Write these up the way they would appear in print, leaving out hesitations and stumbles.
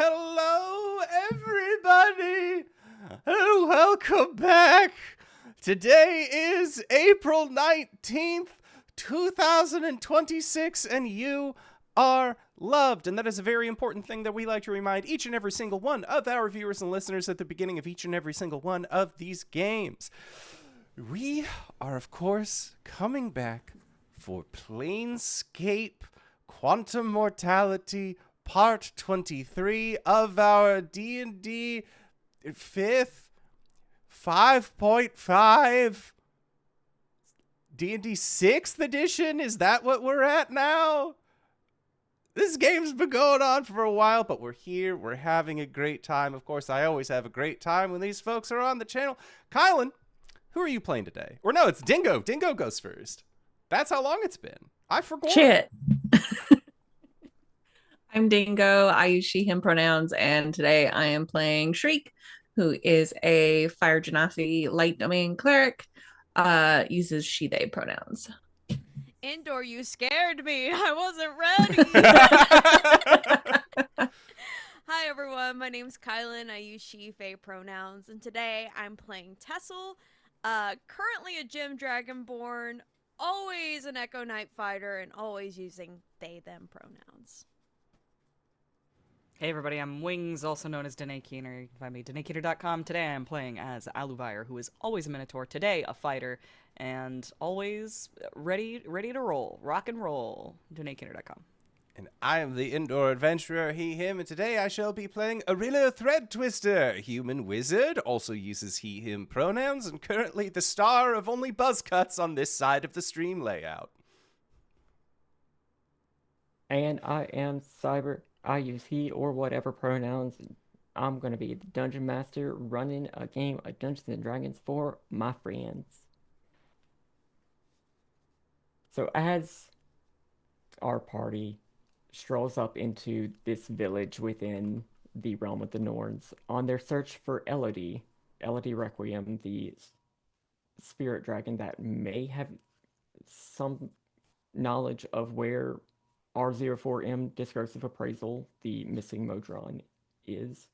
Hello, everybody, and welcome back. Today is April 19th, 2026, and you are loved. And that is a very important thing that we like to remind each and every single one of our viewers and listeners at the beginning of each and every single one of these games. We are, of course, coming back for Planescape Quantum Mortality Part 23 of our D&D 5th 5.5 D&D 6th edition. Is that what we're at now? This game's been going on for a while, but we're here. We're having a great time. Of course, I always have a great time when these folks are on the channel. KyleWithAnN, who are you playing today? Or no, it's Dingo. Dingo goes first. That's how long it's been. I forgot. Shit. I'm Dingo. I use she, him pronouns, and today I am playing Shriek, who is a fire genasi light domain cleric. Uses she, they pronouns. Indoor, you scared me. I wasn't ready. Hi, everyone. My name's KyleWithAnN. I use she, they pronouns, and today I'm playing Tessell. Currently a Gem Dragonborn, always an Echo Knight fighter, and always using they, them pronouns. Hey everybody, I'm Wings, also known as Danae Keener. You can find me at DanaeKeener.com. Today I'm playing as Aluvire, who is always a Minotaur, today a fighter, and always ready to roll. Rock and roll. DanaeKeener.com. And I am the indoor adventurer, he, him, and today I shall be playing Orillo Thread Twister, human wizard, also uses he, him pronouns, and currently the star of only buzz cuts on this side of the stream layout. And I am Cyber. I use he or whatever pronouns. I'm going to be the Dungeon Master running a game of Dungeons & Dragons for my friends. So as our party strolls up into this village within the realm of the Norns on their search for Elodie Requiem, the spirit dragon that may have some knowledge of where R04M Discursive Appraisal, the missing Modron, is.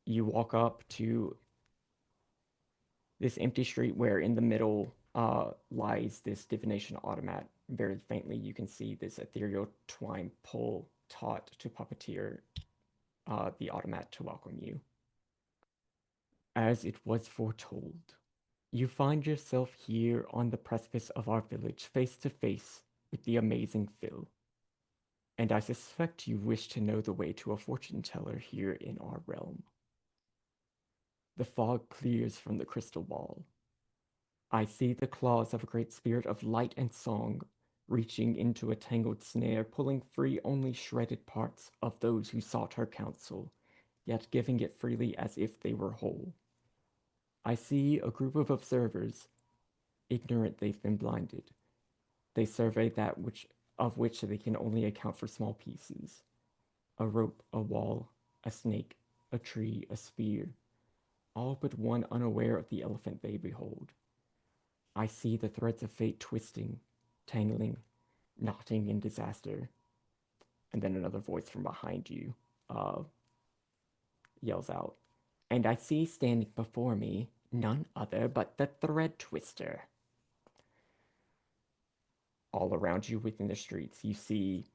You walk up to this empty street where in the middle lies this divination automat. Very faintly you can see this ethereal twine pull taut to puppeteer the automat to welcome you. As it was foretold, you find yourself here on the precipice of our village, face to face with the amazing Phil. And I suspect you wish to know the way to a fortune teller here in our realm. The fog clears from the crystal ball. I see the claws of a great spirit of light and song reaching into a tangled snare, pulling free only shredded parts of those who sought her counsel, yet giving it freely as if they were whole. I see a group of observers, ignorant they've been blinded. They survey that of which they can only account for small pieces. A rope, a wall, a snake, a tree, a spear, all but one unaware of the elephant they behold. I see the threads of fate twisting, tangling, knotting in disaster. And then another voice from behind you yells out, and I see standing before me none other but the Thread Twister. All around you within the streets, you see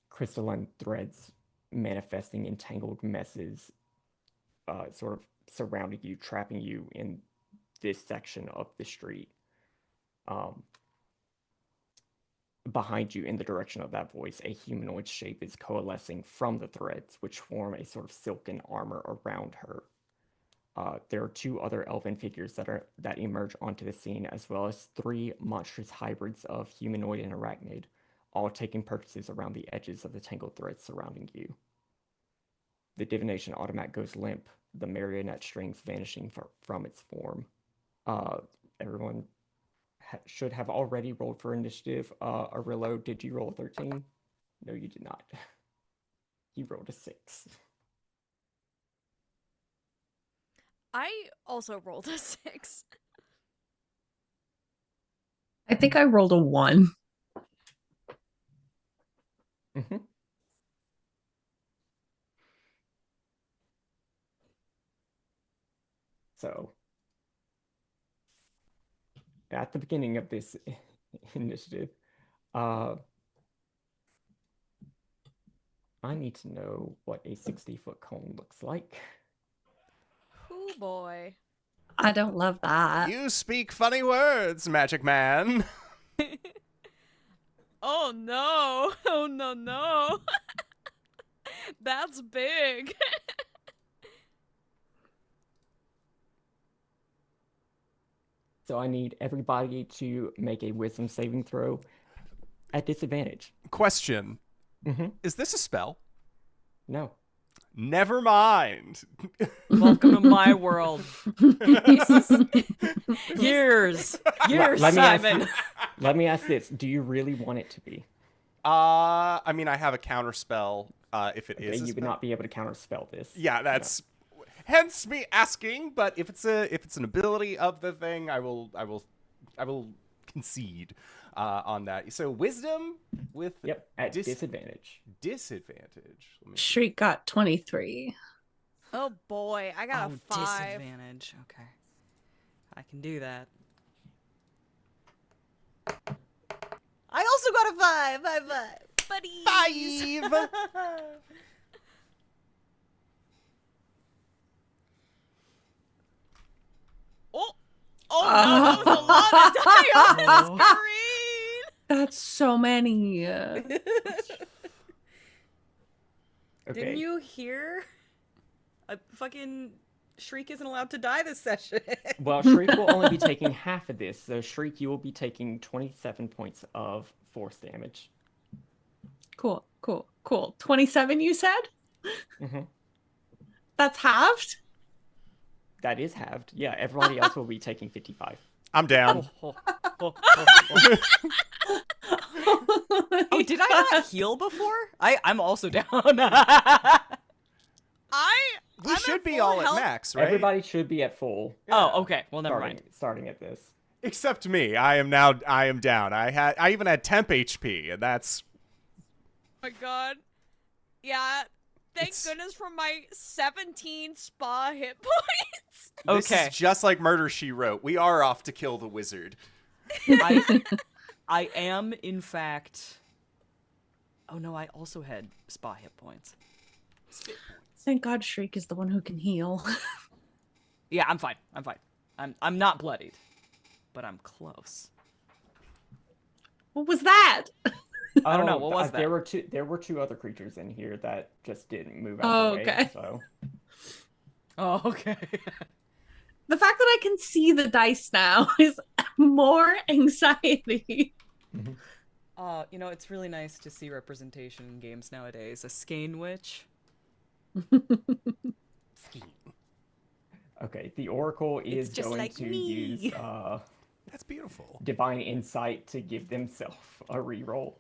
crystalline threads manifesting in tangled messes, sort of surrounding you, trapping you in this section of the street. Behind you, in the direction of that voice, a humanoid shape is coalescing from the threads, which form a sort of silken armor around her. There are two other elven figures that emerge onto the scene, as well as three monstrous hybrids of humanoid and arachnid, all taking purchases around the edges of the tangled threads surrounding you. The divination automat goes limp, the marionette strings vanishing from its form. Everyone should have already rolled for initiative. Orillo, did you roll a 13? No, you did not. You rolled a 6. I also rolled a 6. I think I rolled a 1. Mm-hmm. So, at the beginning of this initiative, I need to know what a 60-foot cone looks like. Hoo boy. I don't love that. You speak funny words, Magic Man. Oh no. Oh no no. That's big. So I need everybody to make a wisdom saving throw at disadvantage. Question. Mm-hmm. Is this a spell? No. Never mind. Welcome to my world. Years, Let me ask Simon. you- Let me ask this. Do you really want it to be? I mean, I have a counter spell. If it Okay, is, a you would spell. not be able to counterspell this. Yeah, that's hence me asking. But if it's an ability of the thing, I will concede on that. So wisdom with Yep, at disadvantage. disadvantage. Let me see. Shriek got 23. Oh boy, I got a 5. Disadvantage. Okay. I can do that. I also got a 5. High five. Buddies. 5. Oh, oh no, that was a lot of die on the screen. That's so many. Okay. Didn't you hear? A fucking Shriek isn't allowed to die this session. Well, Shriek will only be taking half of this. So Shriek, you will be taking 27 points of force damage. Cool, cool, cool. 27, you said? Mm-hmm. That's halved? That is halved. Yeah, everybody else will be taking 55. I'm down. Oh, did I not heal before? I'm also down. We I'm should at be full all health. at max, right? Everybody should be at full. Oh, okay. Well, never mind. Starting at this. Except me. I am down. I even had temp HP, and that's Oh my god. Yeah. Thank It's- goodness for my 17 spa hit points. this Okay. is just like Murder She Wrote. We are off to kill the wizard. I am, in fact. Oh no, I also had spa hit points. Thank God Shriek is the one who can heal. Yeah, I'm fine. I'm not bloodied, but I'm close. What was that? I don't know, what was There that? were two other creatures in here that just didn't move out Oh, the way. okay. So Oh, okay. The fact that I can see the dice now is more anxiety. It's really nice to see representation in games nowadays. A skein witch. okay, the Oracle is It's just going like to me. use That's beautiful. Divine Insight to give themselves a reroll.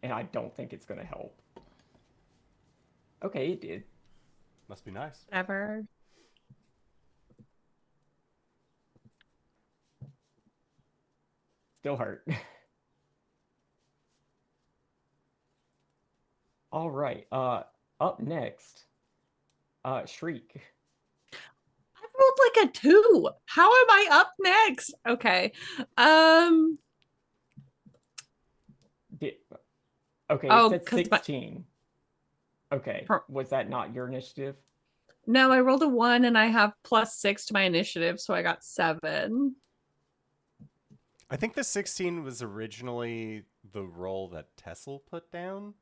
And I don't think it's going to help. Okay, it did. Must be nice. Whatever. Still hurt. All right. Up next, Shriek. I rolled like a 2. How am I up next? Okay. Okay, Oh, it said 'cause my- 16. Okay, was that not your initiative? No, I rolled a 1 and I have +6 to my initiative, so I got 7. I think the 16 was originally the roll that Tessell put down.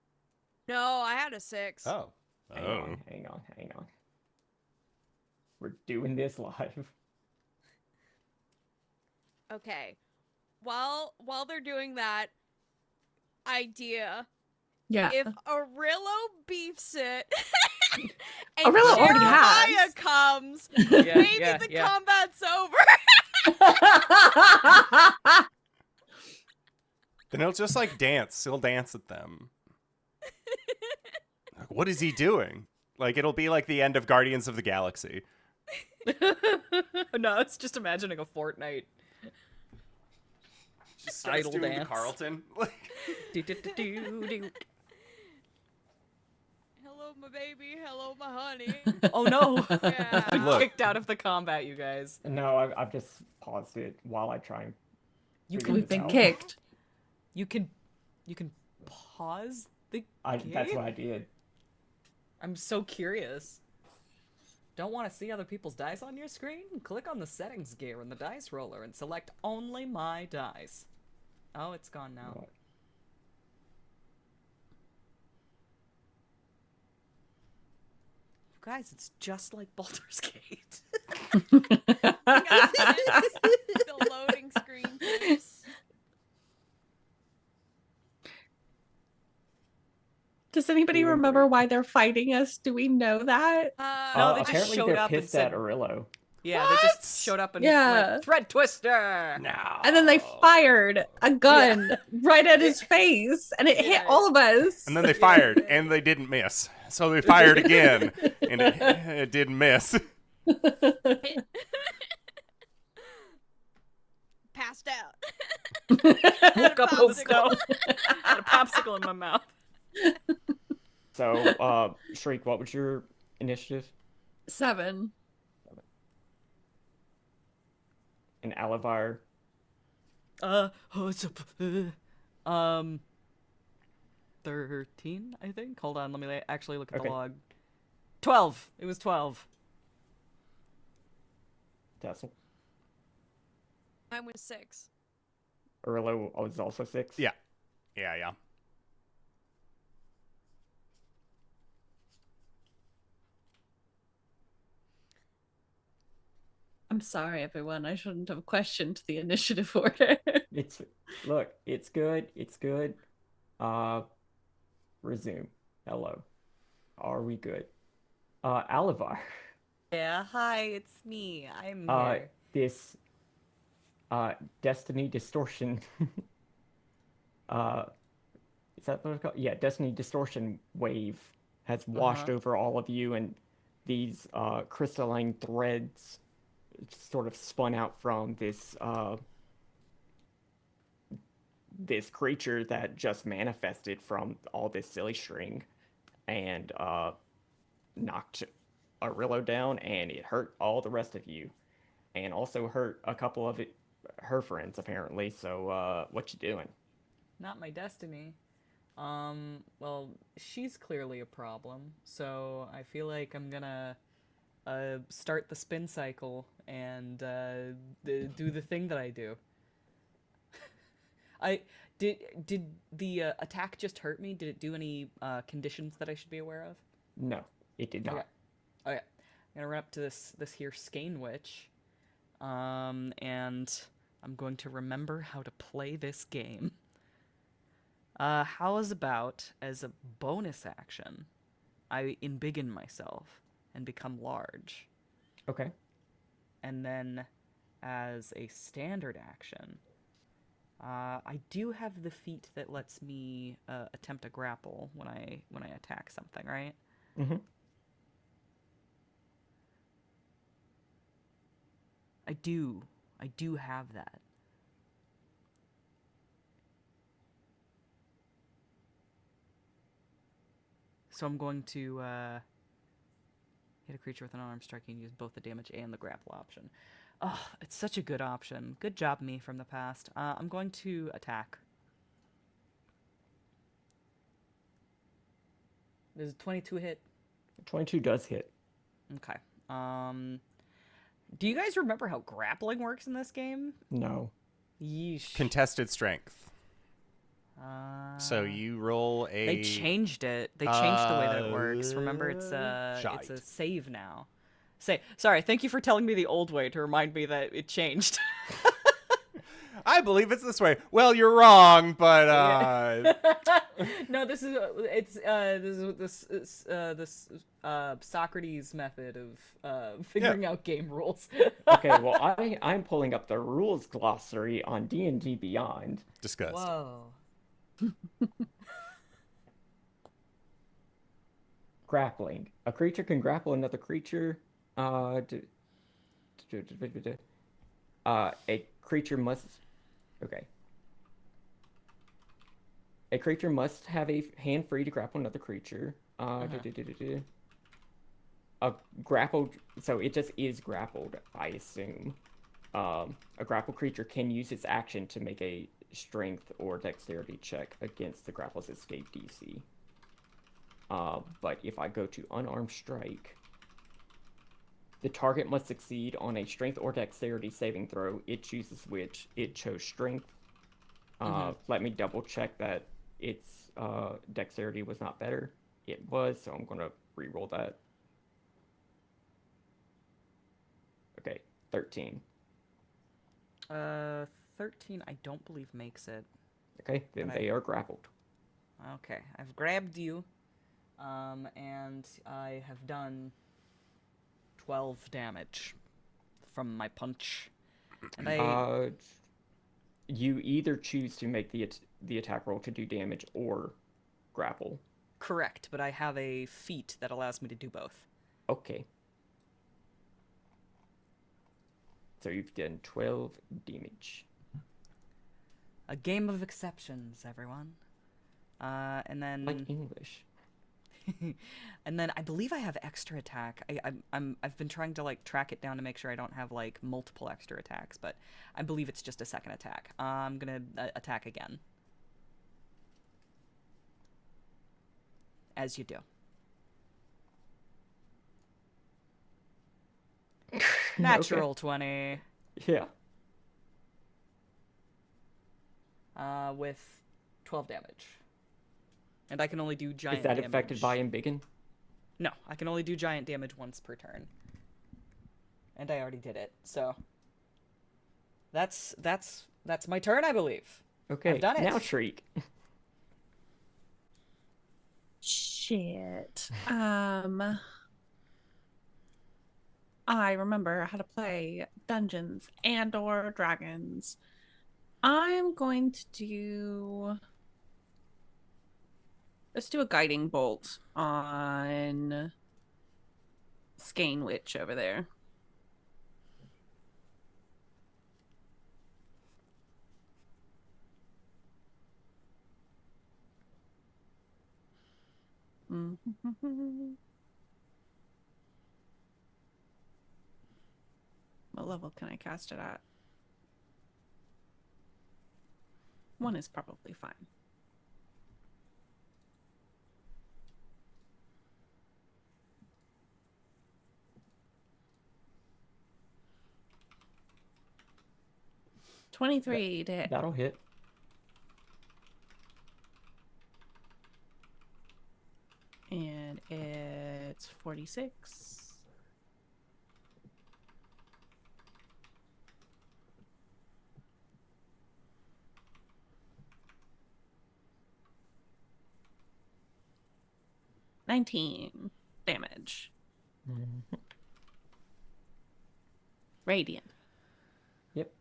No, I had a 6. Oh. Hang on. We're doing this live. Okay. While they're doing that, idea. Yeah. If Orillo beefs it and Orillo already Jeremiah has. comes, Yeah, maybe yeah, the yeah. combat's over. Then he'll just like dance. He'll dance at them. Like, what is he doing? Like it'll be like the end of Guardians of the Galaxy. No, it's just imagining a Fortnite. Just starts Idle doing the dance. Carlton. Do-do-do-do-do. Hello, my baby. Hello, my honey. Oh no! Yeah. Been Look. kicked out of the combat, you guys. No, I've just paused it while I try and You figure can We've this been out. kicked. you can pause the That's game? what I did. I'm so curious. Don't want to see other people's dice on your screen? Click on the settings gear in the dice roller and select only my dice. Oh, it's gone now. What? You guys, it's just like Baldur's Gate. The loading screen face. Does anybody Doing remember great. why they're fighting us? Do we know that? No, they just apparently showed they're up and pissed said- at Orillo. Yeah, What? they just showed up and Yeah. went, Thread Twister! No. And then they fired a gun right at his face, and it hit Yeah. all of us. And then they fired, and they didn't miss. So they fired again, and it didn't miss. Passed out. Woke up in the snow. Popsicle. Had a popsicle in my mouth. So, Shriek, what was your initiative? 7. And Aluvire? What's up? 13, I think. Hold on, let me actually look at Okay. the log. 12. It was 12. Tessell? Mine was 6. Orillo was also 6? Yeah. Yeah. I'm sorry, everyone. I shouldn't have questioned the initiative order. Look, it's good. It's good. Resume. Hello. Are we good? Aluvire. Yeah, hi, it's me. I'm here. This Destiny Distortion is that what it's called? Yeah, Destiny Distortion wave has washed over all of you, and these crystalline threads sort of spun out from this creature that just manifested from all this silly string, and knocked Orillo down, and it hurt all the rest of you, and also hurt a couple of her friends apparently. So what you doing? Not my destiny. Well, she's clearly a problem, so I feel like I'm gonna start the spin cycle and do the thing that I do. Did the attack just hurt me? Did it do any conditions that I should be aware of? No, it did not. Okay. I'm gonna run up to this here Skein Witch, and I'm going to remember how to play this game. How is about, as a bonus action, I embiggen myself and become large. Okay. And then, as a standard action, I do have the feat that lets me attempt a grapple when I attack something, right? Mm-hmm. I do have that. So I'm going to hit a creature with an unarmed strike and use both the damage and the grapple option. Oh, it's such a good option. Good job, me from the past. I'm going to attack. Does 22 hit? 22 does hit. Okay. Do you guys remember how grappling works in this game? No. Yeesh. Contested strength. So you roll a. They changed it. They changed the way that it works. Remember, it's Shite. a save now. Sorry, thank you for telling me the old way to remind me that it changed. I believe it's this way. Well, you're wrong, but No, this is this Socrates method of figuring out game rules. Okay, well, I'm pulling up the rules glossary on D&D Beyond. discuss. Whoa. Grappling. A creature can grapple another creature. A creature must. Okay. A creature must have a hand free to grapple another creature. A grappled, so it just is grappled, I assume. A grappled creature can use its action to make a strength or dexterity check against the grapple's escape DC. But if I go to unarmed strike, the target must succeed on a strength or dexterity saving throw. It chooses which. It chose strength. Let me double check that its dexterity was not better. It was, so I'm going to re-roll that. Okay, 13. 13, I don't believe makes it. Okay, then they are grappled. Okay, I've grabbed you, and I have done 12 damage from my punch. And you either choose to make the attack roll to do damage or grapple. Correct, but I have a feat that allows me to do both. Okay. So you've done 12 damage. A game of exceptions, everyone. And then Like English. and then I believe I have extra attack. I've been trying to like track it down to make sure I don't have like multiple extra attacks, but I believe it's just a second attack. I'm gonna attack again, as you do. Natural 20. Yeah. With 12 damage. And I can only do giant damage. Is that damage. affected by Embiggen? No, I can only do giant damage once per turn. And I already did it, so that's my turn, I believe. Okay, I've done it. Now Shriek. Shit. I remember how to play Dungeons and or Dragons. I'm going to do... Let's do a Guiding Bolt on Skane Witch over there. What level can I cast it at? 1 is probably fine. $23 to hit. That'll hit. And it's 46. $19 damage. Radiant. Yep.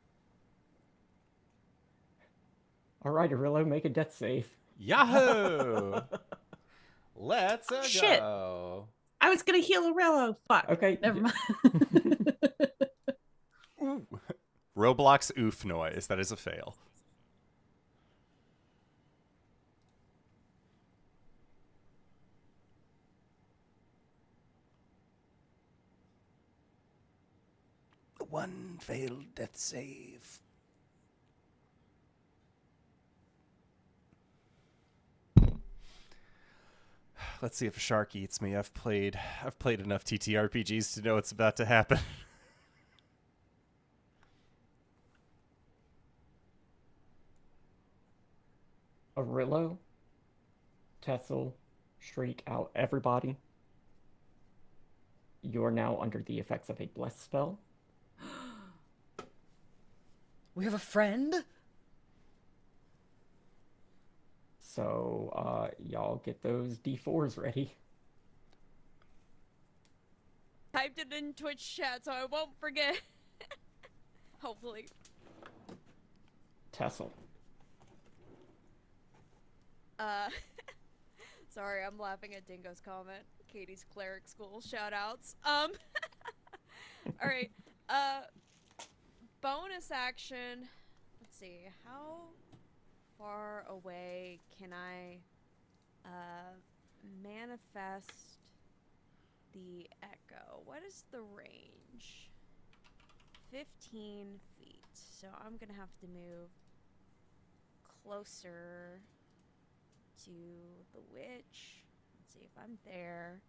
All right, Orillo, make a death save. Yahoo! Let's Shit. go. I was gonna heal Orillo. Fuck. Okay. Never mind. Ooh. Roblox oof noise. That is a fail. One failed death save. Let's see if a shark eats me. I've played enough TTRPGs to know what's about to happen. Orillo, Tessell, Shriek out everybody. You're now under the effects of a bless spell. We have a friend? So, y'all get those D4s ready. Typed it in Twitch chat so I won't forget. Hopefully. Tessell. Sorry, I'm laughing at Dingo's comment. Katie's cleric school shoutouts. Alright. Bonus action. Let's see. How far away can I manifest the echo? What is the range? 15 feet. So I'm gonna have to move closer to the witch. Let's see if I'm there.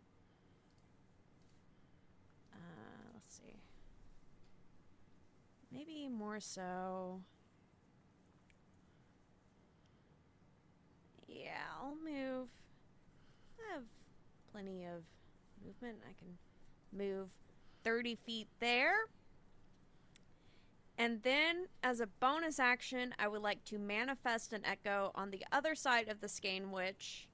Let's see. Maybe more so. Yeah, I'll move. I have plenty of movement. I can move 30 feet there. And then, as a bonus action, I would like to manifest an echo on the other side of the Skein Witch.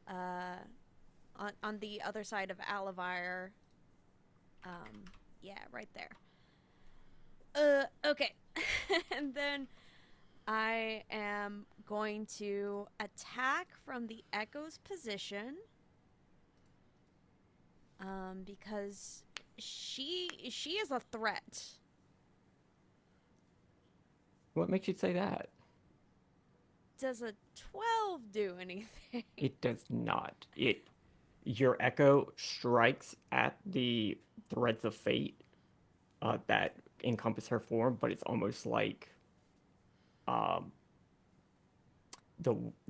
On the other side of Aluvire. Yeah, right there. Okay. And then I am going to attack from the echo's position. Because she is a threat. What makes you say that? Does a 12 do anything? It does not. Your echo strikes at the threads of fate that encompass her form, but it's almost like the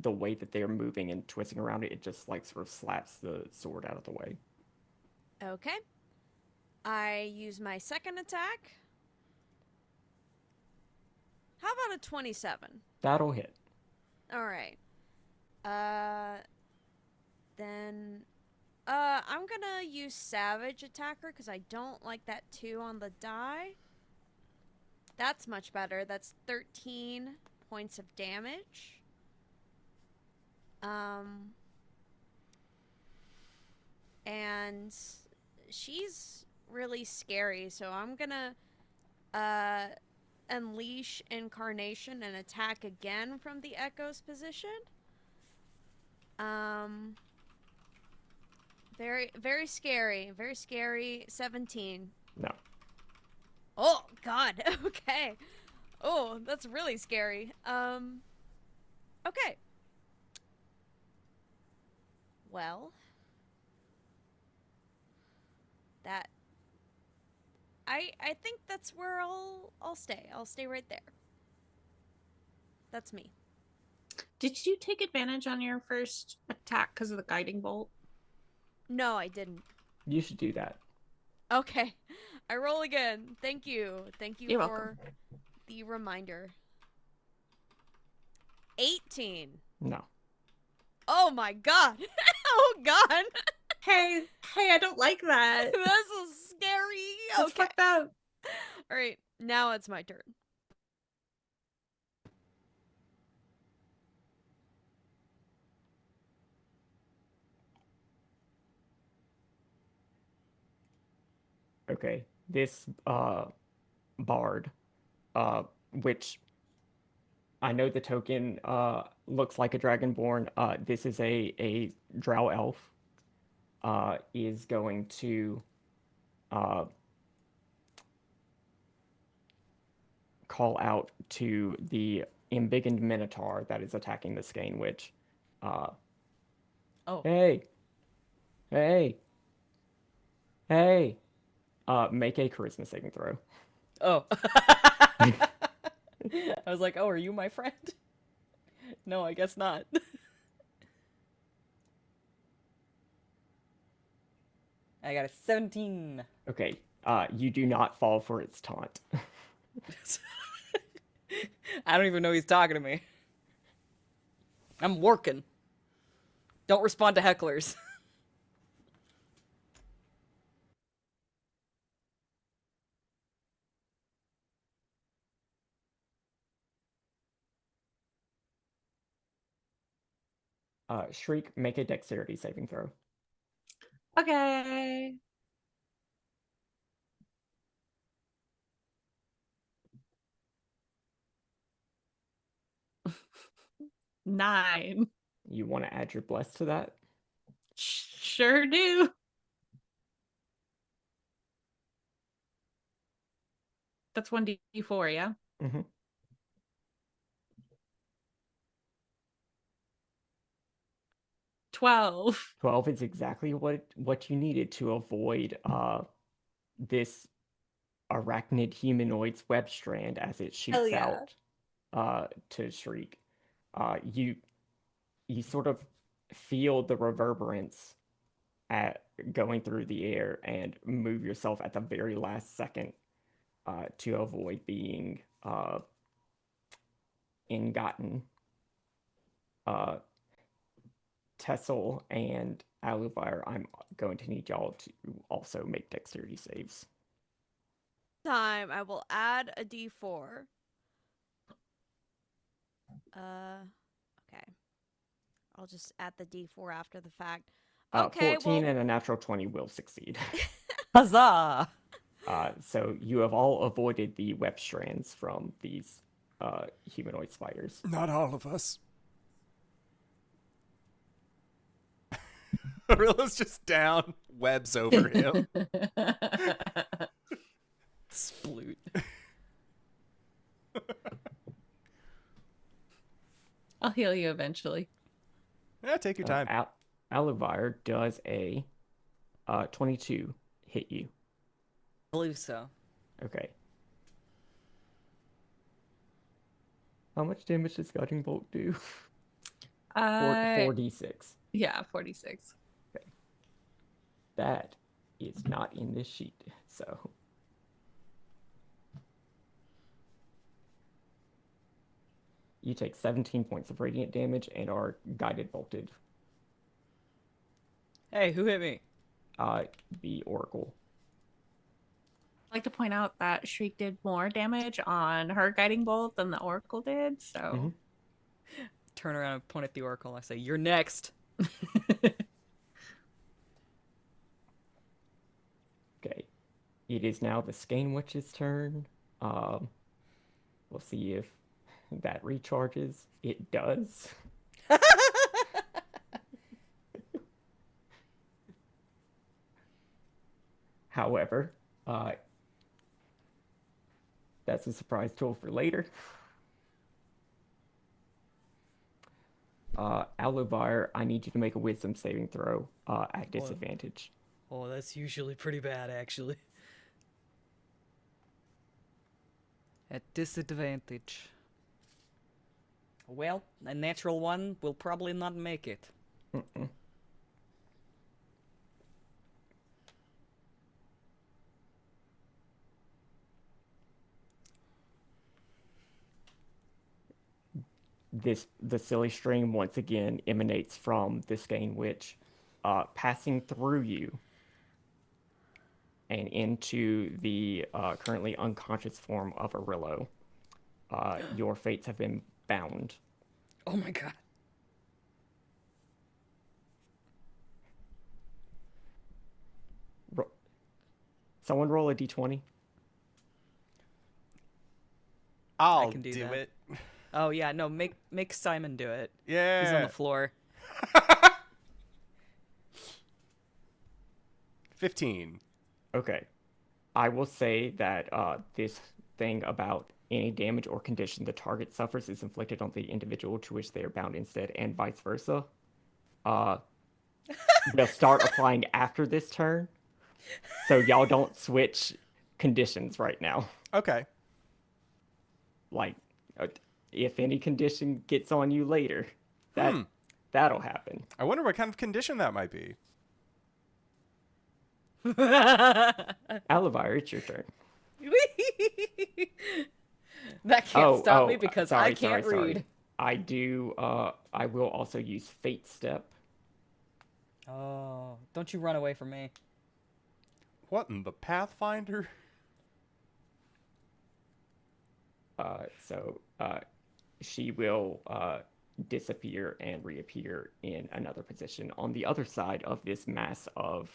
way that they're moving and twisting around it, it just like sort of slaps the sword out of the way. Okay. I use my second attack. How about a 27? That'll hit. All right. Then I'm gonna use Savage Attacker because I don't like that 2 on the die. That's much better. That's 13 points of damage. And she's really scary, so I'm gonna unleash Incarnation and attack again from the Echo's position. Very, very scary. Very scary. 17. No. Oh, God. Okay. Oh, that's really scary. Okay. Well. That... I think that's where I'll stay. I'll stay right there. That's me. Did you take advantage on your first attack because of the guiding bolt? No, I didn't. You should do that. Okay. I roll again. Thank you. Thank you You're for the reminder. 18. No. Oh my god. Oh god. Hey, I don't like that. This is scary. That's Okay. fucked up. All right. Now it's my turn. Okay. This bard, which I know the token looks like a dragonborn. This is a drow elf. Is going to call out to the embiggened minotaur that is attacking the Skein Witch. Oh. Hey! Make a charisma saving throw. Oh. I was like, oh, are you my friend? No, I guess not. I got a 17. Okay, you do not fall for its taunt. I don't even know he's talking to me. I'm working. Don't respond to hecklers. Shriek, make a dexterity saving throw. Okay. Nine. You want to add your bless to that? Sure do. That's 1d4, yeah? Mm-hmm. 12. 12 is exactly what you needed to avoid this arachnid humanoid's web strand as it Hell shoots yeah. out to Shriek. You sort of feel the reverberance at going through the air and move yourself at the very last second to avoid being ingotten. Tessell and Aluvire, I'm going to need y'all to also make dexterity saves. Time. I will add a d4. Okay. I'll just add the d4 after the fact. Okay, 14 well, and a natural 20 will succeed. Huzzah! So you have all avoided the web strands from these humanoid spiders. Not all of us. Orillo's just down, webs over him. Sploot. I'll heal you eventually. Yeah, take your time. Aluvire, does a 22 hit you? I believe so. Okay. How much damage does Guiding Bolt do? 4d6. Yeah, 46. Okay. That is not in this sheet, so... You take 17 points of radiant damage and are guided bolted. Hey, who hit me? The Oracle. I'd like to point out that Shriek did more damage on her guiding bolt than the Oracle did, so... Mhm. Turn around and point at the Oracle. I say, "You're next." Okay. It is now the Skein Witch's turn. We'll see if that recharges. It does. However, that's a surprise tool for later. Aluvire, I need you to make a wisdom saving throw at disadvantage. Oh, that's usually pretty bad, actually. At disadvantage. Well, a natural one will probably not make it. Mm-mm. The silly stream once again emanates from the Skein Witch, passing through you and into the currently unconscious form of Orillo. Your fates have been bound. Oh my god. Someone roll a d20. I'll can do do that. it. Oh yeah, no, make Simon do it. Yeah. He's on the floor. 15. Okay. I will say that this thing about any damage or condition the target suffers is inflicted on the individual to which they are bound instead, and vice versa. They'll start applying after this turn, so y'all don't switch conditions right now. Okay. Like, if any condition gets on you later, that'll happen. I wonder what kind of condition that might be. Aluvire, it's your turn. That can't stop me because I can't read. I do. I will also use Fate Step. Oh, don't you run away from me. What in the Pathfinder? So she will disappear and reappear in another position on the other side of this mass of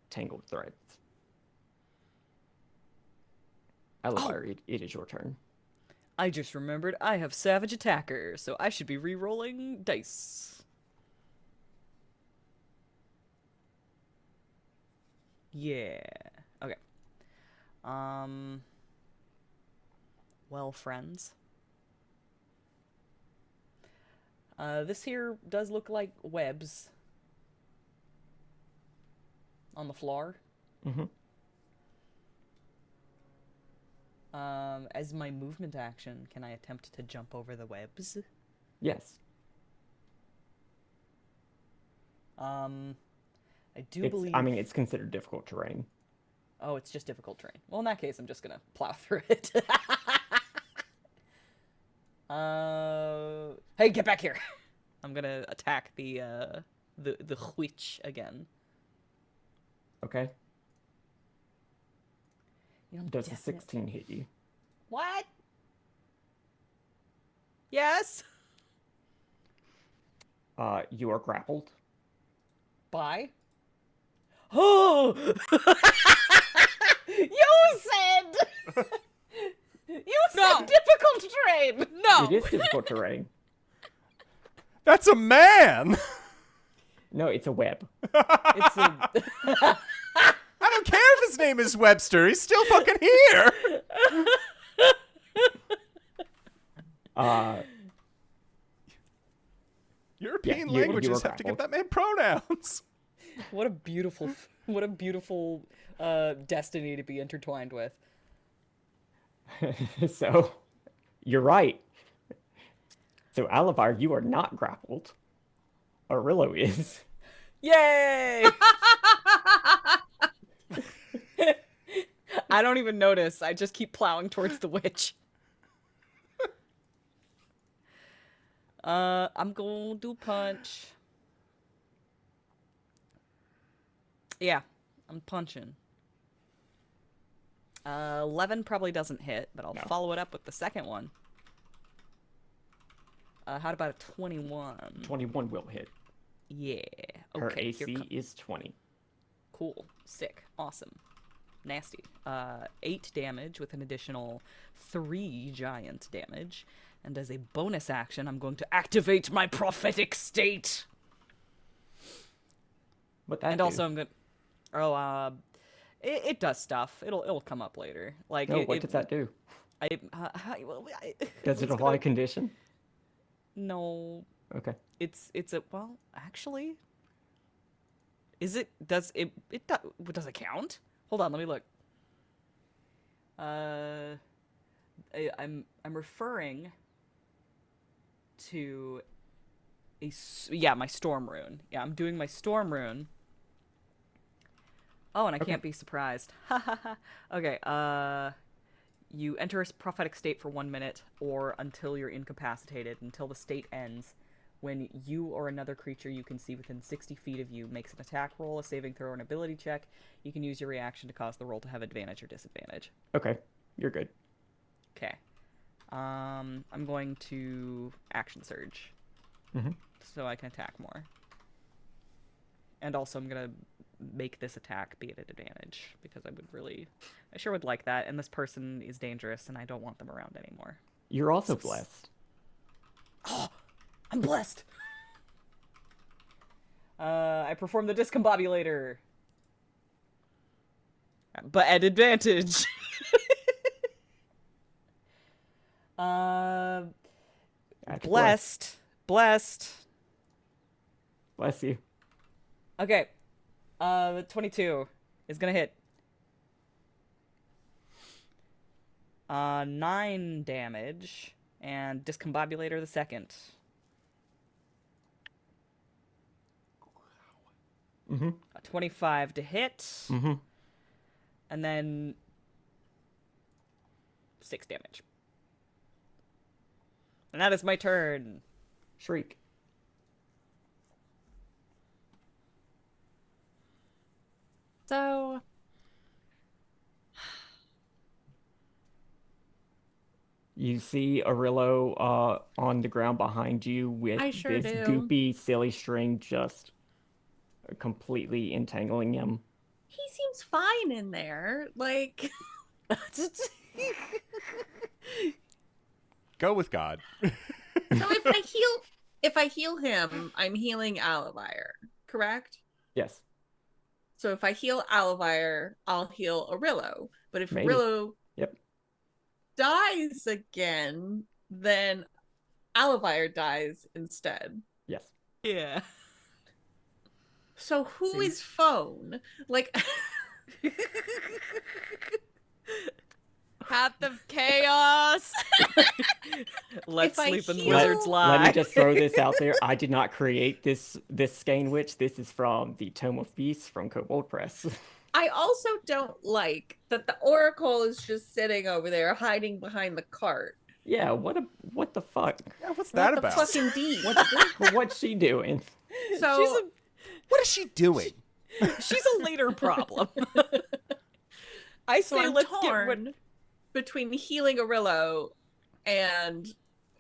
tangled threads. Aluvire, it is your turn. I just remembered I have Savage Attacker, so I should be re-rolling dice. Yeah. Okay. Well, friends. This here does look like webs. on the floor. Mm-hmm. As my movement action, can I attempt to jump over the webs? Yes. I do believe... I mean, it's considered difficult terrain. Oh, it's just difficult terrain. Well, in that case, I'm just gonna plow through it. Hey, get back here! I'm gonna attack the witch again. Okay. You know, Does a 16 hit you? What? Yes? You are grappled. Bye. Oh! You said... You said difficult terrain! No. It is difficult terrain. That's a man! No, it's a web. It's a... I don't care if his name is Webster. He's still fucking here. European you languages were have to give grappled. that man pronouns. What a beautiful destiny to be intertwined with. So, you're right. So, Aluvire, you are not grappled. Orillo is. Yay! I don't even notice. I just keep plowing towards the witch. I'm gonna do punch. Yeah, I'm punching. 11 probably doesn't hit, but I'll No. follow it up with the second one. How about a 21? 21 will hit. Yeah. Her Okay, here AC is 20. Cool. Sick. Awesome. Nasty. 8 damage with an additional 3 giant damage. And as a bonus action, I'm going to activate my prophetic state. What that And do? also I'm going to... Oh, it does stuff. It'll come up later. Like, No, what does that do? Does it apply a condition? No. Okay. It's a... Well, actually... Is it... Does it does it count? Hold on, let me look. I'm referring to my storm rune. Yeah, I'm doing my storm rune. Oh, and I can't be surprised. Okay, you enter a prophetic state for 1 minute or until you're incapacitated, until the state ends. When you or another creature you can see within 60 feet of you makes an attack roll, a saving throw, or an ability check, you can use your reaction to cause the roll to have advantage or disadvantage. Okay, you're good. Okay. I'm going to action surge. Mm-hmm. So I can attack more. And also I'm going to make this attack be at an advantage, because I sure would like that, and this person is dangerous, and I don't want them around anymore. You're also blessed. Oh! I'm blessed! I perform the discombobulator. But at advantage. Blessed. Blessed. Bless you. Okay. 22 is gonna hit. 9 damage. And discombobulator the second. Mm-hmm. 25 to hit. Mm-hmm. And then 6 damage. And that is my turn. Shriek. So, You see Orillo on the ground behind you with I sure this do. goopy, silly string just completely entangling him. he seems fine in there. Like, Go with God. so if I heal him, I'm healing Aluvire, correct? Yes. So if I heal Aluvire, I'll heal Orillo. But if Maybe. Orillo Yep. dies again, then Aluvire dies instead. Yes. Yeah. So who See? is phone? Like, Path of chaos. Let's If I sleep in heal- wizards lie. Let me just throw this out there. I did not create this Skein Witch. This is from the Tome of Beasts from Kobold Press. I also don't like that the Oracle is just sitting over there hiding behind the cart. Yeah, what the fuck? Yeah, what's that What the about? fucking D? What's she doing? So What is she doing? She's a later problem. I so say I'm let's torn get between healing Orillo and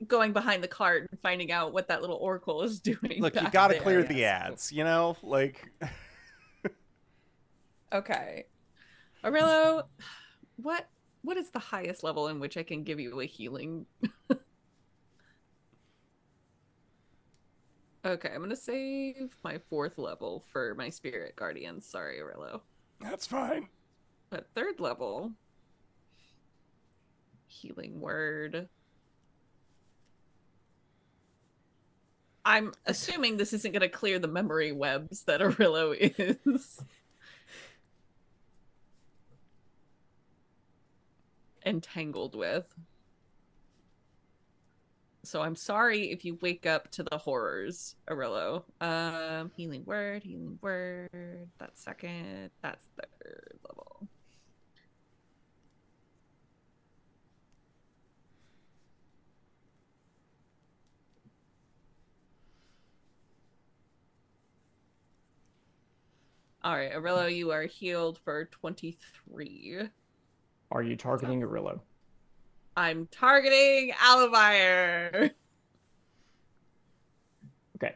going behind the cart and finding out what that little Oracle is doing. Look, you back gotta there. clear the ads, you know? Like, Okay. Orillo, what is the highest level in which I can give you a healing? Okay, I'm gonna save my 4th level for my spirit guardians. Sorry, Orillo. that's fine. But 3rd level, healing word. I'm assuming this isn't gonna clear the memory webs that Orillo is entangled with. So I'm sorry if you wake up to the horrors, Orillo. Healing word. That's 2nd. That's 3rd level. All right, Orillo, you are healed for 23. Are you targeting Orillo? I'm targeting Aluvire. Okay.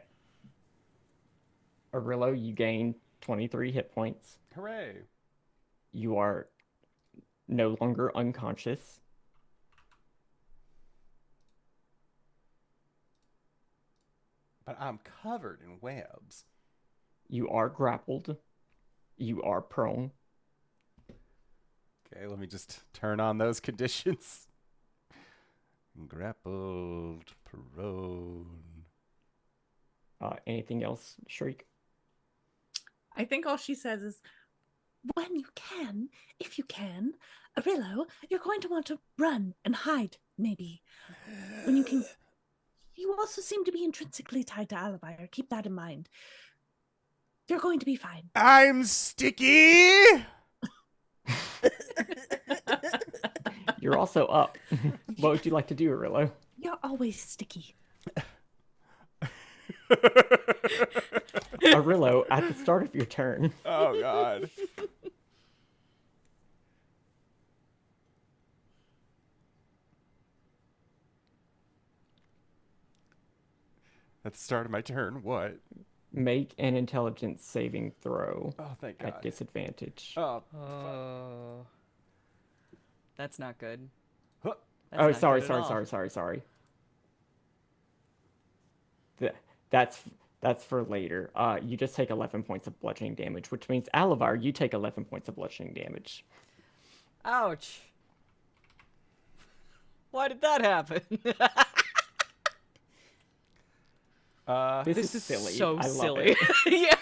Orillo, you gain 23 hit points. Hooray. You are no longer unconscious. But I'm covered in webs. You are grappled. You are prone. Okay, let me just turn on those conditions. Grappled, prone. Anything else, Shriek? I think all she says is, when you can, if you can, Orillo, you're going to want to run and hide, maybe. When you can. You also seem to be intrinsically tied to Aluvire. Keep that in mind. You're going to be fine. I'm sticky! You're also up. What would you like to do, Orillo? You're always sticky. Orillo, at the start of your turn, Oh, God. At the start of my turn, what? make an intelligence saving throw Oh, thank at God. disadvantage. Oh, Oh, that's not good. Huh. That's Oh, not sorry. good at all. That's for later. You just take 11 points of bludgeoning damage, which means Aluvire, you take 11 points of bludgeoning damage. Ouch. Why did that happen? This is silly. So I love silly. it.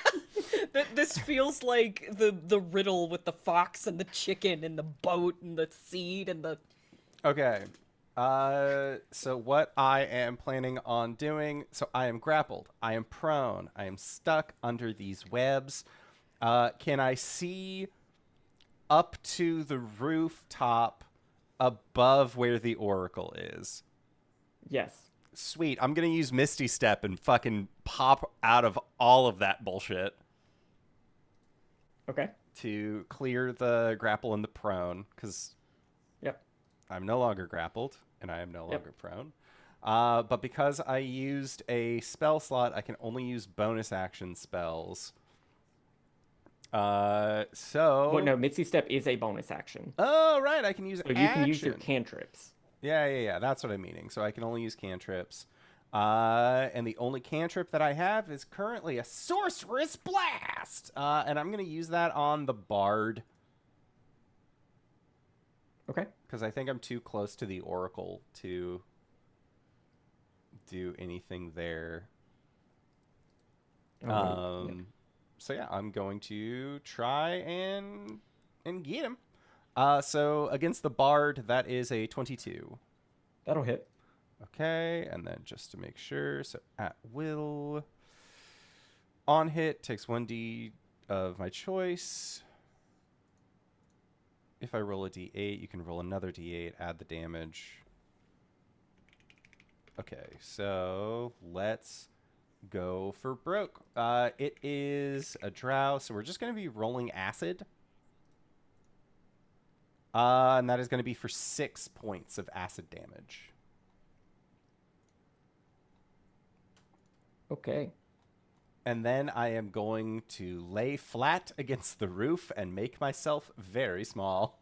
Yeah. This feels like the riddle with the fox and the chicken and the boat and the seed and the... Okay. So what I am planning on doing, so I am grappled, I am prone, I am stuck under these webs. Can I see up to the rooftop above where the Oracle is? Yes. Sweet. I'm going to use Misty Step and fucking pop out of all of that bullshit Okay. to clear the grapple and the prone, because Yep. I'm no longer grappled and I am no longer prone. But because I used a spell slot, I can only use bonus action spells. Well, no, Misty Step is a bonus action. Oh, right. I can use So you can use your cantrips. Yeah. That's what I'm meaning. So I can only use cantrips. And the only cantrip that I have is currently a Sorceress Blast. And I'm going to use that on the Bard. Okay. Because I think I'm too close to the Oracle to do anything there. Yep. So yeah, I'm going to try and get him. So against the bard, that is a 22. That'll hit. Okay, and then just to make sure, so at will, on hit takes 1d of my choice. If I roll a d8, you can roll another d8, add the damage. Okay, so let's go for broke. It is a drow, so we're just going to be rolling acid. And that is going to be for 6 points of acid damage. Okay. And then I am going to lay flat against the roof and make myself very small.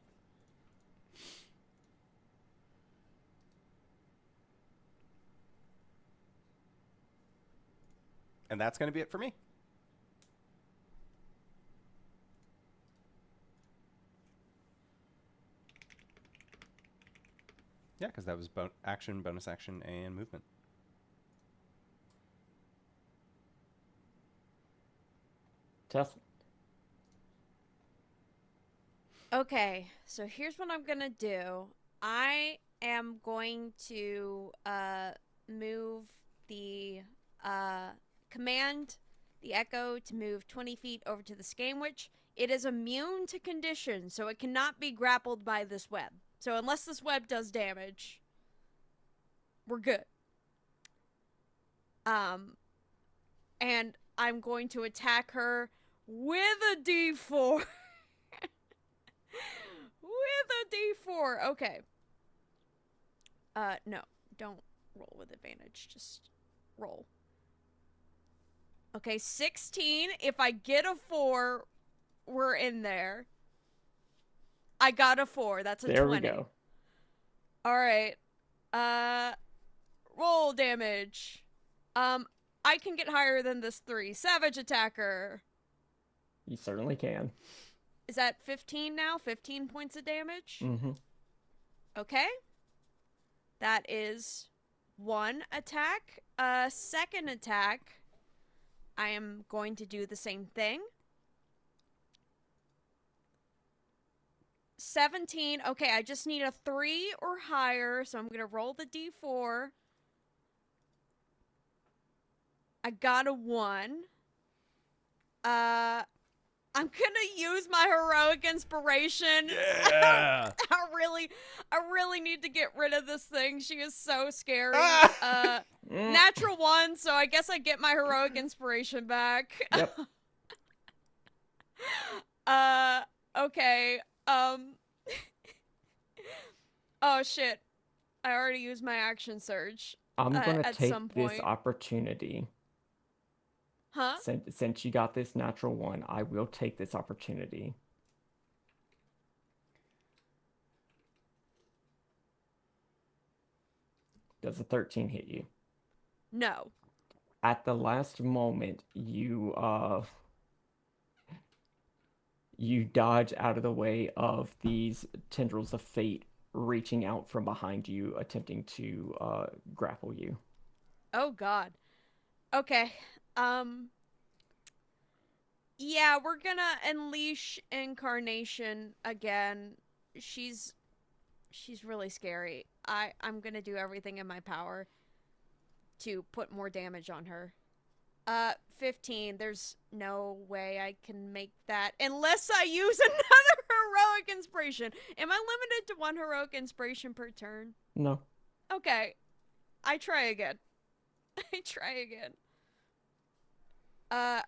And that's going to be it for me. Yeah, because that was action, bonus action, and movement. Tess. Okay, so here's what I'm gonna do. I am going to move the command the echo to move 20 feet over to the Scame Witch. It is immune to condition, so it cannot be grappled by this web. So unless this web does damage, we're good. And I'm going to attack her with a D4. With a D4. Okay. No. Don't roll with advantage. Just roll. Okay, 16. If I get a 4, we're in there. I got a 4. That's a 20. There we go. Alright. Roll damage. I can get higher than this 3. Savage attacker. You certainly can. Is that 15 now? 15 points of damage? Mm-hmm. Okay. That is 1 attack. Second attack, I am going to do the same thing. 17. Okay, I just need a 3 or higher, so I'm going to roll the D4. I got a 1. I'm gonna use my heroic inspiration. Yeah. I really need to get rid of this thing. She is so scary. Natural 1, so I guess I get my heroic inspiration back. Yep. Okay. Oh shit. I already used my action surge. I'm gonna at take some this point. opportunity. Huh? Since you got this natural 1, I will take this opportunity. Does a 13 hit you? No. At the last moment, you dodge out of the way of these tendrils of fate reaching out from behind you, attempting to grapple you. Oh god. Okay. Yeah, we're gonna unleash Incarnation again. She's really scary. I'm gonna do everything in my power to put more damage on her. 15. There's no way I can make that unless I use another heroic inspiration. Am I limited to 1 heroic inspiration per turn? No. Okay. I try again.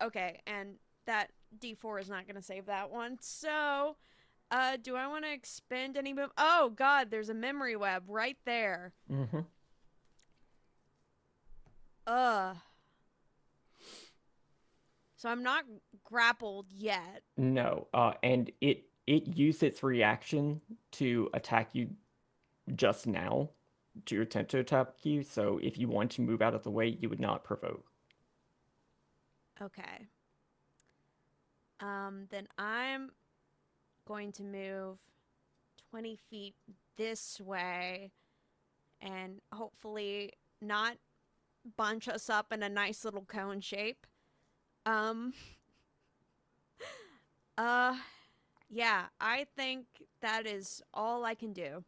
Okay, and that D4 is not going to save that one. So, do I want to expend any move? Oh, God, there's a memory web right there. Mm-hmm. So I'm not grappled yet. No. And it used its reaction to attack you just now, to attempt to attack you. So if you want to move out of the way, you would not provoke. Okay. Then I'm going to move 20 feet this way and hopefully not bunch us up in a nice little cone shape. Yeah, I think that is all I can do.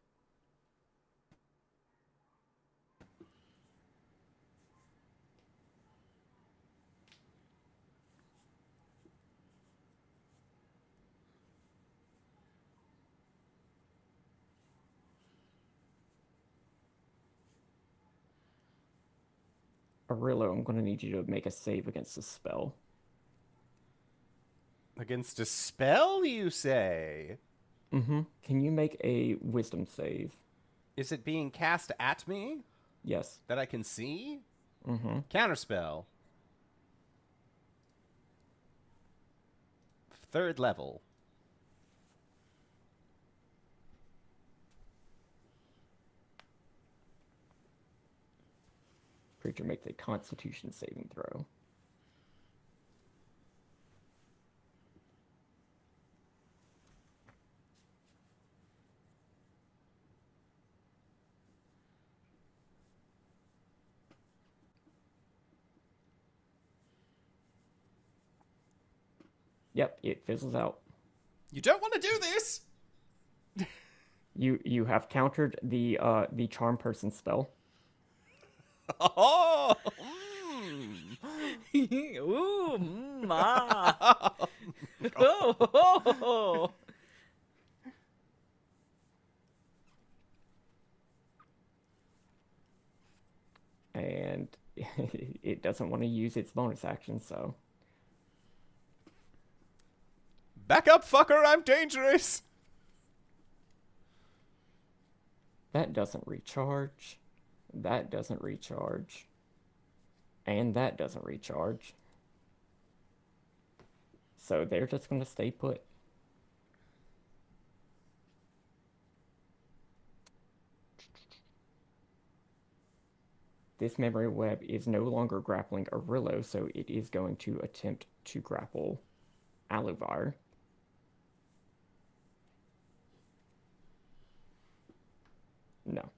Orillo, I'm going to need you to make a save against the spell. Against a spell, you say? Mm-hmm. Can you make a wisdom save? Is it being cast at me Yes. that I can see? Mm-hmm. Counterspell. 3rd level. Creature makes a Constitution saving throw. Yep, it fizzles out. You don't want to do this! You have countered the charm person spell. Oh! Ooh, ah. Oh. And it doesn't want to use its bonus action, so Back up, fucker, I'm dangerous! that doesn't recharge. That doesn't recharge. And that doesn't recharge. So they're just going to stay put. This memory web is no longer grappling Orillo, so it is going to attempt to grapple Aluvire. No.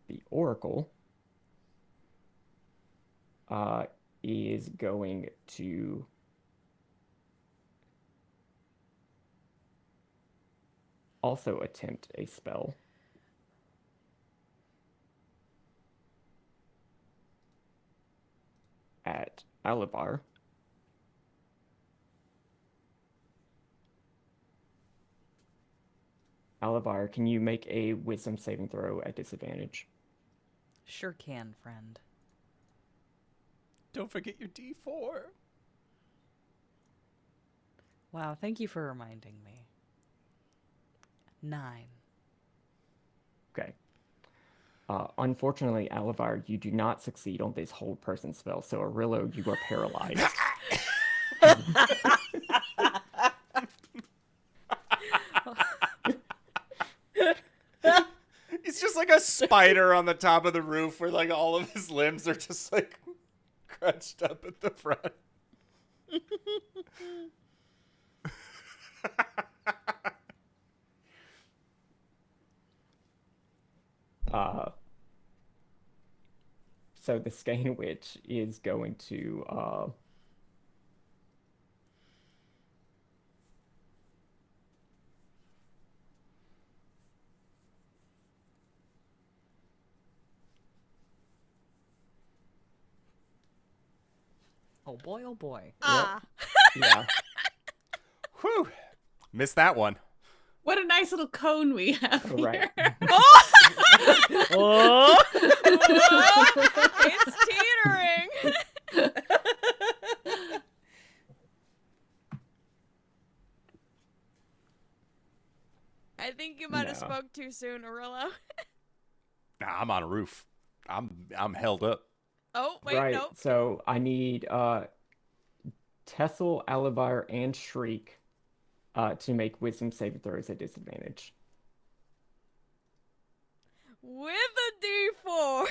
The Oracle is going to also attempt a spell. At Aluvire. Aluvire, can you make a wisdom saving throw at disadvantage? Sure can, friend. Don't forget your D4. Wow, thank you for reminding me. 9. Okay. Unfortunately, Aluvire, you do not succeed on this hold person spell, so Orillo, you are paralyzed. He's just like a spider on the top of the roof where like all of his limbs are just like crunched up at the front. So the Skein Witch is going to Oh boy, oh boy. Ah. yeah. Whew. Missed that one. What a nice little cone we have Right. here. Oh! It's teetering. I think you might have No. spoke too soon, Orillo. Nah, I'm on a roof. I'm held up. Oh, wait, Right. nope. So I need Tessell, Aluvire, and Shriek to make wisdom saving throws at disadvantage. With a D4.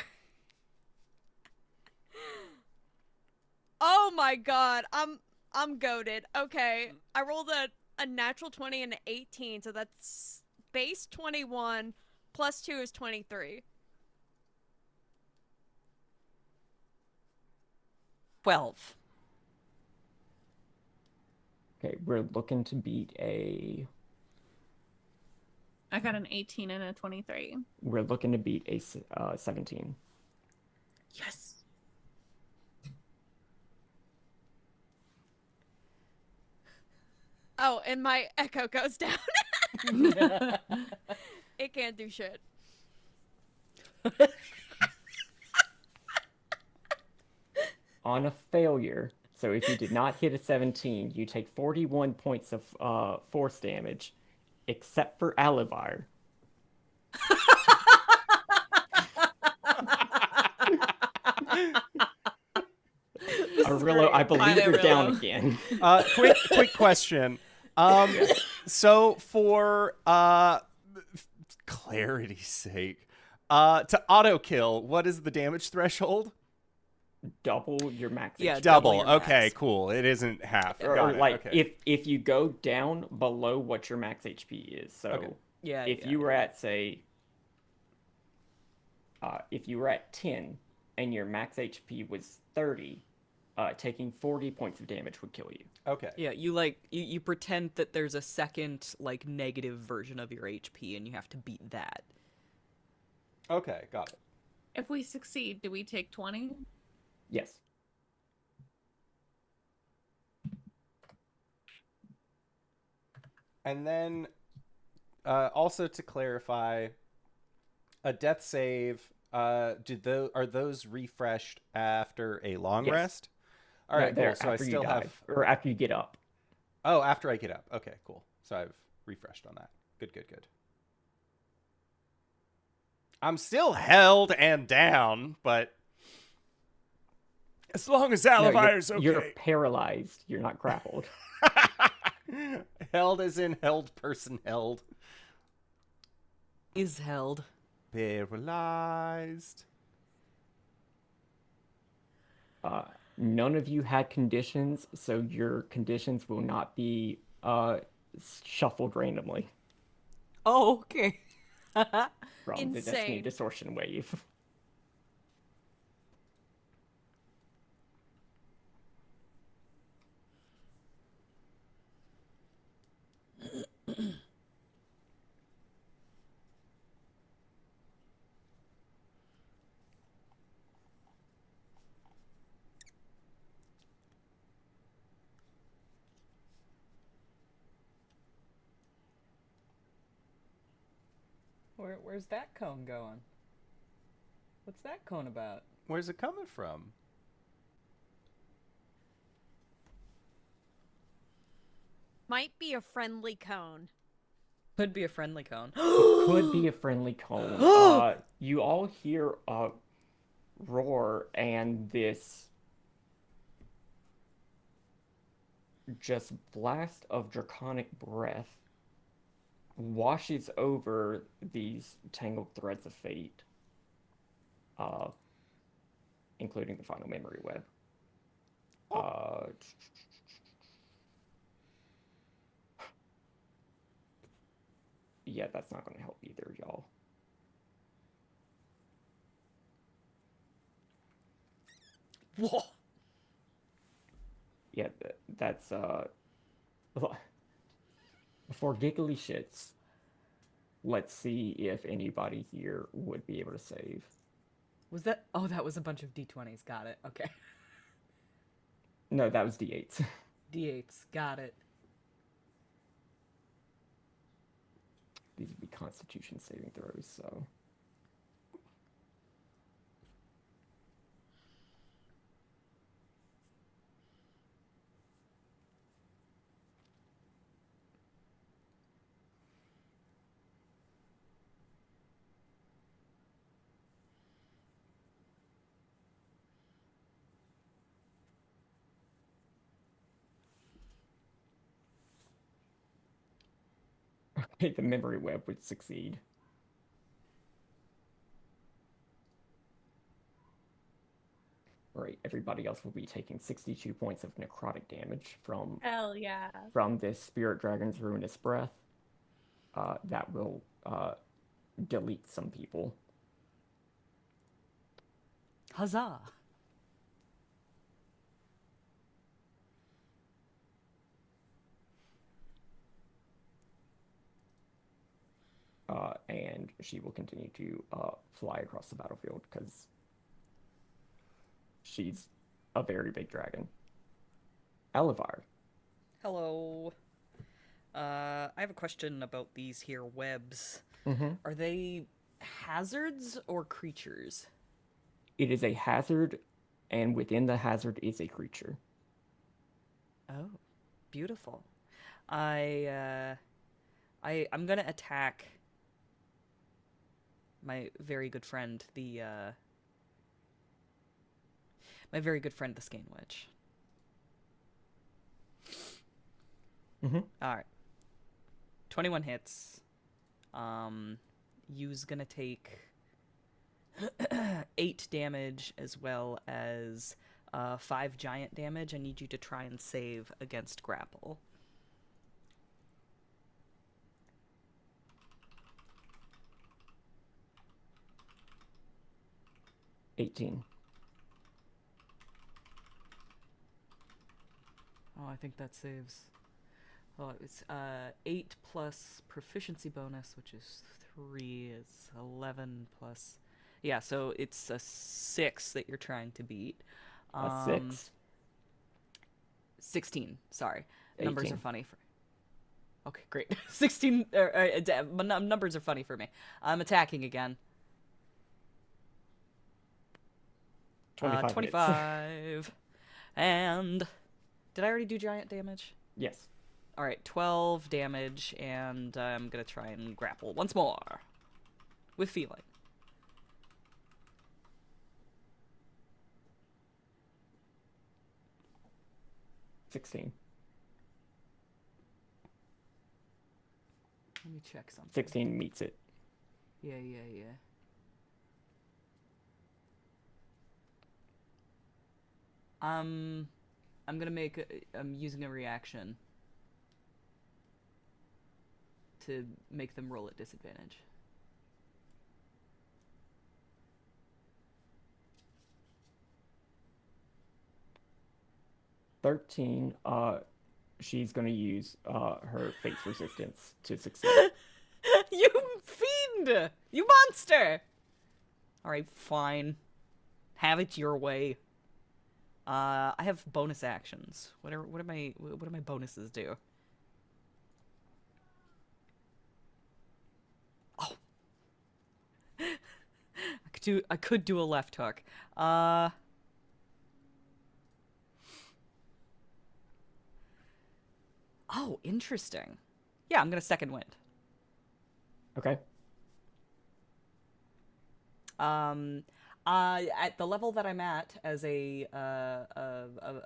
Oh my god, I'm goated. Okay, I rolled a natural 20 and an 18, so that's base 21 plus 2 is 23. 12. Okay, we're looking to beat a. I got an 18 and a 23. We're looking to beat a 17. Yes. Oh, and my echo goes down. It can't do shit. On a failure, so if you did not hit a 17, you take 41 points of force damage, except for Aluvire. Orillo, I believe Bye, you're down Orillo. again. Quick question. So for clarity's sake, to auto kill, what is the damage threshold? Double your max Yeah, HP. double Double. your Okay, max. cool. It isn't half. Or Got it. like Okay. if you go down below what your max HP is. So Okay. Yeah. if you were at say if you were at 10 and your max HP was 30, taking 40 points of damage would kill you. Okay. Yeah, you pretend that there's a second like negative version of your HP and you have to beat that. Okay, got it. If we succeed, do we take 20? Yes. And then also to clarify, a death save, are those refreshed after a long Yes. rest? All right, they're cool. So I after you still die, have. or after you get up. Oh, after I get up. Okay, cool. So I've refreshed on that. Good. I'm still held and down, but as long as Aluvire's okay. You're paralyzed. You're not grappled. Held as in held person held. Is held. Paralyzed. None of you had conditions, so your conditions will not be shuffled randomly Oh, okay. from the Destiny Insane. Distortion Wave. Where's that cone going? What's that cone about? Where's it coming from? Might be a friendly cone. Could be a friendly cone. Could be a friendly cone. You all hear a roar, and this just blast of draconic breath washes over these tangled threads of fate, including the final memory web. Yeah, that's not going to help either, y'all. Whoa. Yeah, that's for giggly shits. Let's see if anybody here would be able to save. Was that? Oh, that was a bunch of D20s. Got it. Okay. No, that was D8s. D8s. Got it. These would be Constitution saving throws, so. Okay, the memory web would succeed. Right, everybody else will be taking 62 points of necrotic damage from Hell yeah. this Spirit Dragon's Ruinous Breath. That will delete some people. Huzzah. and she will continue to fly across the battlefield because she's a very big dragon. Aluvire. Hello. I have a question about these here webs. Mm-hmm. Are they hazards or creatures? It is a hazard, and within the hazard is a creature. Oh, beautiful. I'm gonna attack my very good friend, the Skein Witch. Mm-hmm. All right. 21 hits. You's gonna take 8 damage as well as 5 giant damage. I need you to try and save against grapple. $18. Oh, I think that saves. Oh, it's 8 plus proficiency bonus, which is 3. It's 11 plus. Yeah, so it's a 6 that you're trying to beat. A 6? 16. Sorry, 18. numbers are funny for. Okay, great. 16. Numbers are funny for me. I'm attacking again. 25. 25. And did I already do giant damage? Yes. All right, 12 damage, and I'm gonna try and grapple once more with feeling. $16. Let me check something. 16 meets it. Yeah. I'm I'm using a reaction to make them roll at disadvantage. $13. She's gonna use her face resistance to succeed. You fiend! You monster! Alright, fine. Have it your way. I have bonus actions. What do my bonuses do? Oh. I could do a left hook. Oh, interesting. Yeah, I'm gonna second wind. Okay. At the level that I'm at as a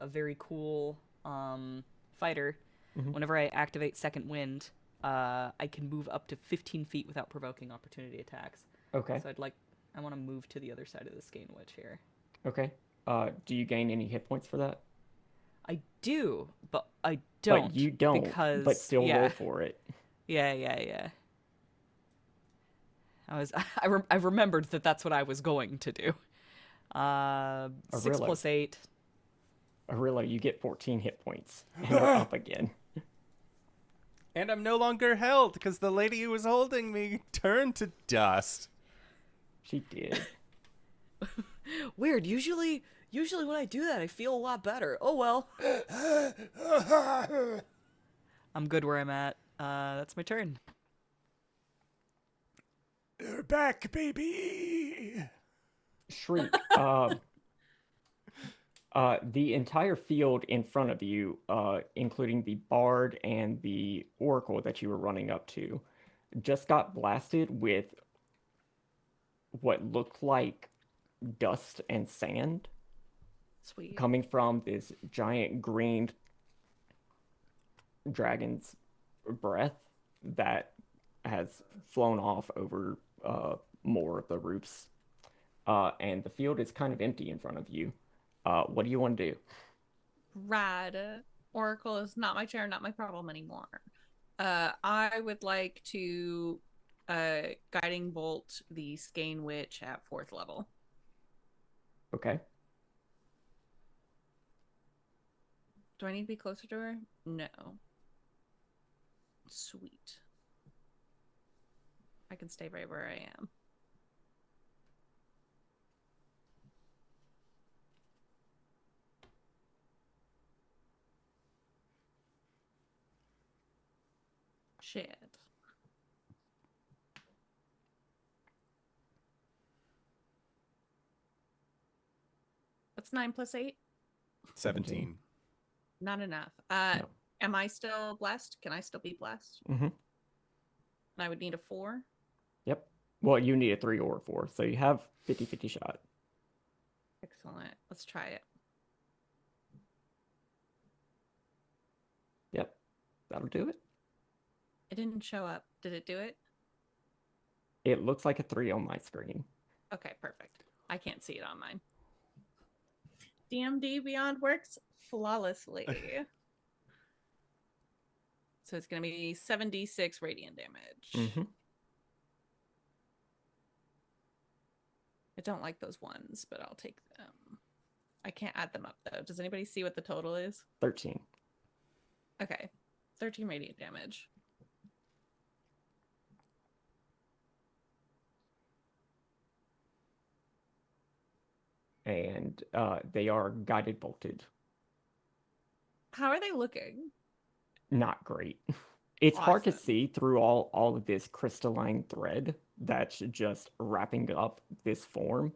very cool fighter, Mhm. whenever I activate second wind, I can move up to 15 feet without provoking opportunity attacks. Okay. So I want to move to the other side of the Skein Witch here. Okay. Do you gain any hit points for that? I do, but I don't. But you don't. Because but still roll for it. Yeah. I remembered that that's what I was going to do. 6 plus 8. Orillo, you get 14 hit points. And you're up again. And I'm no longer held because the lady who was holding me turned to dust. She did. Weird. Usually when I do that, I feel a lot better. Oh well. I'm good where I'm at. That's my turn. You're back, baby. Shriek. The entire field in front of you, including the bard and the oracle that you were running up to, just got blasted with what looked like dust and sand Sweet. coming from this giant green dragon's breath that has flown off over more of the roofs. And the field is kind of empty in front of you. What do you want to do? Rad. Oracle is not my chair, not my problem anymore. I would like to guiding bolt the Skein Witch at 4th level. Okay. Do I need to be closer to her? No. Sweet. I can stay right where I am. Shit. What's 9 plus 8? 17. Not enough. No. Am I still blessed? Can I still be blessed? Mm-hmm. And I would need a 4. Yep. Well, you need a 3 or a 4, so you have 50-50 shot. Excellent. Let's try it. Yep. That'll do it. It didn't show up. Did it do it? It looks like a 3 on my screen. Okay, perfect. I can't see it on mine. DMD Beyond works flawlessly. So it's going to be 76 radiant damage. Mm-hmm. I don't like those ones, but I'll take them. I can't add them up, though. Does anybody see what the total is? 13. Okay. 13 radiant damage. And they are guided bolted. How are they looking? Not great. It's hard to Awesome. see through all of this crystalline thread that's just wrapping up this form.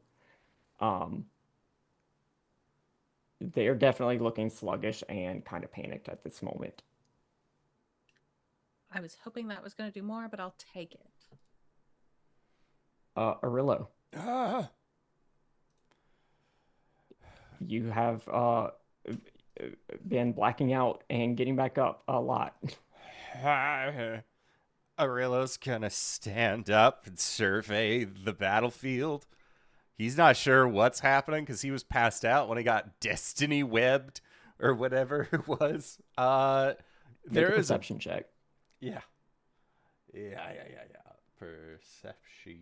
They're definitely looking sluggish and kind of panicked at this moment. I was hoping that was going to do more, but I'll take it. Orillo, Ah. you have been blacking out and getting back up a lot. Aurelio's gonna stand up and survey the battlefield. He's not sure what's happening because he was passed out when he got destiny webbed or whatever it was. Make There a is perception check. yeah. Perception.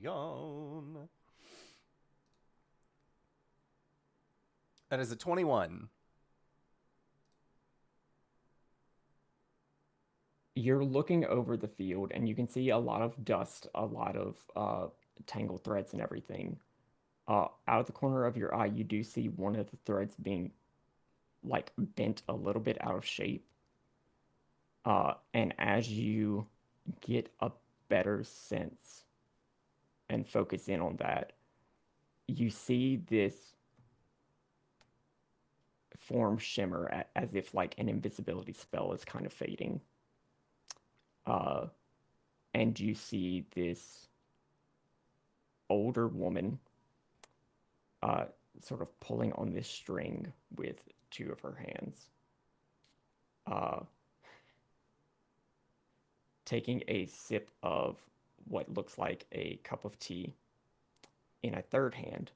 That is a 21. You're looking over the field and you can see a lot of dust, a lot of tangled threads and everything. Out of the corner of your eye, you do see one of the threads being like bent a little bit out of shape. And as you get a better sense and focus in on that, you see this form shimmer as if like an invisibility spell is kind of fading. And you see this older woman sort of pulling on this string with 2 of her hands. Taking a sip of what looks like a cup of tea in a third hand.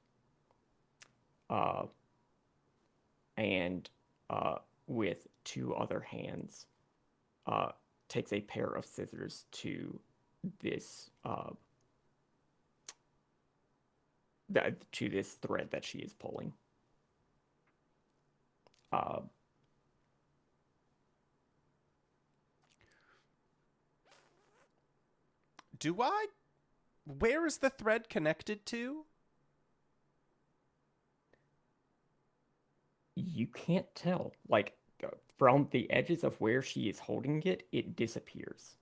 And with 2 other hands, takes a pair of scissors to this to this thread that she is pulling. Where is the thread connected to? You can't tell. Like, from the edges of where she is holding it, it disappears.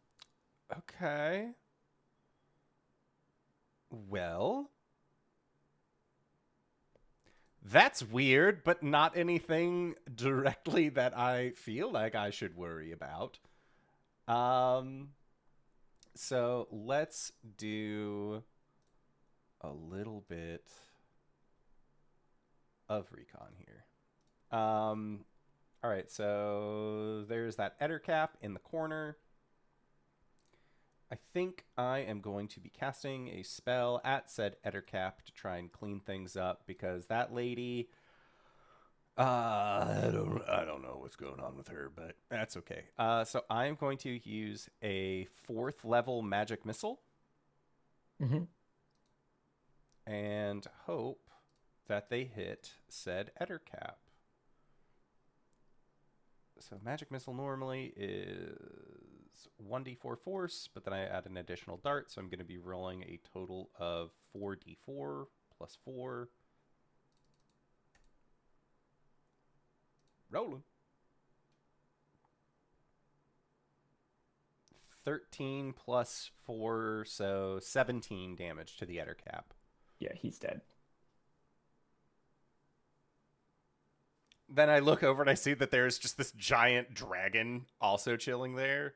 Okay. Well, that's weird, but not anything directly that I feel like I should worry about. So let's do a little bit of recon here. All right, so there's that Ettercap in the corner. I think I am going to be casting a spell at said Ettercap to try and clean things up because that lady, I don't know what's going on with her, but that's okay. So I am going to use a 4th level magic missile. Mm-hmm. And hope that they hit said Ettercap. So magic missile normally is it's 1d4 force, but then I add an additional dart, so I'm going to be rolling a total of 4d4 plus 4. Rolling. 13 plus 4, so 17 damage to the Ettercap. Yeah, he's dead. Then I look over and I see that there's just this giant dragon also chilling there.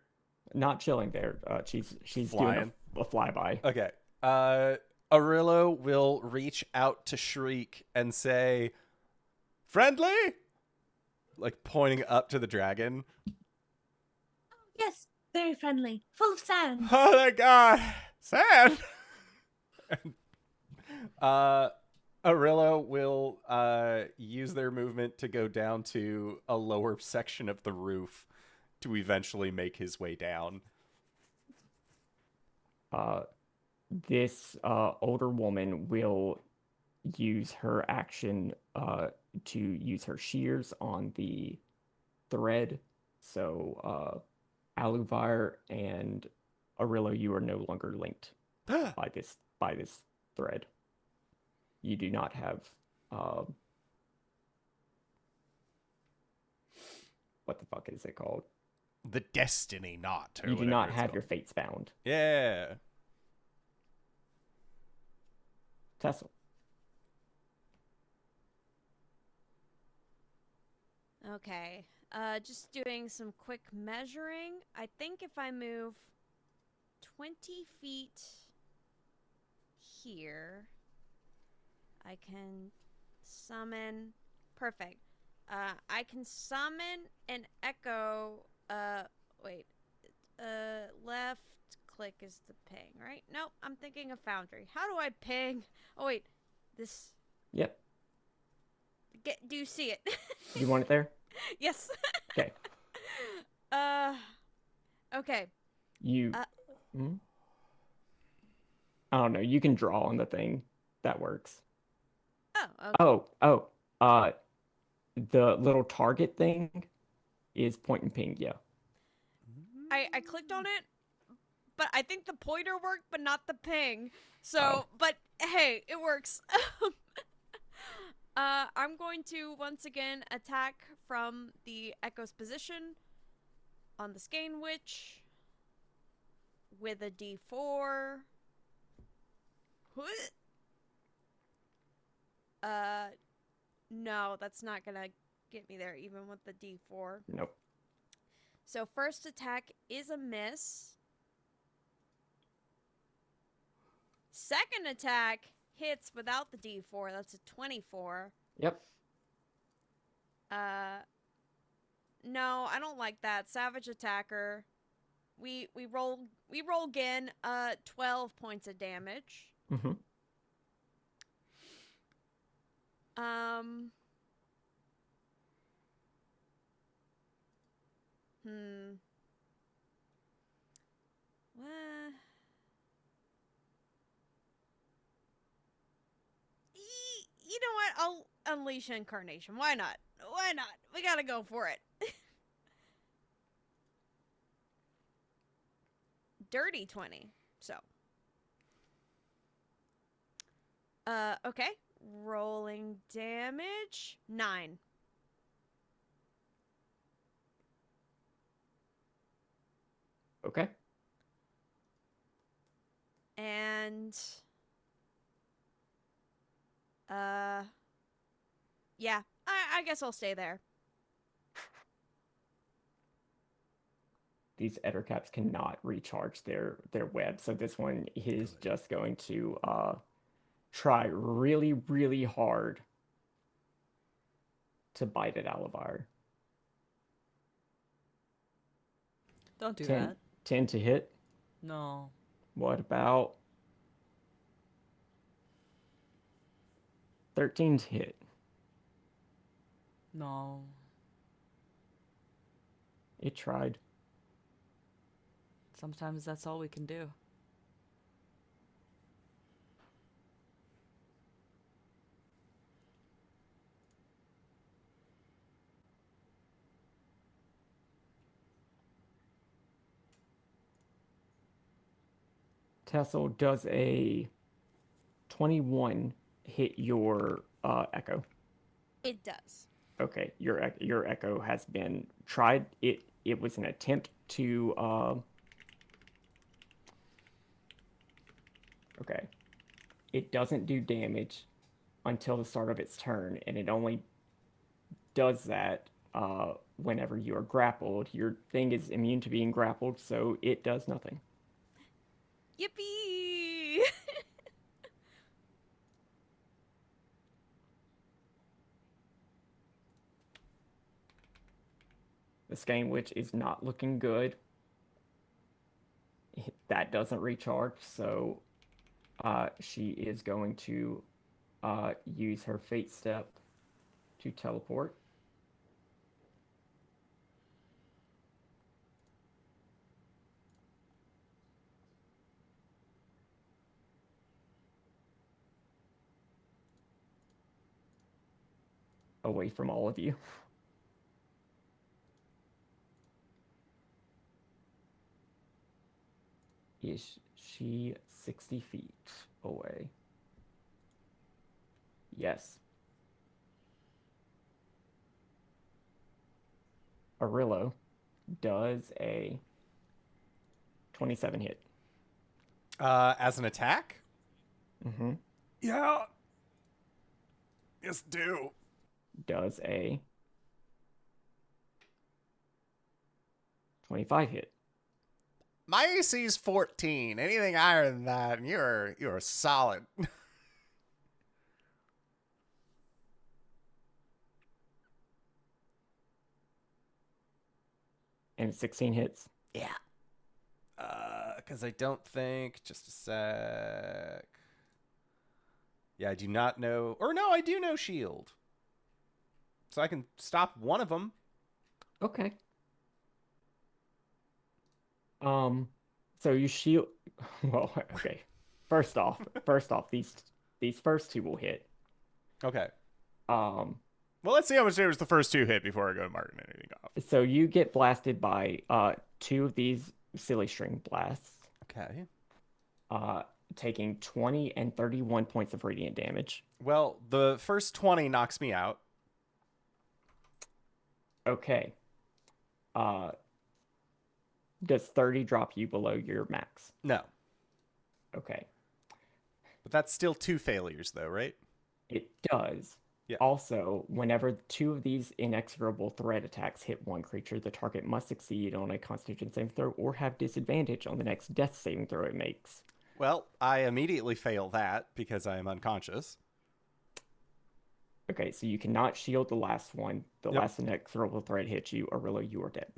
Not chilling there. She's Flying. doing a flyby. Okay. Orillo will reach out to Shriek and say, "Friendly?" Like pointing up to the dragon. Yes, very friendly, full of sand. Oh my god. Sand. Orillo will use their movement to go down to a lower section of the roof to eventually make his way down. This older woman will use her action to use her shears on the thread. So Aluvire and Orillo, you are no longer linked by this thread. You do not have what the fuck is it called? The destiny knot. You do not have your fates bound. Yeah. Tessell. Okay. Just doing some quick measuring. I think if I move 20 feet here, I can summon. Perfect. I can summon an echo. Wait. Left click is the ping, right? Nope, I'm thinking of Foundry. How do I ping? Oh, wait. This. Yep. Do you see it? You want it there? Yes. Okay. Okay. You. I don't know. You can draw on the thing. That works. Oh, okay. The little target thing is point and ping. Yeah. I clicked on it, but I think the pointer worked, but not the ping. So, but hey, it works. I'm going to once again attack from the Echo's position on the Skein Witch with a D4. No, that's not gonna get me there, even with the D4. Nope. So first attack is a miss. Second attack hits without the D4. That's a 24. Yep. No, I don't like that. Savage attacker. We roll again. 12 points of damage. Mm-hmm. Well, you know what? I'll unleash Incarnation. Why not? Why not? We gotta go for it. Dirty 20. So. Okay. Rolling damage. 9. Okay. And yeah, I guess I'll stay there. These Ettercaps cannot recharge their web, so this one is just going to try really, really hard to bite at Aluvire. Don't do 10, that. 10 to hit. No. What about 13 to hit? No. It tried. Sometimes that's all we can do. Tessell, does a 21 hit your echo? It does. Okay, your echo has been tried. It was an attempt to okay. It doesn't do damage until the start of its turn, and it only does that whenever you are grappled. Your thing is immune to being grappled, so it does nothing. Yippee! The Skein Witch is not looking good. That doesn't recharge, so she is going to use her Fate Step to teleport. Away from all of you. Is she 60 feet away? Yes. Orillo does a 27 hit. As an attack? Mm-hmm. Yeah. Yes, do. Does a 25 hit. My AC is 14. Anything higher than that, and you're solid. And 16 hits. Yeah. Because I don't think. Just a sec. Yeah, I do not know. Or no, I do know shield. So I can stop one of them. Okay. So you shield. Well, okay. First off, these first two will hit. Okay. Um, Well, let's see how much damage the first two hit before I go to marking anything off. so you get blasted by two of these silly string blasts, Okay. taking 20 and 31 points of radiant damage. Well, the first 20 knocks me out. Okay. Does 30 drop you below your max? No. Okay. But that's still two failures, though, right? It does. Yeah. Also, whenever two of these inexorable threat attacks hit one creature, the target must succeed on a Constitution saving throw or have disadvantage on the next Death saving throw it makes. Well, I immediately fail that because I am unconscious. Okay, so you cannot shield the last one. The Yep. last inexorable threat hits you, Orillo, you are dead.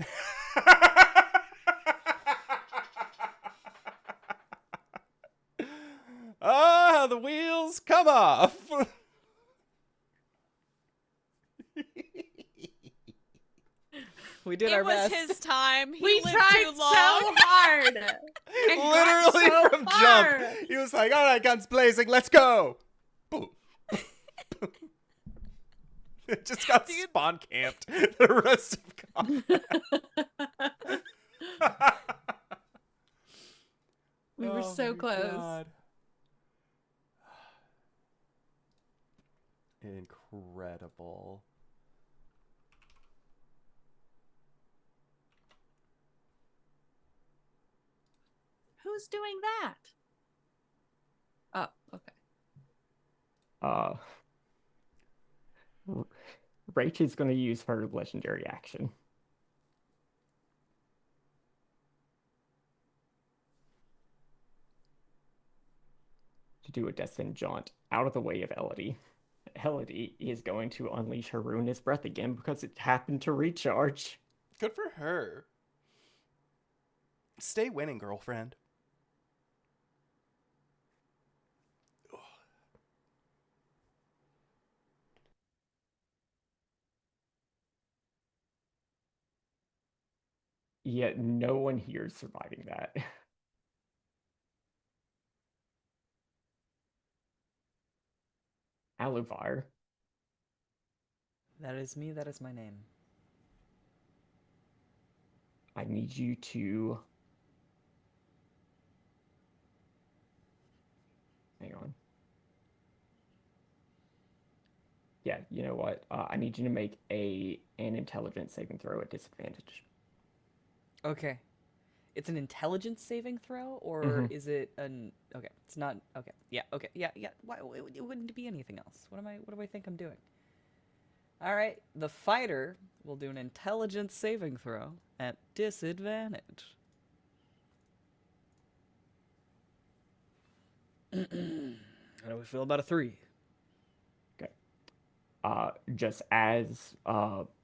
Ah, the wheels come off. We did It our was best. his time. He We lived tried too long. so hard. and got Literally so from far. jump. He was like, all right, guns blazing, let's go. Boom. It just got Dude. spawn camped the rest of combat. We were so close. Incredible. Who's doing that? Oh, okay. Rach is going to use her legendary action. To do a descent jaunt out of the way of Elodie. Elodie is going to unleash her ruinous breath again because it happened to recharge. Good for her. Stay winning, girlfriend. Yet no one here is surviving that. Aluvire. That is me. That is my name. I need you to Yeah, you know what? I need you to make an intelligence saving throw at disadvantage. Okay. It's an intelligence saving throw, or Mhm. is it an? Okay, it's not. Okay, yeah, okay, yeah, yeah. Why it wouldn't be anything else? What am I? What do I think I'm doing? All right, the fighter will do an intelligence saving throw at disadvantage. How do we feel about a 3? Okay. Just as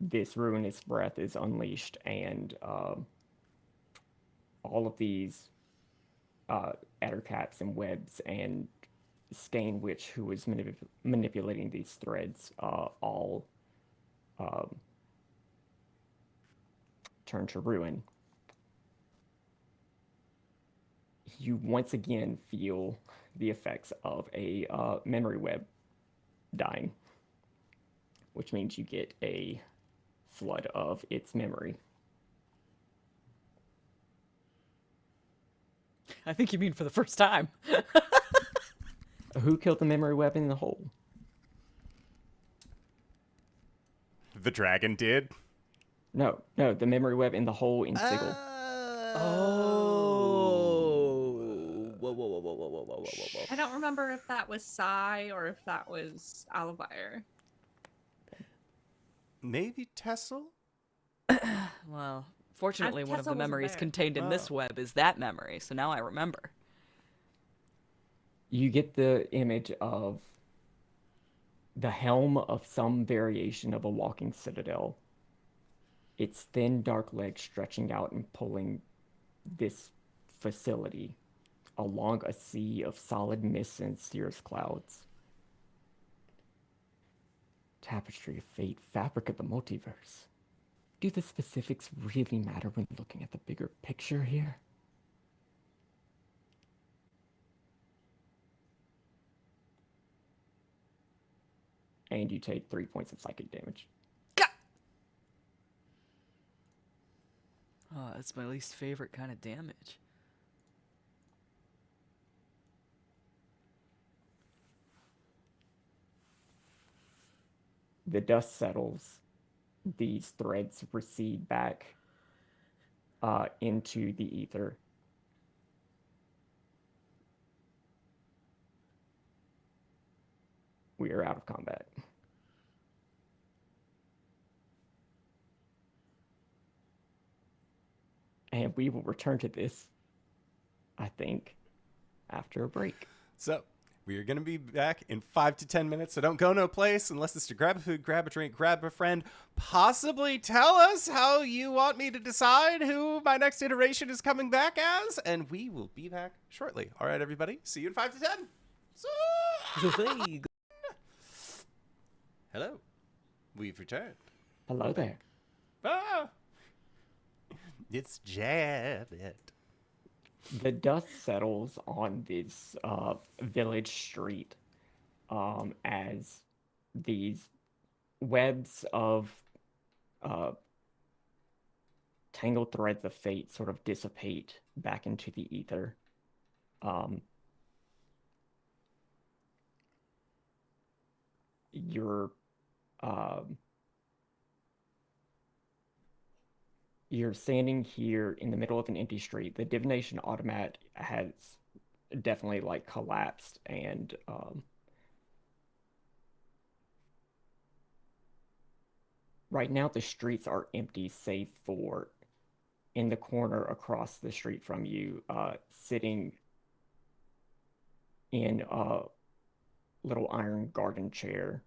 this ruinous breath is unleashed and all of these adder caps and webs and Skane Witch, who was manipulating these threads, all um, turn to ruin. You once again feel the effects of a memory web dying, which means you get a flood of its memory. I think you mean for the first time. Who killed the memory web in the hole? The dragon did. No, the memory web in the hole in Sigil. Oh. Whoa, whoa, whoa, whoa, whoa, whoa, whoa, whoa, whoa. I don't remember if that was Sai or if that was Aluvire. Maybe Tessell? Well, fortunately, one of the Tessell wasn't memories there. contained in this Oh. web is that memory, so now I remember. You get the image of the helm of some variation of a walking citadel, its thin, dark legs stretching out and pulling this facility along a sea of solid mists and cirrus clouds. Tapestry of fate, fabric of the multiverse. Do the specifics really matter when looking at the bigger picture here? And you take 3 points of psychic damage. Oh, that's my least favorite kind of damage. The dust settles. These threads recede back into the ether. We are out of combat. And we will return to this, I think, after a break. So we are going to be back in 5 to 10 minutes. So don't go no place unless it's to grab a food, grab a drink, grab a friend. Possibly tell us how you want me to decide who my next iteration is coming back as. And we will be back shortly. All right, everybody. See you in 5 to 10. Hello. We've returned. Hello there. Ah. It's Jabbit. The dust settles on this village street as these webs of tangled threads of fate sort of dissipate back into the ether. You're standing here in the middle of an empty street. The divination automat has definitely like collapsed, and right now the streets are empty save for in the corner across the street from you, sitting in a little iron garden chair,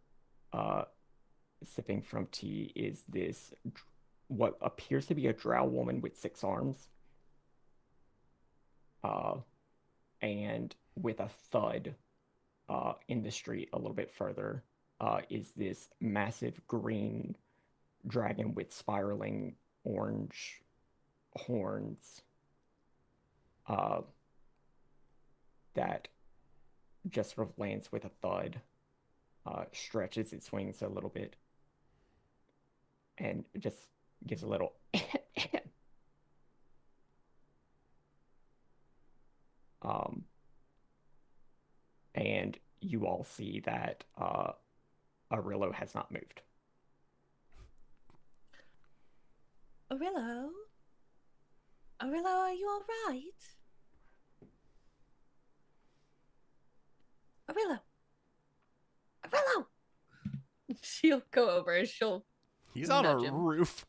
sipping from tea, is this what appears to be a drow woman with 6 arms. And with a thud in the street a little bit further is this massive green dragon with spiraling orange horns that just sort of lands with a thud, stretches its wings a little bit, and just gives a little and you all see that Orillo has not moved. Orillo? Orillo, are you all right? Orillo! Orillo! She'll go over and she'll He's on a nudge him. roof.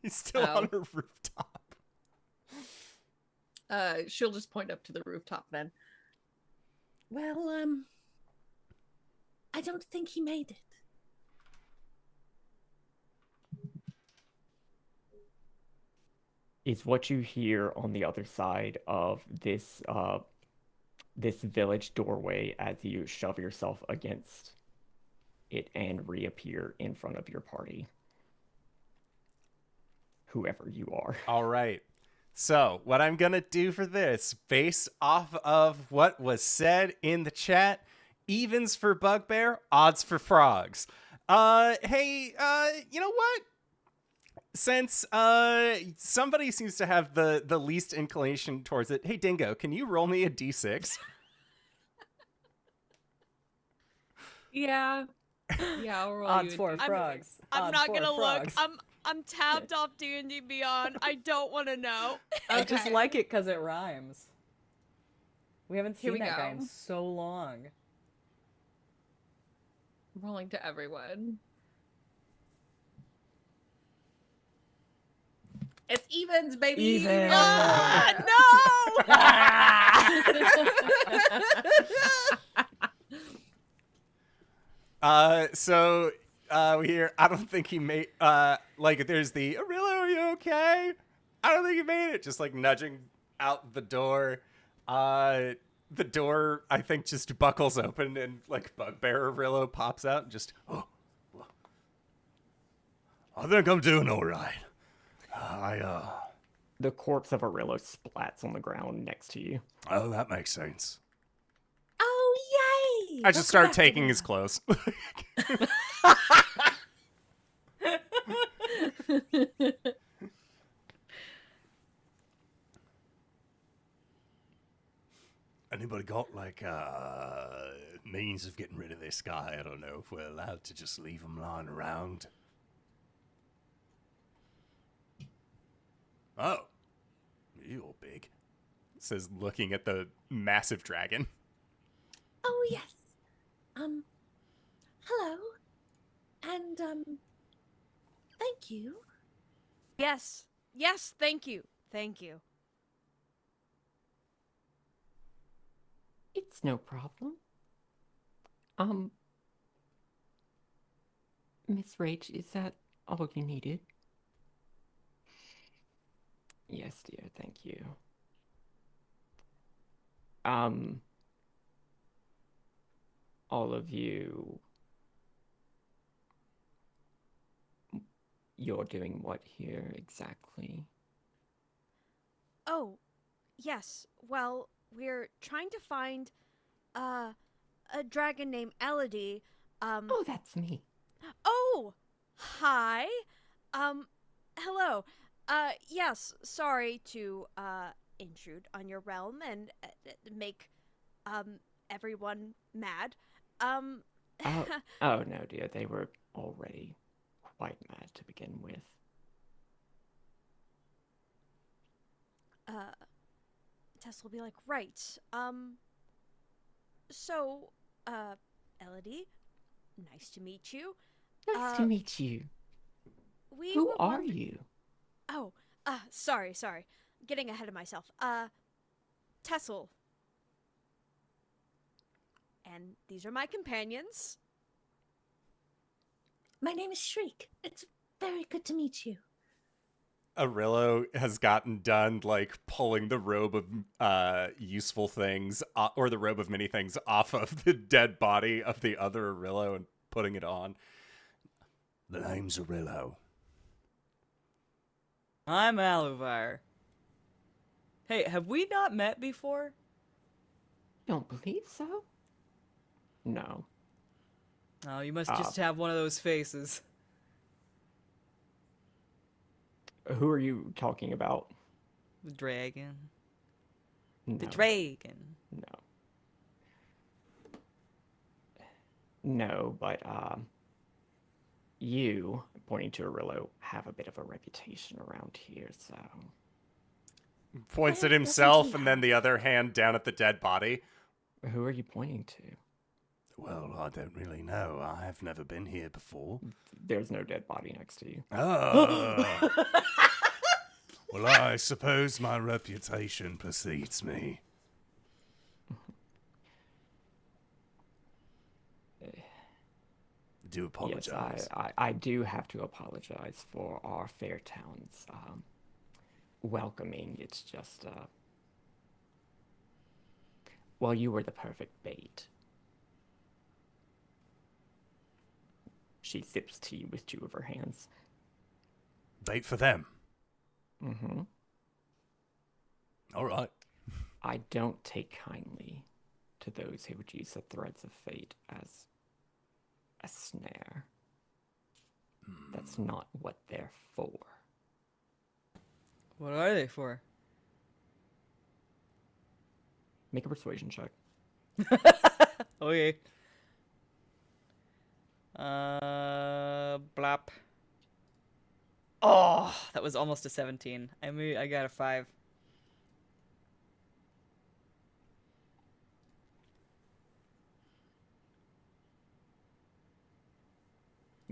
He's still on a rooftop. She'll just point up to the rooftop then. Well, I don't think he made it. Is what you hear on the other side of this this village doorway as you shove yourself against it and reappear in front of your party. Whoever you are. All right. So, what I'm going to do for this, based off of what was said in the chat, evens for Bugbear, odds for Frogs. Hey, you know what? Since somebody seems to have the least inclination towards it, hey, Dingo, can you roll me a d6? Yeah. Yeah, I'll roll Odds you for a frogs. I'm Odds not for gonna frogs. look. I'm tabbed off D&D Beyond. I don't want to know. I just like it because it rhymes. We haven't Here seen we that guy go. in so long. rolling to everyone. It's evens, baby. Even. Ah, no! So we hear, I don't think he made, like, there's the, Orillo, are you okay? I don't think he made it. Just, like, nudging out the door. The door, I think, just buckles open and, like, Bugbear Orillo pops out and just, oh, I think I'm doing all right. The corpse of Orillo splats on the ground next to you. Oh, that makes sense. Oh, yay! I just start taking his clothes. Anybody got, like, means of getting rid of this guy? I don't know if we're allowed to just leave him lying around. Oh. You're big. Says, looking at the massive dragon. Oh, yes. Hello. And, thank you. Yes. Yes, thank you. Thank you. It's no problem. Miss Rach, is that all you needed? Yes, dear, thank you. All of you, you're doing what here exactly? Oh, yes. Well, we're trying to find a dragon named Elodie. Oh, that's me. Oh, hi. Hello. Yes, sorry to intrude on your realm and make everyone mad. Oh, oh no, dear, they were already quite mad to begin with. Tess will be like, right. So, Elodie, nice to meet you. Nice to meet you. We Who were are you? Oh, sorry. Getting ahead of myself. Tessell. And these are my companions. My name is Shriek. It's very good to meet you. Orillo has gotten done, like, pulling the robe of useful things, or the robe of many things, off of the dead body of the other Orillo and putting it on. The name's Orillo. I'm Aluvire. Hey, have we not met before? Don't believe so? No. Oh, you must just have one of those faces. Who are you talking about? The dragon. No. The dragon. No. No, but you, pointing to Orillo, have a bit of a reputation around here, so Points at Where doesn't himself he and then have? the other hand down at the dead body. who are you pointing to? Well, I don't really know. I've never been here before. There's no dead body next to you. Ah. Well, I suppose my reputation precedes me. Do apologize. Yes, I do have to apologize for our fair town's welcoming. It's just, well, you were the perfect bait. She sips tea with two of her hands. Bait for them. Mm-hmm. All right. I don't take kindly to those who would use the threads of fate as a snare. That's not what they're for. What are they for? Make a persuasion check. Okay. Blap. Oh, that was almost a 17. I got a 5.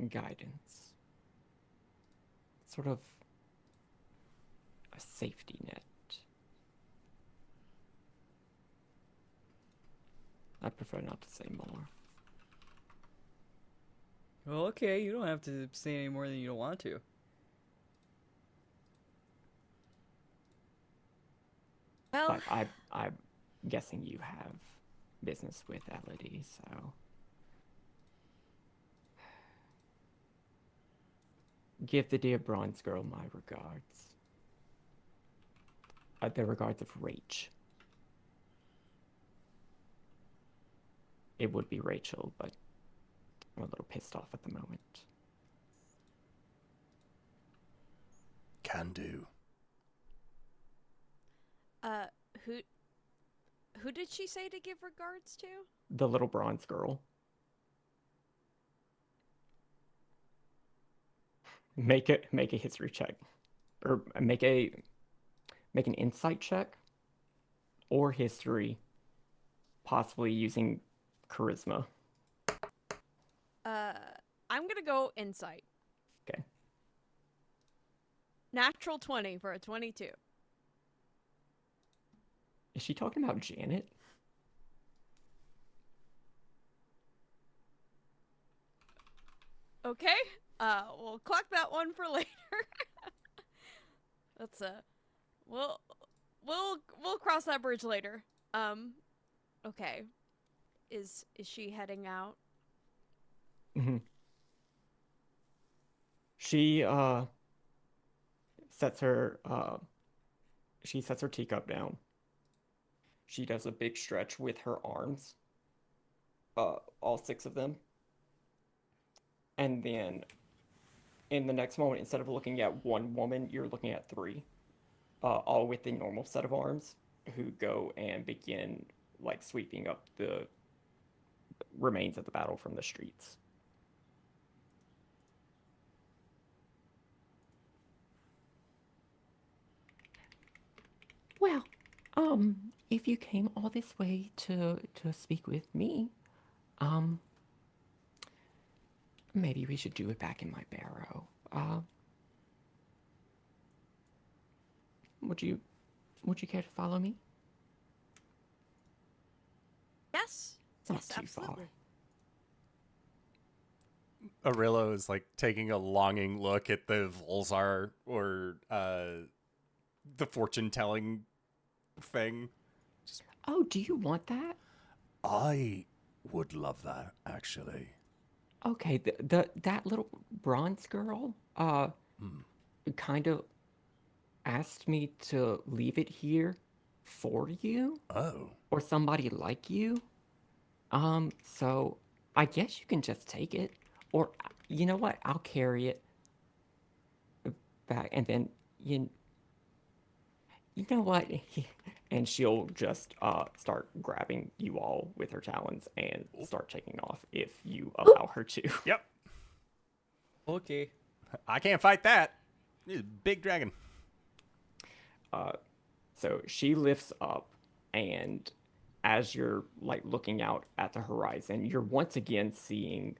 Guidance. Sort of a safety net. I prefer not to say more. Well, okay, you don't have to say any more than you don't want to. Well, But I'm guessing you have business with Elodie, so give the dear bronze girl my regards. The regards of Rach. It would be Rachel, but I'm a little pissed off at the moment. Can do. who did she say to give regards to? The little bronze girl. Make a history check, or make an insight check, or history, possibly using charisma. I'm gonna go insight. Okay. Natural 20 for a 22. Is she talking about Janet? Okay. We'll clock that one for later. That's we'll cross that bridge later. Okay. Is she heading out? Mm-hmm. She sets her teacup down. She does a big stretch with her arms, all 6 of them. And then in the next moment, instead of looking at one woman, you're looking at 3, all with the normal set of arms, who go and begin like sweeping up the remains of the battle from the streets. Well, if you came all this way to speak with me, maybe we should do it back in my barrow. Would you care to follow me? Yes. It's not Yes, too absolutely. far. Orillo is like taking a longing look at the Volzar or the fortune telling thing. Oh, do you want that? I would love that, actually. Okay, that little bronze girl, kind of asked me to leave it here for you Oh. or somebody like you. So I guess you can just take it, or you know what? I'll carry it back, and then you know what? and she'll just start grabbing you all with her talons and start taking off if you allow her to. Yep. Okay. I can't fight that. He's a big dragon. So she lifts up, and as you're like looking out at the horizon, you're once again seeing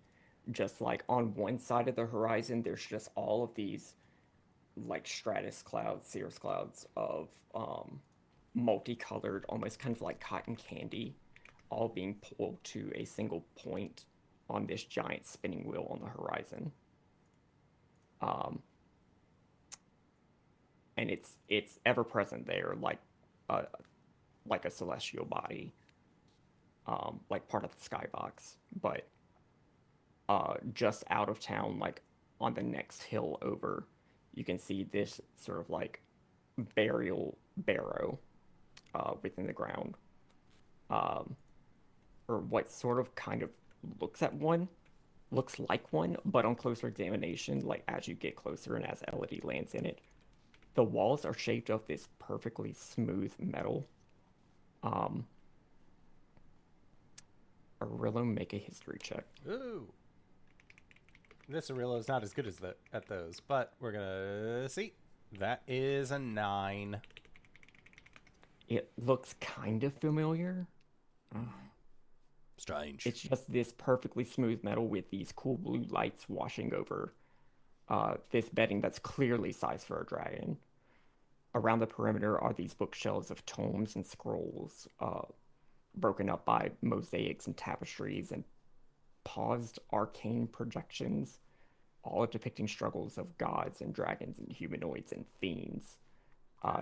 just like on one side of the horizon, there's just all of these like stratus clouds, cirrus clouds of multicolored, almost kind of like cotton candy, all being pulled to a single point on this giant spinning wheel on the horizon. And it's ever present there, like a celestial body, like part of the skybox, but just out of town, like on the next hill over, you can see this sort of like burial barrow within the ground, or what sort of kind of looks like one, but on closer examination, like as you get closer and as Elodie lands in it, the walls are shaped of this perfectly smooth metal. Orillo, make a history check. Ooh. This Orillo is not as good as at those, but we're gonna see. That is a 9. It looks kind of familiar. Strange. It's just this perfectly smooth metal with these cool blue lights washing over this bedding that's clearly sized for a dragon. Around the perimeter are these bookshelves of tomes and scrolls, broken up by mosaics and tapestries and paused arcane projections, all depicting struggles of gods and dragons and humanoids and fiends.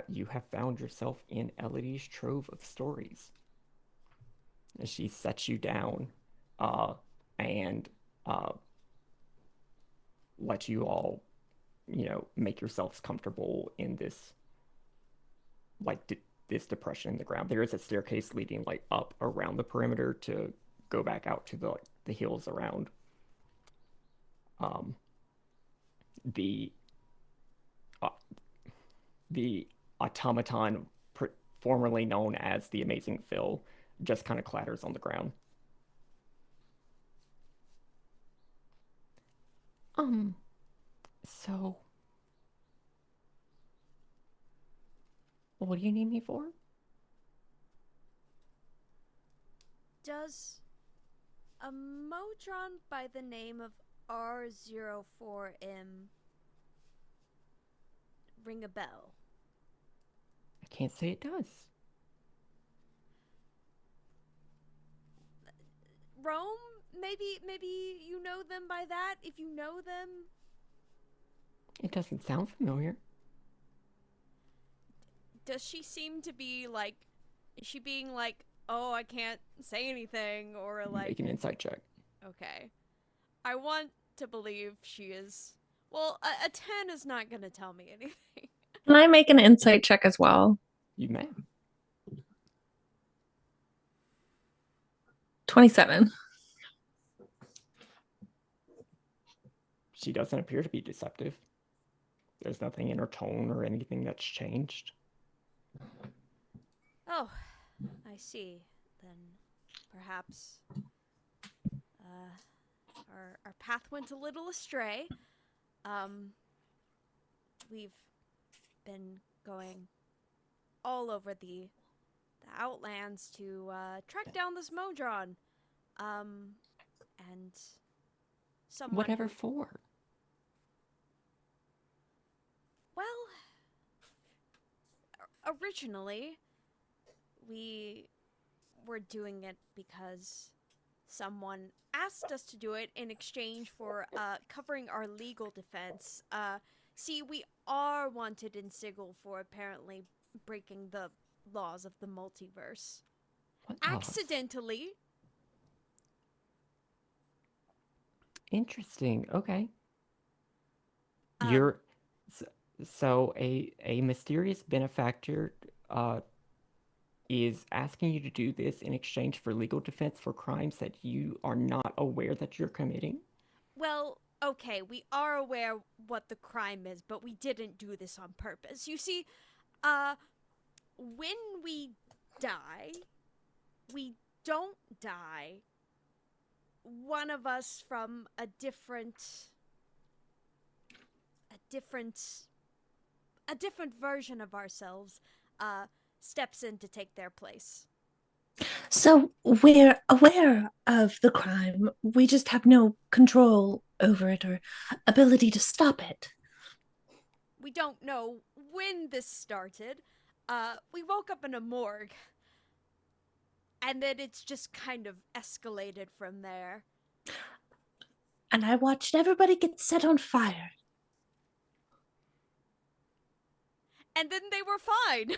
You have found yourself in Elodie's trove of stories. She sets you down and lets you all, make yourselves comfortable in this, like, this depression in the ground. There is a staircase leading, like, up around the perimeter to go back out to the hills around. The automaton formerly known as the Amazing Phil just kind of clatters on the ground. So what do you need me for? Does a Modron by the name of R04M ring a bell? I can't say it does. Rome? Maybe you know them by that? If you know them? It doesn't sound familiar. Does she seem to be like, is she being like, oh, I can't say anything, or like... Make an insight check. Okay. I want to believe she is... Well, a 10 is not going to tell me anything. Can I make an insight check as well? You may. 27. She doesn't appear to be deceptive. There's nothing in her tone or anything that's changed. Oh, I see. Then perhaps our path went a little astray. We've been going all over the Outlands to track down this Modron. And someone... Whatever for? Well, originally, we were doing it because someone asked us to do it in exchange for covering our legal defense. See, we are wanted in Sigil for apparently breaking the laws of the multiverse. What laws? Accidentally. Interesting. Okay. You're so a mysterious benefactor is asking you to do this in exchange for legal defense for crimes that you are not aware that you're committing? Well, okay, we are aware what the crime is, but we didn't do this on purpose. You see, when we die, we don't die. One of us from a different version of ourselves steps in to take their place. So we're aware of the crime. We just have no control over it or ability to stop it. We don't know when this started. We woke up in a morgue. And then it's just kind of escalated from there. And I watched everybody get set on fire. And then they were fine.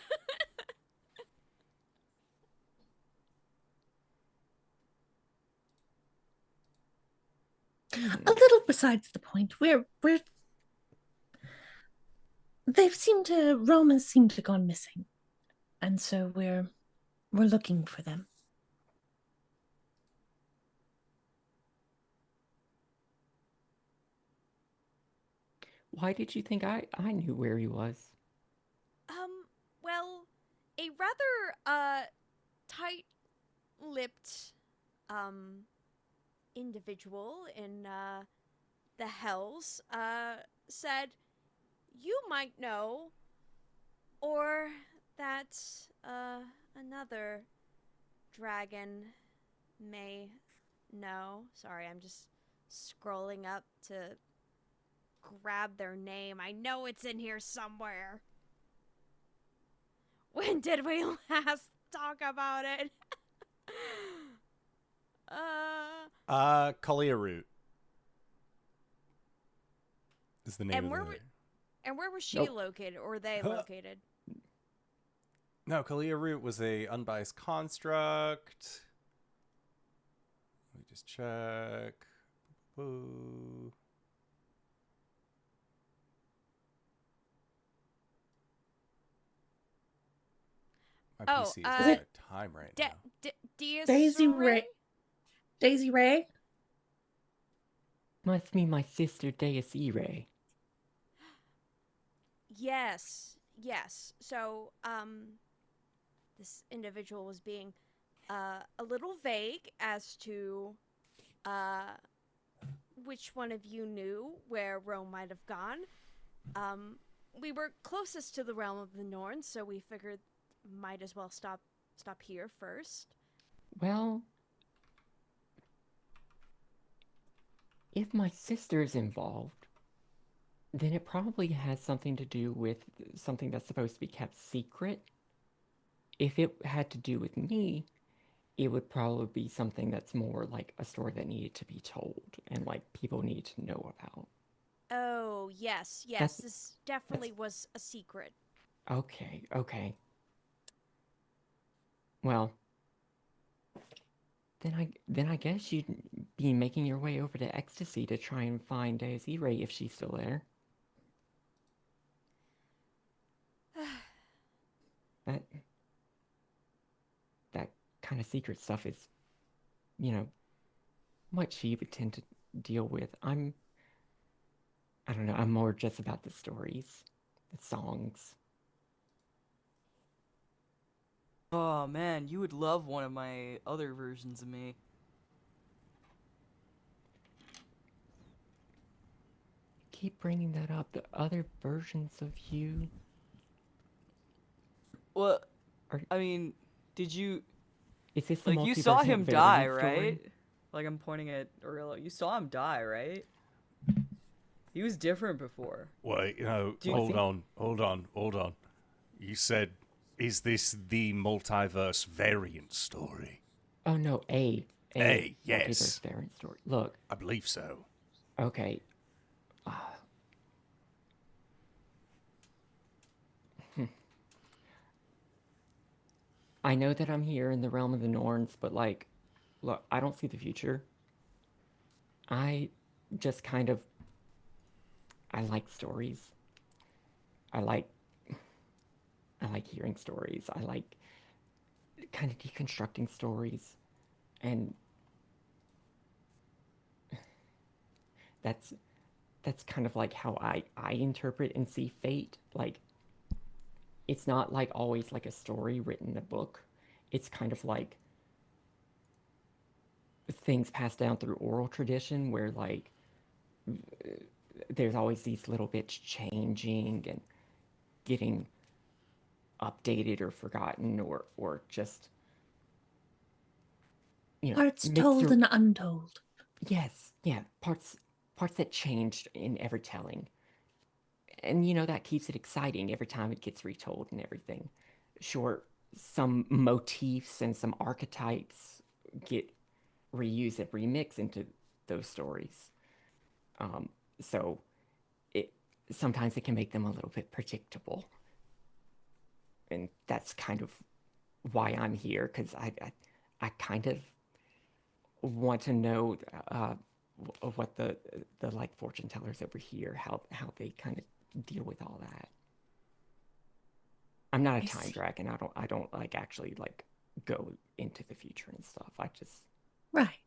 A little besides the point. Romans seem to have gone missing. And so we're looking for them. Why did you think I knew where he was? Well, a rather tight-lipped individual in the Hells said you might know, or that another dragon may know. Sorry, I'm just scrolling up to grab their name. I know it's in here somewhere. When did we last talk about it? Kalia Root is the name of the... And where was she Nope. located, or they located? No, Kalia Root was a unbiased construct. Let me just check. Boo. My PC is having a time right now. Daisy Ray. Daisy Ray? Must be my sister Deus Irae. Yes. So, this individual was being a little vague as to which one of you knew where Rome might have gone. We were closest to the realm of the Norns, so we figured might as well stop here first. Well, if my sister's involved, then it probably has something to do with something that's supposed to be kept secret. If it had to do with me, it would probably be something that's more like a story that needed to be told and like people need to know about. Oh, yes. This definitely was a secret. Okay. Well, then I guess you'd be making your way over to Ecstasy to try and find Deus Irae if she's still there. That kind of secret stuff is, what she would tend to deal with. I don't know, I'm more just about the stories, the songs. Oh man, you would love one of my other versions of me. Keep bringing that up, the other versions of you. Well, I mean, did you... Is this the Like, you saw him die, story? right? Like, I'm pointing at Orillo. You saw him die, right? He was different before. Wait, hold on. You said, is this the multiverse variant story? Oh no, a yes. multiverse variant story. Look, I believe so. okay. I know that I'm here in the realm of the Norns, but like, look, I don't see the future. I just kind of, I like stories. I like hearing stories. I like kind of deconstructing stories. And that's kind of like how I interpret and see fate. Like, it's not like always like a story written in a book. It's kind of like things passed down through oral tradition where like there's always these little bits changing and getting updated or forgotten or just Parts mixed told through. and untold. Yes, yeah, parts that changed in every telling. And that keeps it exciting every time it gets retold and everything. Sure, some motifs and some archetypes get reused and remixed into those stories. So it sometimes it can make them a little bit predictable. And that's kind of why I'm here, because I kind of want to know what the like fortune tellers over here, how they kind of deal with all that. I'm not a time dragon. I don't like actually like go into the future and stuff. Right.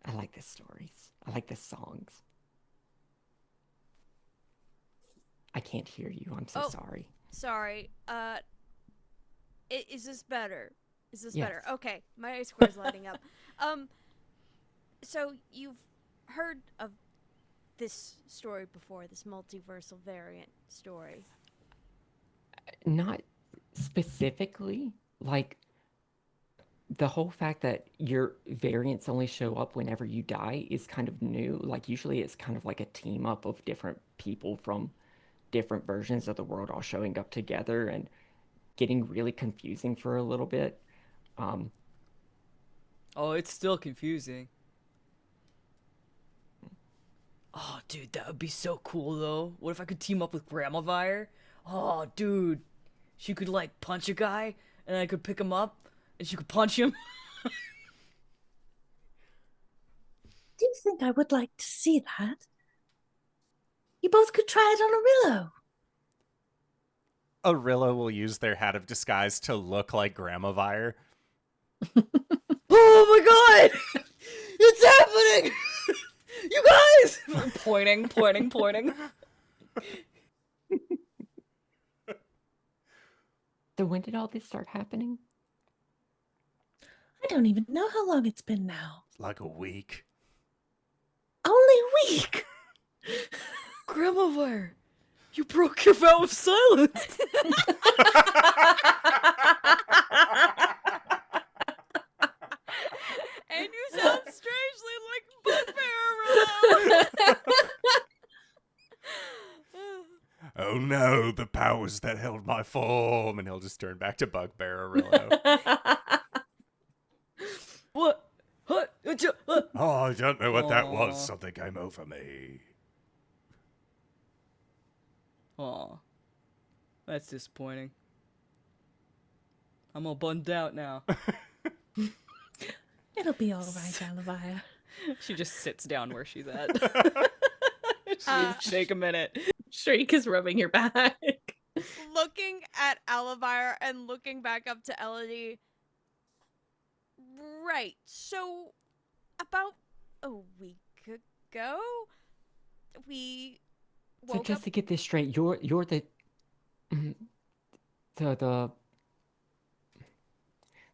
I like the stories. I like the songs. I can't hear you. I'm so sorry. Sorry. Is this better? Is this Yes. better? Okay, my square's lighting up. So you've heard of this story before, this multiversal variant story? Not specifically. Like, the whole fact that your variants only show up whenever you die is kind of new. Like, usually it's kind of like a team up of different people from different versions of the world all showing up together and getting really confusing for a little bit. Oh, it's still confusing. Oh, dude, that would be so cool, though. What if I could team up with Gramavire? Oh, dude. She could, like, punch a guy, and I could pick him up, and she could punch him. Do you think I would like to see that? You both could try it on Orillo. Orillo will use their hat of disguise to look like Gramavire. Oh my god! It's happening! You guys! Pointing. So when did all this start happening? I don't even know how long it's been now. Like a week. Only a week. Gramavire, you broke your vow of silence! And you sound strangely like Bugbear. Oh no, the powers that held my form. And he'll just turn back to Bugbear Orillo. What? Oh, I don't know what that Aw. was. Something came over me. Aw. That's disappointing. I'm all bummed out now. It'll be all right, Aluvire. She just sits down where she's at. Take a minute. Shriek is rubbing your back. Looking at Aluvire and looking back up to Elodie. Right, so about a week ago, we So woke just up. to get this straight, you're the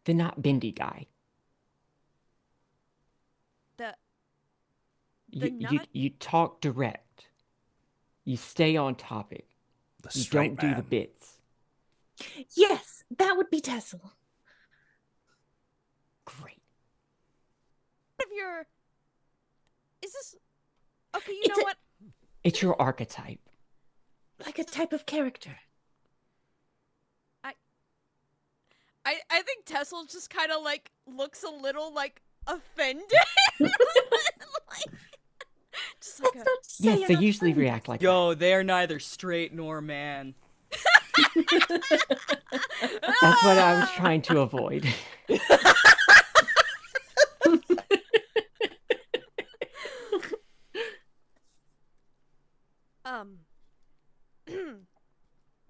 not bendy guy. You talk direct. You stay on topic. The You straight don't do the man. bits. Yes, that would be Tessell. Great. Of your. Is this. Okay, you It's know a- what? It's your archetype. Like a type of character. I think Tessell just kind of like looks a little like offended. Just like That's not to say Yes, you're they not usually friends. react like Yo, they are neither straight nor man. that. That's what I was trying to avoid.